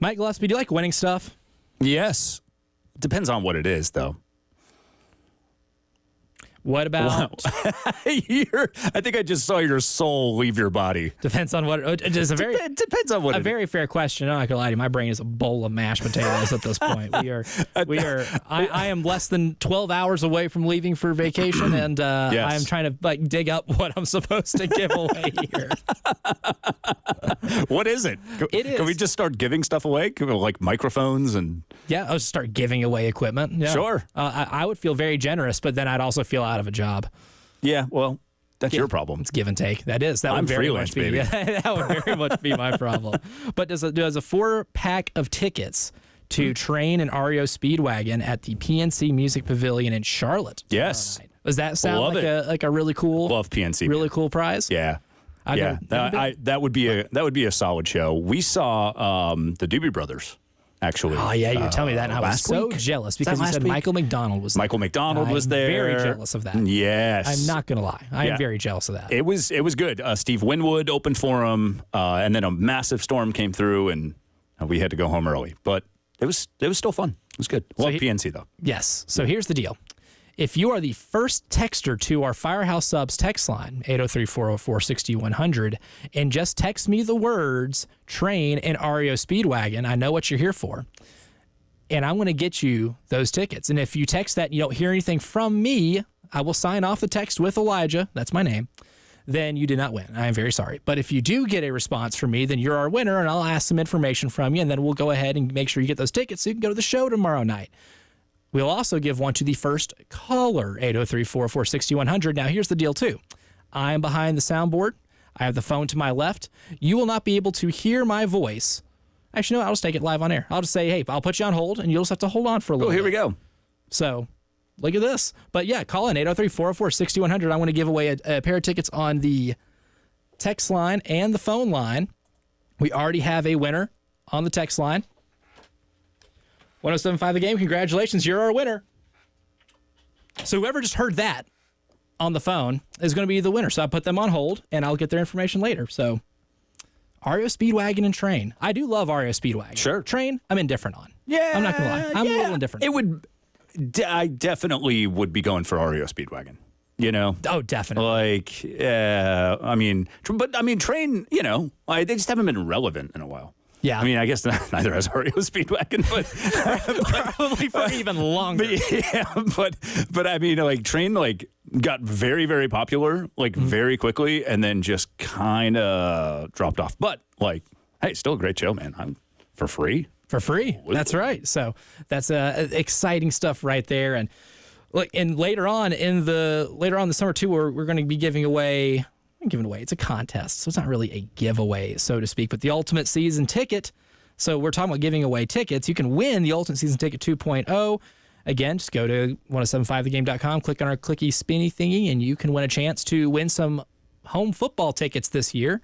Mike Gillespie, do you like winning stuff? Yes. Depends on what it is, though. What about? Wow. I think I just saw your soul leave your body. Depends on what. It is a very depends on what. A very fair question. I'm not gonna lie to you. My brain is a bowl of mashed potatoes at this point. We are. I am less than 12 hours away from leaving for vacation, and yes. I am trying to dig up what I'm supposed to give away here. What is it? Can we just start giving stuff away, like microphones and? Yeah, I'll just start giving away equipment. Yeah. Sure. I would feel very generous, but then I'd also feel out of a job. Yeah, well, that's your problem. It's give and take. That is. That I'm would very freelance, much be. baby. Yeah, that would very much be my problem. But does a 4-pack of tickets to Train and REO Speedwagon at the PNC Music Pavilion in Charlotte? Yes. Does that sound like a really cool? Love PNC. Really cool prize. Yeah. That would be a solid show. We saw the Doobie Brothers. Actually. Oh, yeah, you tell me that, and I was so week? jealous because you said week? Michael McDonald was there. Michael McDonald was there. I'm very jealous of that. Yes. I'm not going to lie. I'm very jealous of that. It was good. Steve Winwood opened for him, and then a massive storm came through, and we had to go home early. But it was still fun. It was good. Love PNC, though. Yes. So here's the deal. If you are the first texter to our Firehouse Subs text line, 803-404-6100, and just text me the words Train and REO Speedwagon, I know what you're here for, and I'm going to get you those tickets. And if you text that and you don't hear anything from me, I will sign off the text with Elijah, that's my name, then you did not win. I am very sorry. But if you do get a response from me, then you're our winner, and I'll ask some information from you, and then we'll go ahead and make sure you get those tickets so you can go to the show tomorrow night. We'll also give one to the first caller, 803-404-6100. Now, here's the deal, too. I am behind the soundboard. I have the phone to my left. You will not be able to hear my voice. Actually, no, I'll just take it live on air. I'll just say, hey, I'll put you on hold, and you'll just have to hold on for a little bit. Oh, here we go. So, look at this. But, yeah, call in, 803-404-6100. I want to give away a pair of tickets on the text line and the phone line. We already have a winner on the text line. 107.5 The Game, congratulations, you're our winner. So whoever just heard that on the phone is going to be the winner. So I put them on hold, and I'll get their information later. So REO Speedwagon and Train. I do love REO Speedwagon. Sure. Train, I'm indifferent on. Yeah. I'm not going to lie. I'm a little indifferent. I definitely would be going for REO Speedwagon. You know? Oh, definitely. Like, Train, they just haven't been relevant in a while. Yeah. I mean, I guess neither has REO Speedwagon, but probably for even longer. But I mean, like Train, got very, very popular, very quickly, and then just kind of dropped off. But hey, still a great show, man. I'm for free. For free. That's right. So that's exciting stuff right there. And look, and later on in the summer too, we're going to be giving away. It's a contest, so it's not really a giveaway, so to speak, but the Ultimate Season Ticket. So we're talking about giving away tickets. You can win the Ultimate Season Ticket 2.0. Again, just go to 1075thegame.com, click on our clicky spinny thingy, and you can win a chance to win some home football tickets this year,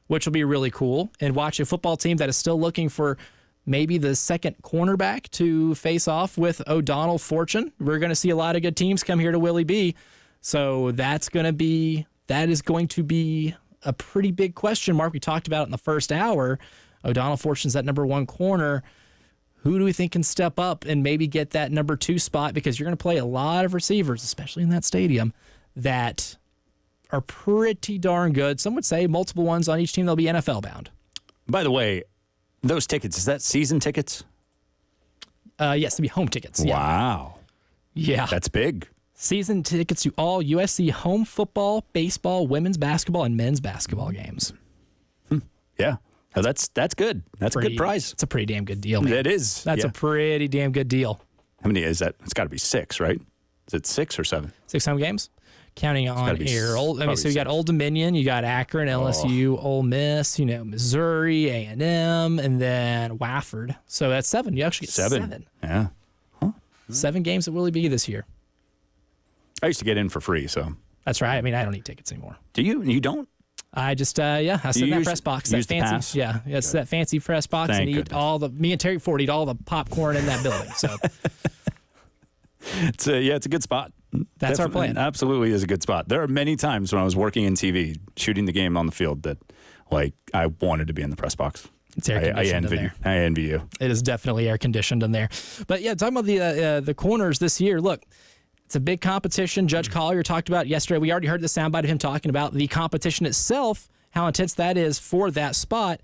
which will be really cool, and watch a football team that is still looking for maybe the second cornerback to face off with O'Donnell Fortune. We're going to see a lot of good teams come here to Willie B. So that is going to be a pretty big question mark. We talked about it in the first hour. O'Donnell Fortune's that number one corner. Who do we think can step up and maybe get that number 2 spot? Because you're going to play a lot of receivers, especially in that stadium, that are pretty darn good. Some would say multiple ones on each team. They'll be NFL bound. By the way, those tickets, is that season tickets? Yes, it'll be home tickets. Yeah. Wow. Yeah. That's big. Season tickets to all USC home football, baseball, women's basketball, and men's basketball games. Yeah. Oh, that's good. That's a good prize. It's a pretty damn good deal, man. It is. That's a pretty damn good deal. How many is that? It's got to be 6, right? Is it 6 or 7? 6 home games? Counting on here. So you got Old Dominion, you got Akron, LSU, Ole Miss, Missouri, A&M, and then Wofford. So that's 7. You actually get 7. Yeah. Huh? 7 games at Willie B this year. I used to get in for free, so. That's right. I mean, I don't need tickets anymore. Do you? You don't? I just, I sit in that press box. That fancy, it's that fancy press box. Thank and goodness. Me and Terry Ford eat all the popcorn in that building. So it's a good spot. That's definitely our plan. Absolutely is a good spot. There are many times when I was working in TV, shooting the game on the field, that I wanted to be in the press box. It's air conditioned in there. I envy you. It is definitely air conditioned in there. But yeah, talking about the corners this year, look, it's a big competition. Judge Collier talked about it yesterday. We already heard the soundbite of him talking about the competition itself, how intense that is for that spot.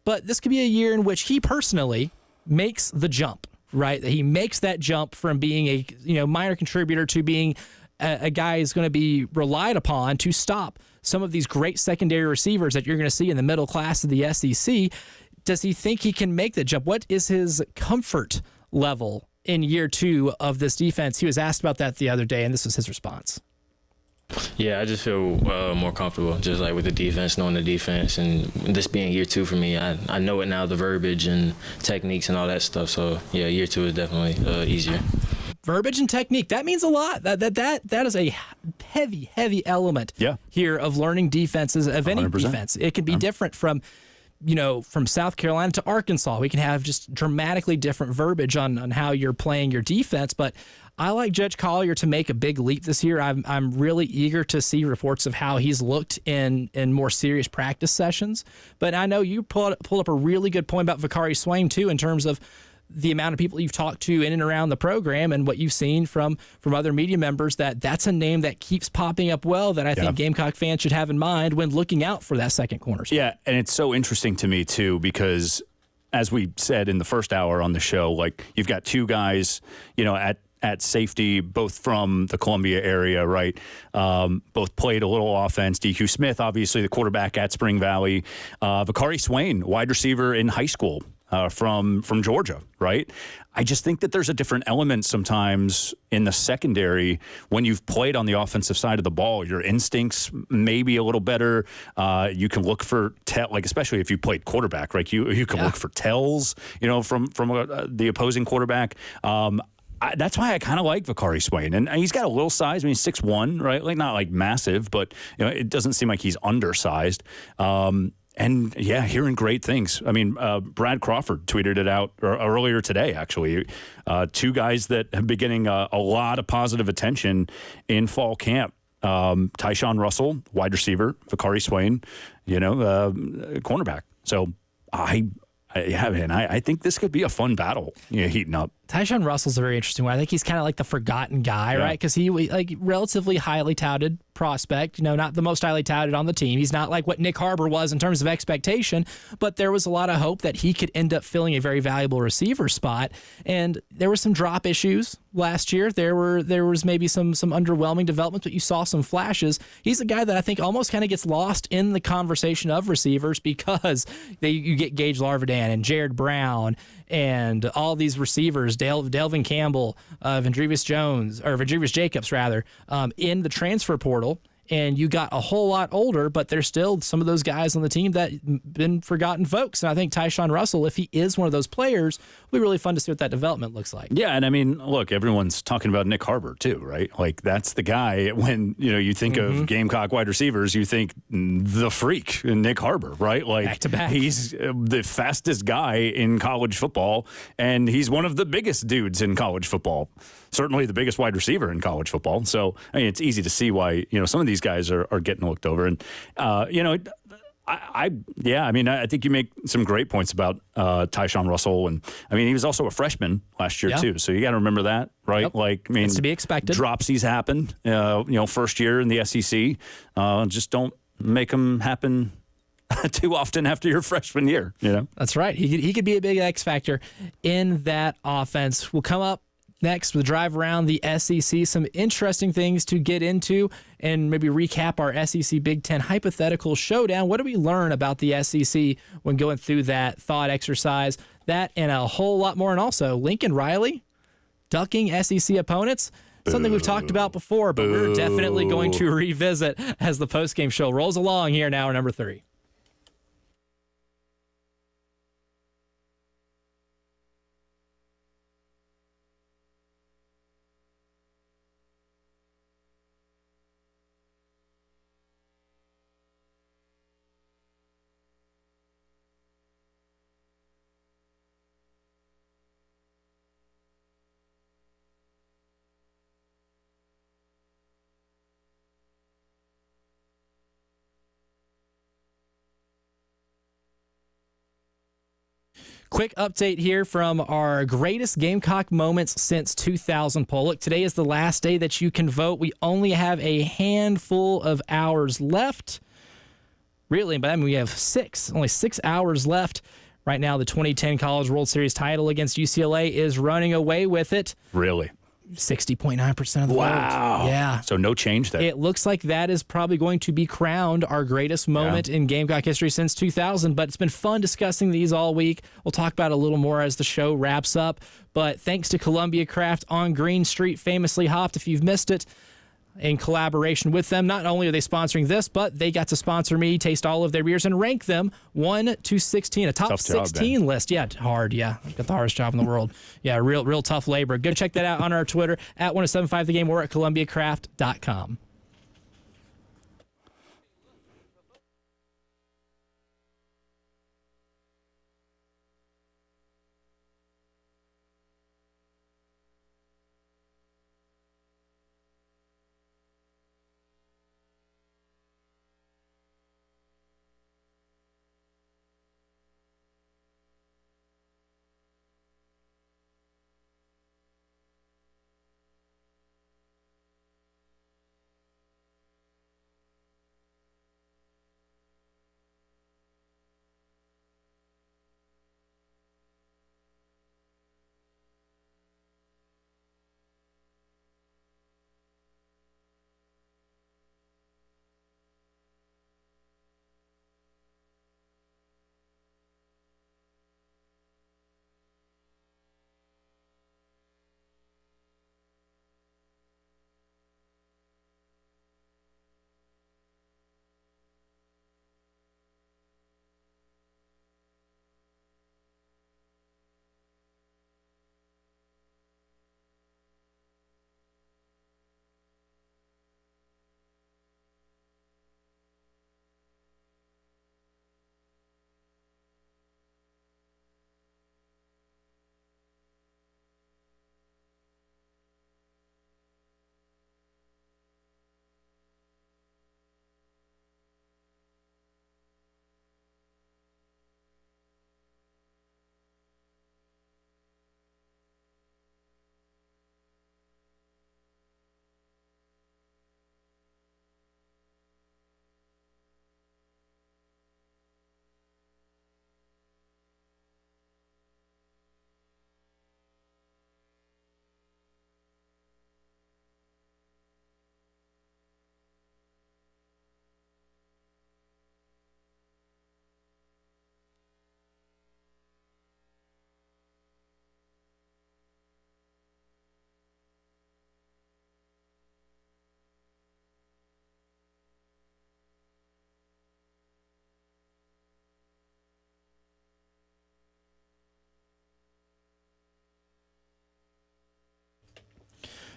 But this could be a year in which he personally makes the jump, right? He makes that jump from being a minor contributor to being a guy who's going to be relied upon to stop some of these great secondary receivers that you're going to see in the middle class of the SEC. Does he think he can make that jump? What is his comfort level in year 2 of this defense? He was asked about that the other day, and this was his response. Yeah, I just feel more comfortable, just like with the defense, knowing the defense, and this being year 2 for me. I know it now, the verbiage and techniques and all that stuff. So yeah, year 2 is definitely easier. Verbiage and technique, that means a lot. That is a heavy element here of learning defenses, of any 100%. defense. It can be different from South Carolina to Arkansas. We can have just dramatically different verbiage on how you're playing your defense, but I like Judge Collier to make a big leap this year. I'm really eager to see reports of how he's looked in more serious practice sessions. But I know you pulled up a really good point about Vakari Swain, too, in terms of the amount of people you've talked to in and around the program and what you've seen from other media members, that's a name that keeps popping up that I think Gamecock fans should have in mind when looking out for that second corner spot. Yeah, and it's so interesting to me, too, because as we said in the first hour on the show, like you've got 2 guys, at safety, both from the Columbia area, right? Both played a little offense. DQ Smith, obviously the quarterback at Spring Valley. Vakari Swain, wide receiver in high school from Georgia, right? I just think that there's a different element sometimes in the secondary when you've played on the offensive side of the ball. Your instincts may be a little better. You can look for especially if you played quarterback, right? You can look for tells, from the opposing quarterback. That's why I kind of like Vakari Swain. And he's got a little size. I mean, he's 6'1", right? Like, not like massive, but, it doesn't seem like he's undersized. And, yeah, hearing great things. I mean, Brad Crawford tweeted it out earlier today, actually. 2 guys that have been getting a lot of positive attention in fall camp. Tyshawn Russell, wide receiver. Vakari Swain, cornerback. So, I think this could be a fun battle, heating up. Tyshawn Russell's a very interesting one. I think he's kind of like the forgotten guy, right? Because he relatively highly touted prospect, not the most highly touted on the team. He's not like what Nick Harbor was in terms of expectation, but there was a lot of hope that he could end up filling a very valuable receiver spot. And there were some drop issues last year. There was maybe some underwhelming development, but you saw some flashes. He's a guy that I think almost kind of gets lost in the conversation of receivers because you get Gage Larvadan and Jared Brown and all these receivers, Delvin Campbell, Vendrevious Jacobs, in the transfer portal. And you got a whole lot older, but there's still some of those guys on the team that been forgotten folks. And I think Tyshawn Russell, if he is one of those players, will be really fun to see what that development looks like. Yeah, and I mean, look, everyone's talking about Nick Harbor too, right? Like that's the guy when you think of Gamecock wide receivers, you think the freak Nick Harbor, right? Like back to back. He's the fastest guy in college football, and he's one of the biggest dudes in college football. Certainly the biggest wide receiver in college football. So, I mean, it's easy to see why, some of these guys are getting looked over. And, I think you make some great points about Tyshawn Russell. And, I mean, he was also a freshman last year, too. So you got to remember that, right? Yep. Like, I mean, it's to be expected. Dropsies happen, first year in the SEC. Just don't make them happen too often after your freshman year, That's right. He could be a big X factor in that offense. We'll come up next, we'll drive around the SEC, some interesting things to get into, and maybe recap our SEC Big Ten hypothetical showdown. What do we learn about the SEC when going through that thought exercise? That and a whole lot more. And also, Lincoln Riley ducking SEC opponents. Something we've talked about before, but we're definitely going to revisit as the postgame show rolls along here in hour number 3. Quick update here from our greatest Gamecock moments since 2000 poll. Look, today is the last day that you can vote. We only have a handful of hours left. Really, but I mean, we have only 6 hours left. Right now, the 2010 College World Series title against UCLA is running away with it. Really? 60.9% of the vote. Wow. Yeah. So no change there. It looks like that is probably going to be crowned our greatest moment in Gamecock history since 2000, but it's been fun discussing these all week. We'll talk about it a little more as the show wraps up, but thanks to Columbia Craft on Green Street, famously hopped, if you've missed it, in collaboration with them. Not only are they sponsoring this, but they got to sponsor me, taste all of their beers, and rank them 1 to 16. A top 16 list. Yeah, hard. Yeah, I've got the hardest job in the world. Yeah, real tough labor. Go check that out on our Twitter at 1075thegame or at columbiacraft.com.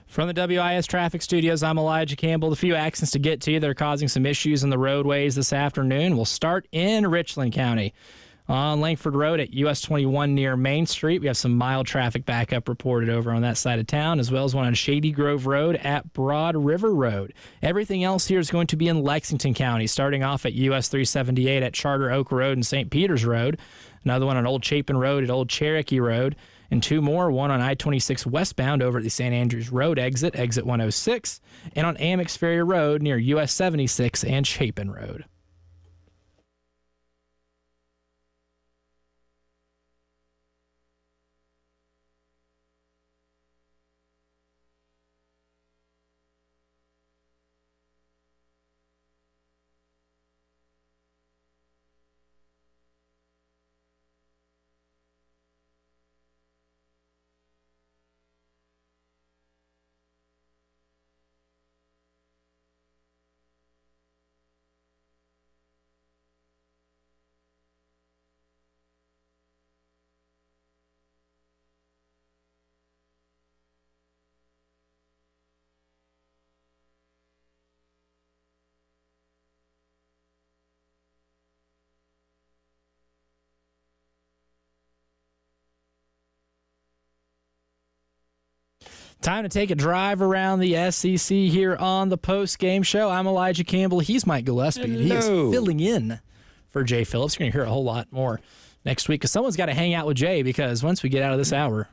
From the WIS Traffic Studios, I'm Elijah Campbell. A few accidents to get to that are causing some issues on the roadways this afternoon. We'll start in Richland County. On Langford Road at US 21 near Main Street, we have some mild traffic backup reported over on that side of town, as well as one on Shady Grove Road at Broad River Road. Everything else here is going to be in Lexington County, starting off at US 378 at Charter Oak Road and St. Peters Road, another one on Old Chapin Road at Old Cherokee Road, and two more, one on I-26 westbound over at the St. Andrews Road exit 106, and on Amex Ferry Road near US 76 and Chapin Road. Time to take a drive around the SEC here on the Postgame Show. I'm Elijah Campbell. He's Mike Gillespie. And he is filling in for Jay Phillips. You're going to hear a whole lot more next week, because someone's got to hang out with Jay, because once we get out of this hour,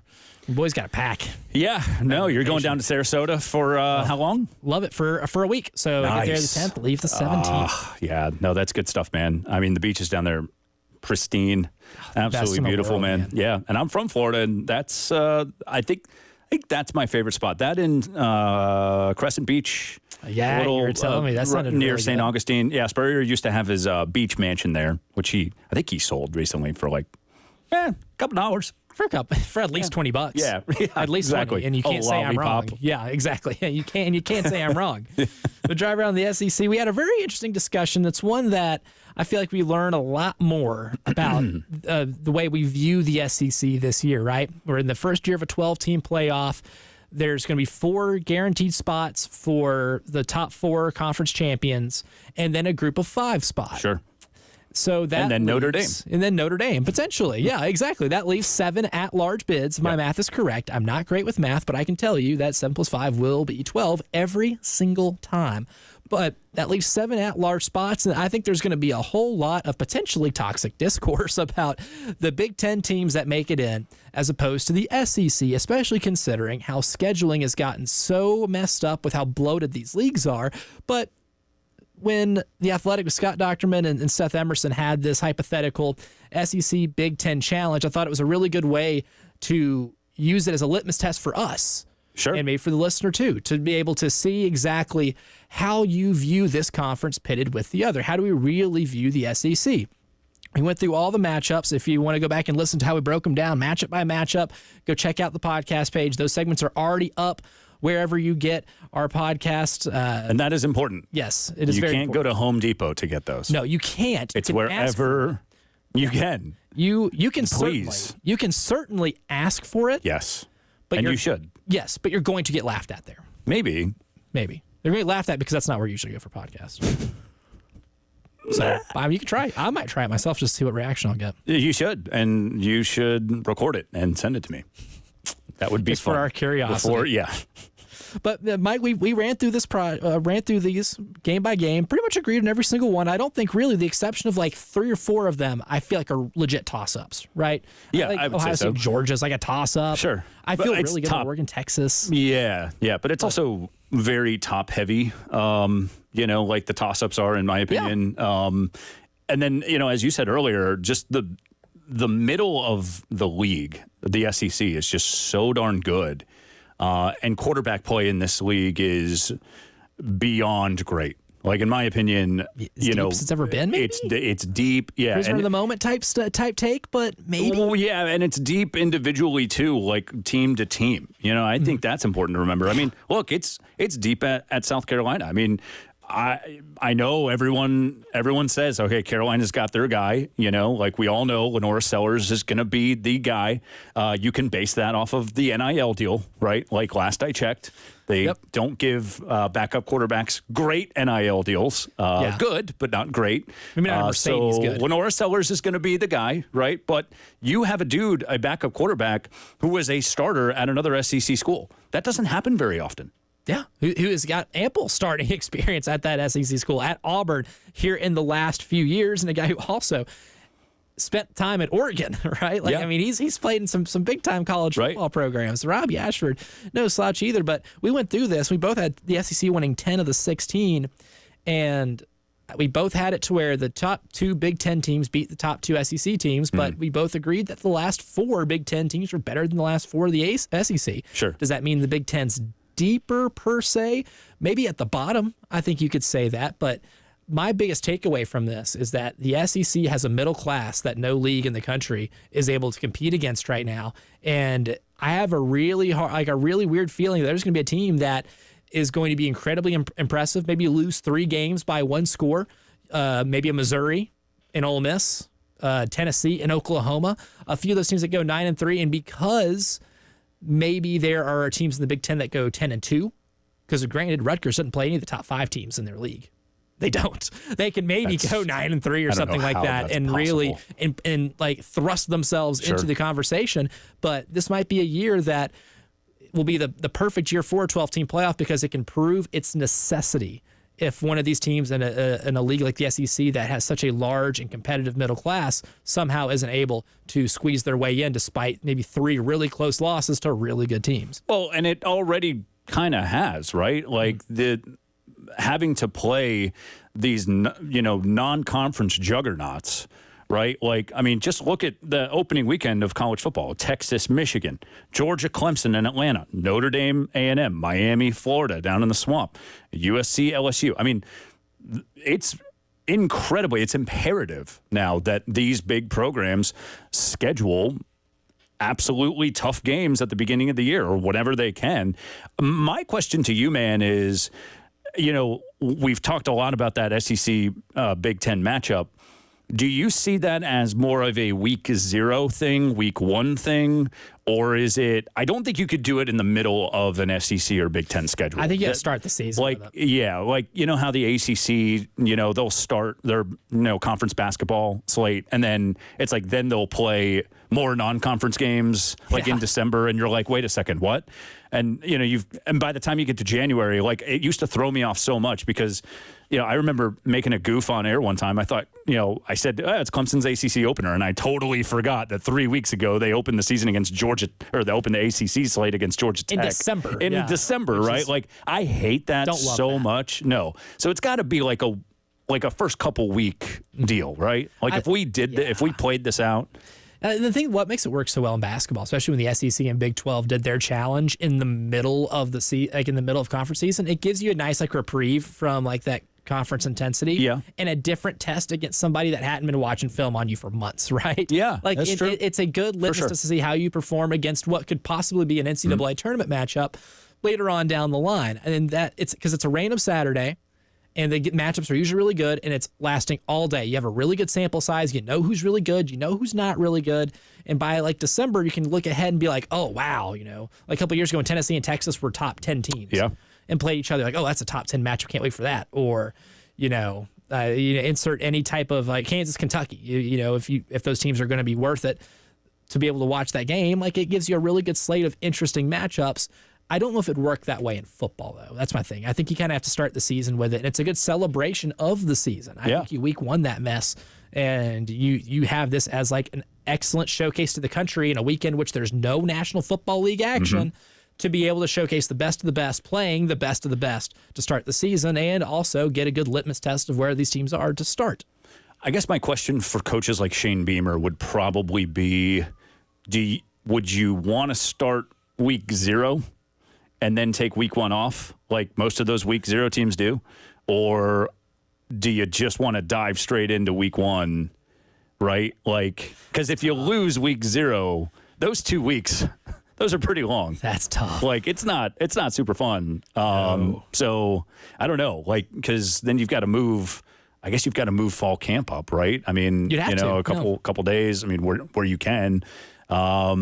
your boy's got to pack. Yeah, no, you're going down to Sarasota for how long? Love it for a week. So Nice. get there the 10th, leave the 17th. Yeah, no, that's good stuff, man. I mean, the beaches down there, pristine, absolutely in the beautiful, world, man. Yeah, and I'm from Florida, and that's I think that's my favorite spot. That in Crescent Beach. Yeah, you were telling me. That sounded near really St. good. Augustine. Yeah, Spurrier used to have his beach mansion there, which I think he sold recently for like a couple dollars. For at least $20. Yeah, At least exactly. 20, and you can't say I'm wrong. lollipop. Yeah, exactly. Yeah, you can't say I'm wrong. We drive around the SEC. We had a very interesting discussion. That's one that I feel like we learn a lot more about the way we view the SEC this year, right? We're in the first year of a 12-team playoff. There's going to be 4 guaranteed spots for the top 4 conference champions, and then a group of 5 spots. Sure. So that And then Notre Dame. And then Notre Dame, potentially. Yeah, exactly. That leaves 7 at-large bids. If my math is correct. I'm not great with math, but I can tell you that 7 plus 5 will be 12 every single time. But that leaves 7 at-large spots, and I think there's going to be a whole lot of potentially toxic discourse about the Big Ten teams that make it in as opposed to the SEC, especially considering how scheduling has gotten so messed up with how bloated these leagues are. But when the Athletic with Scott Docterman and Seth Emerson had this hypothetical SEC Big Ten challenge, I thought it was a really good way to use it as a litmus test for us. Sure. And maybe for the listener too, to be able to see exactly how you view this conference pitted with the other. How do we really view the SEC? We went through all the matchups. If you want to go back and listen to how we broke them down matchup by matchup, go check out the podcast page. Those segments are already up wherever you get our podcast. And that is important. Yes, it is You very can't important. go to Home Depot to get those. No, you can't. It's You can ask for wherever you can. You can Please. certainly ask for it. Yes. But And you're- you should. Yes, but you're going to get laughed at there. Maybe. Maybe they're going to get laughed at because that's not where you usually go for podcasts. So you can try. I might try it myself just to see what reaction I'll get. You should. And you should record it and send it to me. That would be Just fun. for our curiosity. Yeah. But Mike, we ran through this ran through these game by game. Pretty much agreed on every single one. I don't think really, the exception of like 3 or 4 of them, I feel like are legit toss-ups, right? Yeah, like I would Ohio say so. State, Georgia's like a toss-up. Sure. I But feel it's really good top. about Oregon, Texas. Yeah. But it's also very top heavy, like the toss-ups are, in my opinion. And then, as you said earlier, just the middle of the league, the SEC, is just so darn good. And quarterback play in this league is beyond great. Like, in my opinion, Deep as it's ever been, maybe? It's deep. Yeah. Prisoner of the moment type take, but maybe. Well, yeah, and it's deep individually too, like team to team. I think that's important to remember. I mean, look, it's deep at South Carolina. I mean, I know everyone says, okay, Carolina's got their guy. Like we all know, Lenora Sellers is going to be the guy. You can base that off of the NIL deal, right? Like last I checked, they don't give backup quarterbacks great NIL deals. Good, but not great. Maybe not Mercedes so good. Lenora Sellers is going to be the guy, right? But you have a backup quarterback who was a starter at another SEC school. That doesn't happen very often. Yeah, who has got ample starting experience at that SEC school, at Auburn, here in the last few years, and a guy who also spent time at Oregon, right? Like, Yeah. I mean, he's played in some big-time college football programs. Robbie Ashford, no slouch either, but we went through this. We both had the SEC winning 10 of the 16, and we both had it to where the top 2 Big Ten teams beat the top 2 SEC teams, but we both agreed that the last 4 Big Ten teams were better than the last 4 of the SEC. Sure. Does that mean the Big Ten's deeper per se? Maybe at the bottom, I think you could say that. But my biggest takeaway from this is that the SEC has a middle class that no league in the country is able to compete against right now. And I have a really weird feeling that there's going to be a team that is going to be incredibly impressive. Maybe lose 3 games by 1 score. Maybe a Missouri and Ole Miss, Tennessee and Oklahoma. A few of those teams that go 9-3, and because maybe there are teams in the Big Ten that go 10-2, because granted, Rutgers doesn't play any of the top 5 teams in their league. They don't. They can maybe go 9-3 or something like that, and really and like thrust themselves into the conversation. But this might be a year that will be the perfect year for a 12-team playoff because it can prove its necessity if one of these teams in a league like the SEC that has such a large and competitive middle class somehow isn't able to squeeze their way in despite maybe 3 really close losses to really good teams. Well, and it already kind of has, right? Like having to play these, non-conference juggernauts, right? Like, I mean, just look at the opening weekend of college football. Texas, Michigan, Georgia, Clemson, and Atlanta, Notre Dame, A&M, Miami, Florida, down in the swamp, USC, LSU. I mean, it's it's imperative now that these big programs schedule absolutely tough games at the beginning of the year or whenever they can. My question to you, man, is, we've talked a lot about that SEC Big Ten matchup. Do you see that as more of a week 0 thing, week 1 thing, or is it? I don't think you could do it in the middle of an SEC or Big Ten schedule. I think you have to start the season. Like how the ACC, they'll start their conference basketball slate, and then it's like then they'll play more non-conference games in December, and you're like, wait a second, what? And and by the time you get to January, like it used to throw me off so much because. I remember making a goof on air one time. I thought, I said, it's Clemson's ACC opener. And I totally forgot that 3 weeks ago they opened the season against Georgia, or they opened the ACC slate against Georgia Tech. In December, right? Like, I hate that so much. No. So it's got to be like a first couple week deal, right? Like if we played this out. The thing, what makes it work so well in basketball, especially when the SEC and Big 12 did their challenge in the middle of in the middle of conference season, it gives you a nice reprieve from that conference intensity, and a different test against somebody that hadn't been watching film on you for months, right? Yeah, that's true. It's a good litmus to see how you perform against what could possibly be an NCAA tournament matchup later on down the line, and that it's because it's a random Saturday. And the matchups are usually really good, and it's lasting all day. You have a really good sample size. You know who's really good. You know who's not really good. And by December, you can look ahead and be like, oh, wow. A couple of years ago when Tennessee and Texas were top 10 teams and played each other. Like, oh, that's a top 10 matchup. Can't wait for that. Or, insert any type of Kansas, Kentucky. If those teams are going to be worth it to be able to watch that game, it gives you a really good slate of interesting matchups. I don't know if it'd work that way in football, though. That's my thing. I think you kind of have to start the season with it, and it's a good celebration of the season. I think you week 1 that mess, and you have this as an excellent showcase to the country in a weekend which there's no National Football League action to be able to showcase the best of the best, playing the best of the best to start the season, and also get a good litmus test of where these teams are to start. I guess my question for coaches like Shane Beamer would probably be, would you want to start week 0? And then take week 1 off, like most of those week 0 teams do? Or do you just want to dive straight into week 1, right? Because if you lose week 0, those 2 weeks, those are pretty long. That's tough. It's not super fun. No. So I don't know, because then you've got to move. I guess you've got to move fall camp up, right? I mean, you'd have to. A couple days. I mean, where you can. I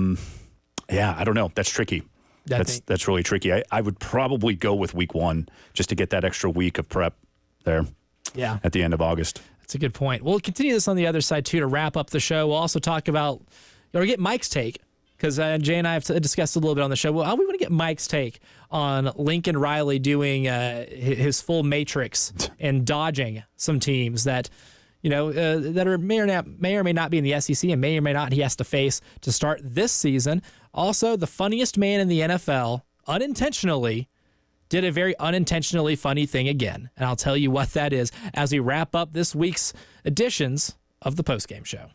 don't know. That's tricky. That's really tricky. I would probably go with week 1 just to get that extra week of prep there. Yeah. At the end of August. That's a good point. We'll continue this on the other side too to wrap up the show. We'll also talk about get Mike's take because Jay and I have discussed a little bit on the show. Well, we want to get Mike's take on Lincoln Riley doing his full matrix and dodging some teams that. That are may or may not be in the SEC and may or may not he has to face to start this season. Also, the funniest man in the NFL unintentionally did a very unintentionally funny thing again. And I'll tell you what that is as we wrap up this week's editions of the Postgame Show.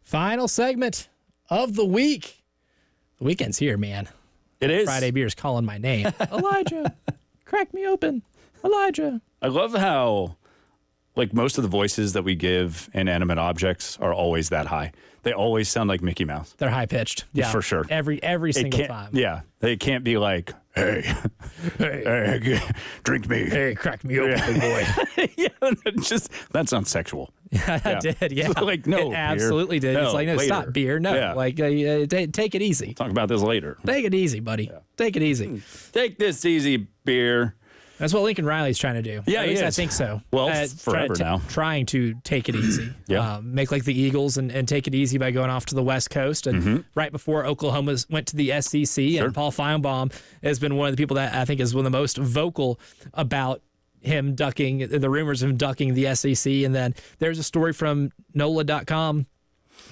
Final segment of the week. The weekend's here, man. It is. Friday beer's calling my name. Elijah, crack me open. Elijah. I love how, like, most of the voices that we give inanimate objects are always that high. They always sound like Mickey Mouse. They're high pitched. Yeah, for sure. Every single time. Yeah, they can't be like, hey, drink me. Hey, crack me open, big boy. Yeah, that sounds sexual. Yeah, I did. Yeah, like, no, it absolutely did. No, it's like, no, later. stop, beer. No, Yeah. like, take it easy. Talk about this later. Take it easy, buddy. Yeah. Take it easy. Take this easy, beer. That's what Lincoln Riley's trying to do. Yeah, At least he I is. think so. Well, forever now. Trying to take it easy. Yeah. Make like the Eagles and take it easy by going off to the West Coast. And right before Oklahoma went to the SEC, and Paul Feinbaum has been one of the people that I think is one of the most vocal about him ducking, the rumors of him ducking the SEC. And then there's a story from NOLA.com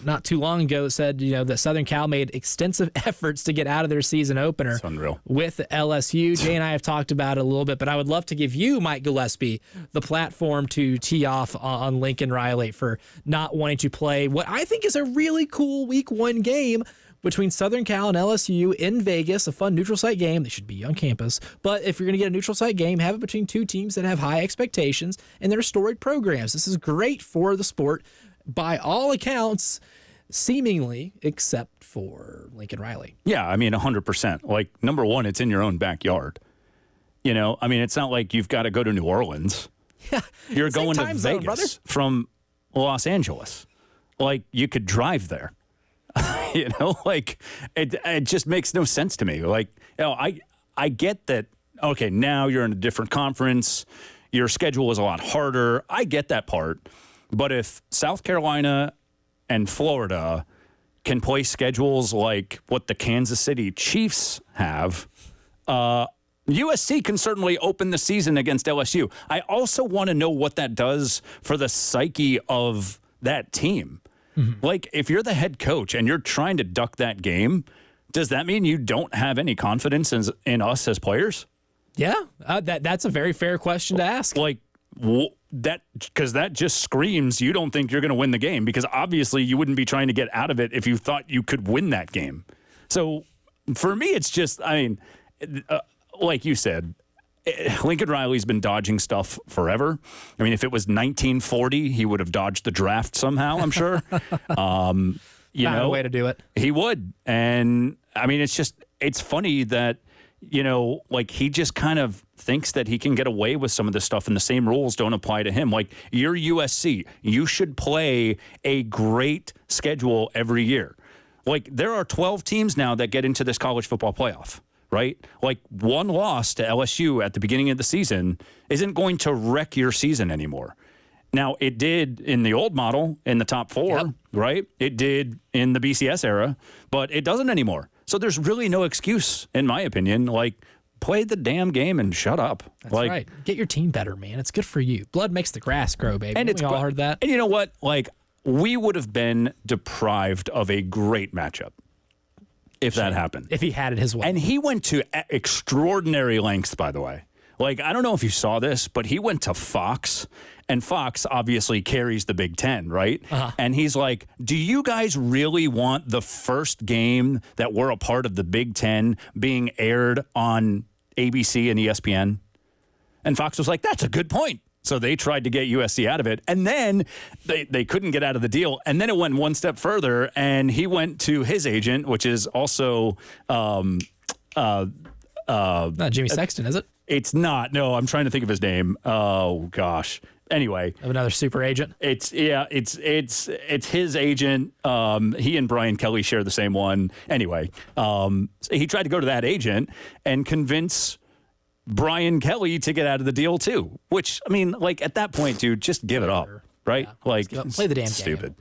not too long ago that said, that Southern Cal made extensive efforts to get out of their season opener It's unreal. with LSU. Jay and I have talked about it a little bit, but I would love to give you, Mike Gillespie, the platform to tee off on Lincoln Riley for not wanting to play what I think is a really cool week 1 game between Southern Cal and LSU in Vegas, a fun neutral site game. They should be on campus. But if you're going to get a neutral site game, have it between two teams that have high expectations and they're storied programs. This is great for the sport by all accounts, seemingly, except for Lincoln Riley. Yeah, I mean, 100%. Like, number one, it's in your own backyard. I mean, it's not like you've got to go to New Orleans. Yeah, You're going to time Vegas zone, from Los Angeles. Like, you could drive there. Like, it just makes no sense to me. Like, I get that, okay, now you're in a different conference. Your schedule is a lot harder. I get that part. But if South Carolina and Florida can play schedules like what the Kansas City Chiefs have, USC can certainly open the season against LSU. I also want to know what that does for the psyche of that team. Mm-hmm. Like, if you're the head coach and you're trying to duck that game, does that mean you don't have any confidence in us as players? Yeah, that's a very fair question to ask. Like, because that just screams you don't think you're going to win the game, because obviously you wouldn't be trying to get out of it if you thought you could win that game. So for me, it's just, I mean, like you said, Lincoln Riley's been dodging stuff forever. I mean, if it was 1940, he would have dodged the draft somehow, I'm sure. Found a way to do it. He would. And I mean, it's funny that, like, he just kind of thinks that he can get away with some of this stuff and the same rules don't apply to him. Like, you're USC. You should play a great schedule every year. Like, there are 12 teams now that get into this college football playoff, right? Like, one loss to LSU at the beginning of the season isn't going to wreck your season anymore. Now, it did in the old model in the top 4, right? It did in the BCS era, but it doesn't anymore. So there's really no excuse, in my opinion. Like, play the damn game and shut up. That's right. Get your team better, man. It's good for you. Blood makes the grass grow, baby. And we all heard that. And you know what? Like, we would have been deprived of a great matchup if that happened. If he had it his way. And he went to extraordinary lengths, by the way. Like, I don't know if you saw this, but he went to Fox, and Fox obviously carries the Big Ten, right? Uh-huh. And he's like, do you guys really want the first game that we're a part of the Big Ten being aired on ABC and ESPN? And Fox was like, that's a good point. So they tried to get USC out of it, and then they couldn't get out of the deal. And then it went one step further, and he went to his agent, which is also not Jimmy Sexton, is it? It's not. No, I'm trying to think of his name. Oh gosh. Anyway, of another super agent. It's his agent. He and Brian Kelly share the same one. Anyway, so he tried to go to that agent and convince Brian Kelly to get out of the deal too. Which, I mean, like, at that point, dude, just give it up, right? Yeah, like, play the damn game. Stupid.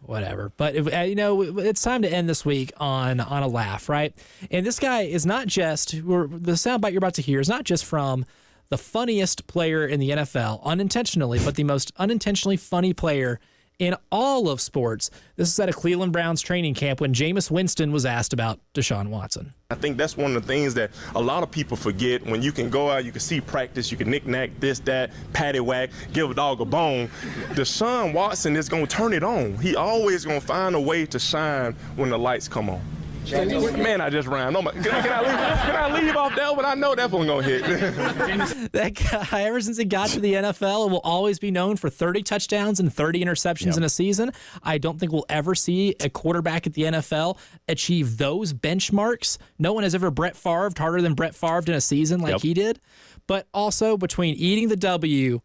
Whatever. But, it's time to end this week on a laugh, right? And this guy is not just, the soundbite you're about to hear is not just from the funniest player in the NFL, unintentionally, but the most unintentionally funny player in all of sports. This is at a Cleveland Browns training camp when Jameis Winston was asked about Deshaun Watson. I think that's one of the things that a lot of people forget. When you can go out, you can see practice, you can knick-knack, this, that, patty whack, give a dog a bone. Deshaun Watson is going to turn it on. He always going to find a way to shine when the lights come on. Man, I just ran. Can I leave off that one? I know that one going to hit. That guy, ever since he got to the NFL, will always be known for 30 touchdowns and 30 interceptions in a season. I don't think we'll ever see a quarterback at the NFL achieve those benchmarks. No one has ever Brett Favre'd harder than Brett Favre in a season like he did. But also, between eating the W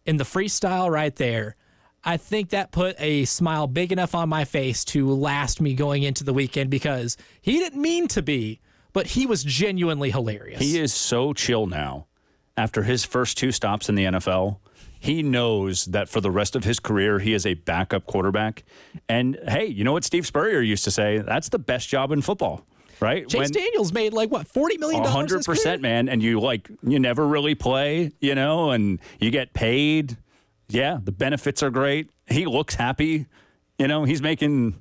and the freestyle right there, I think that put a smile big enough on my face to last me going into the weekend, because he didn't mean to be, but he was genuinely hilarious. He is so chill now. After his first 2 stops in the NFL, he knows that for the rest of his career, he is a backup quarterback. And, hey, you know what Steve Spurrier used to say? That's the best job in football, right? Chase Daniels made, $40 million? 100%, man. And you never really play, and you get paid. Yeah, the benefits are great. He looks happy. He's making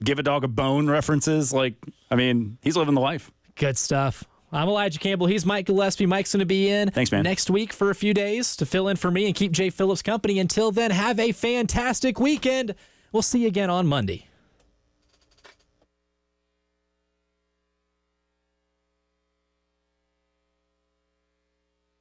give a dog a bone references. He's living the life. Good stuff. I'm Elijah Campbell. He's Mike Gillespie. Mike's going to be in next week for a few days to fill in for me and keep Jay Phillips company. Until then, have a fantastic weekend. We'll see you again on Monday.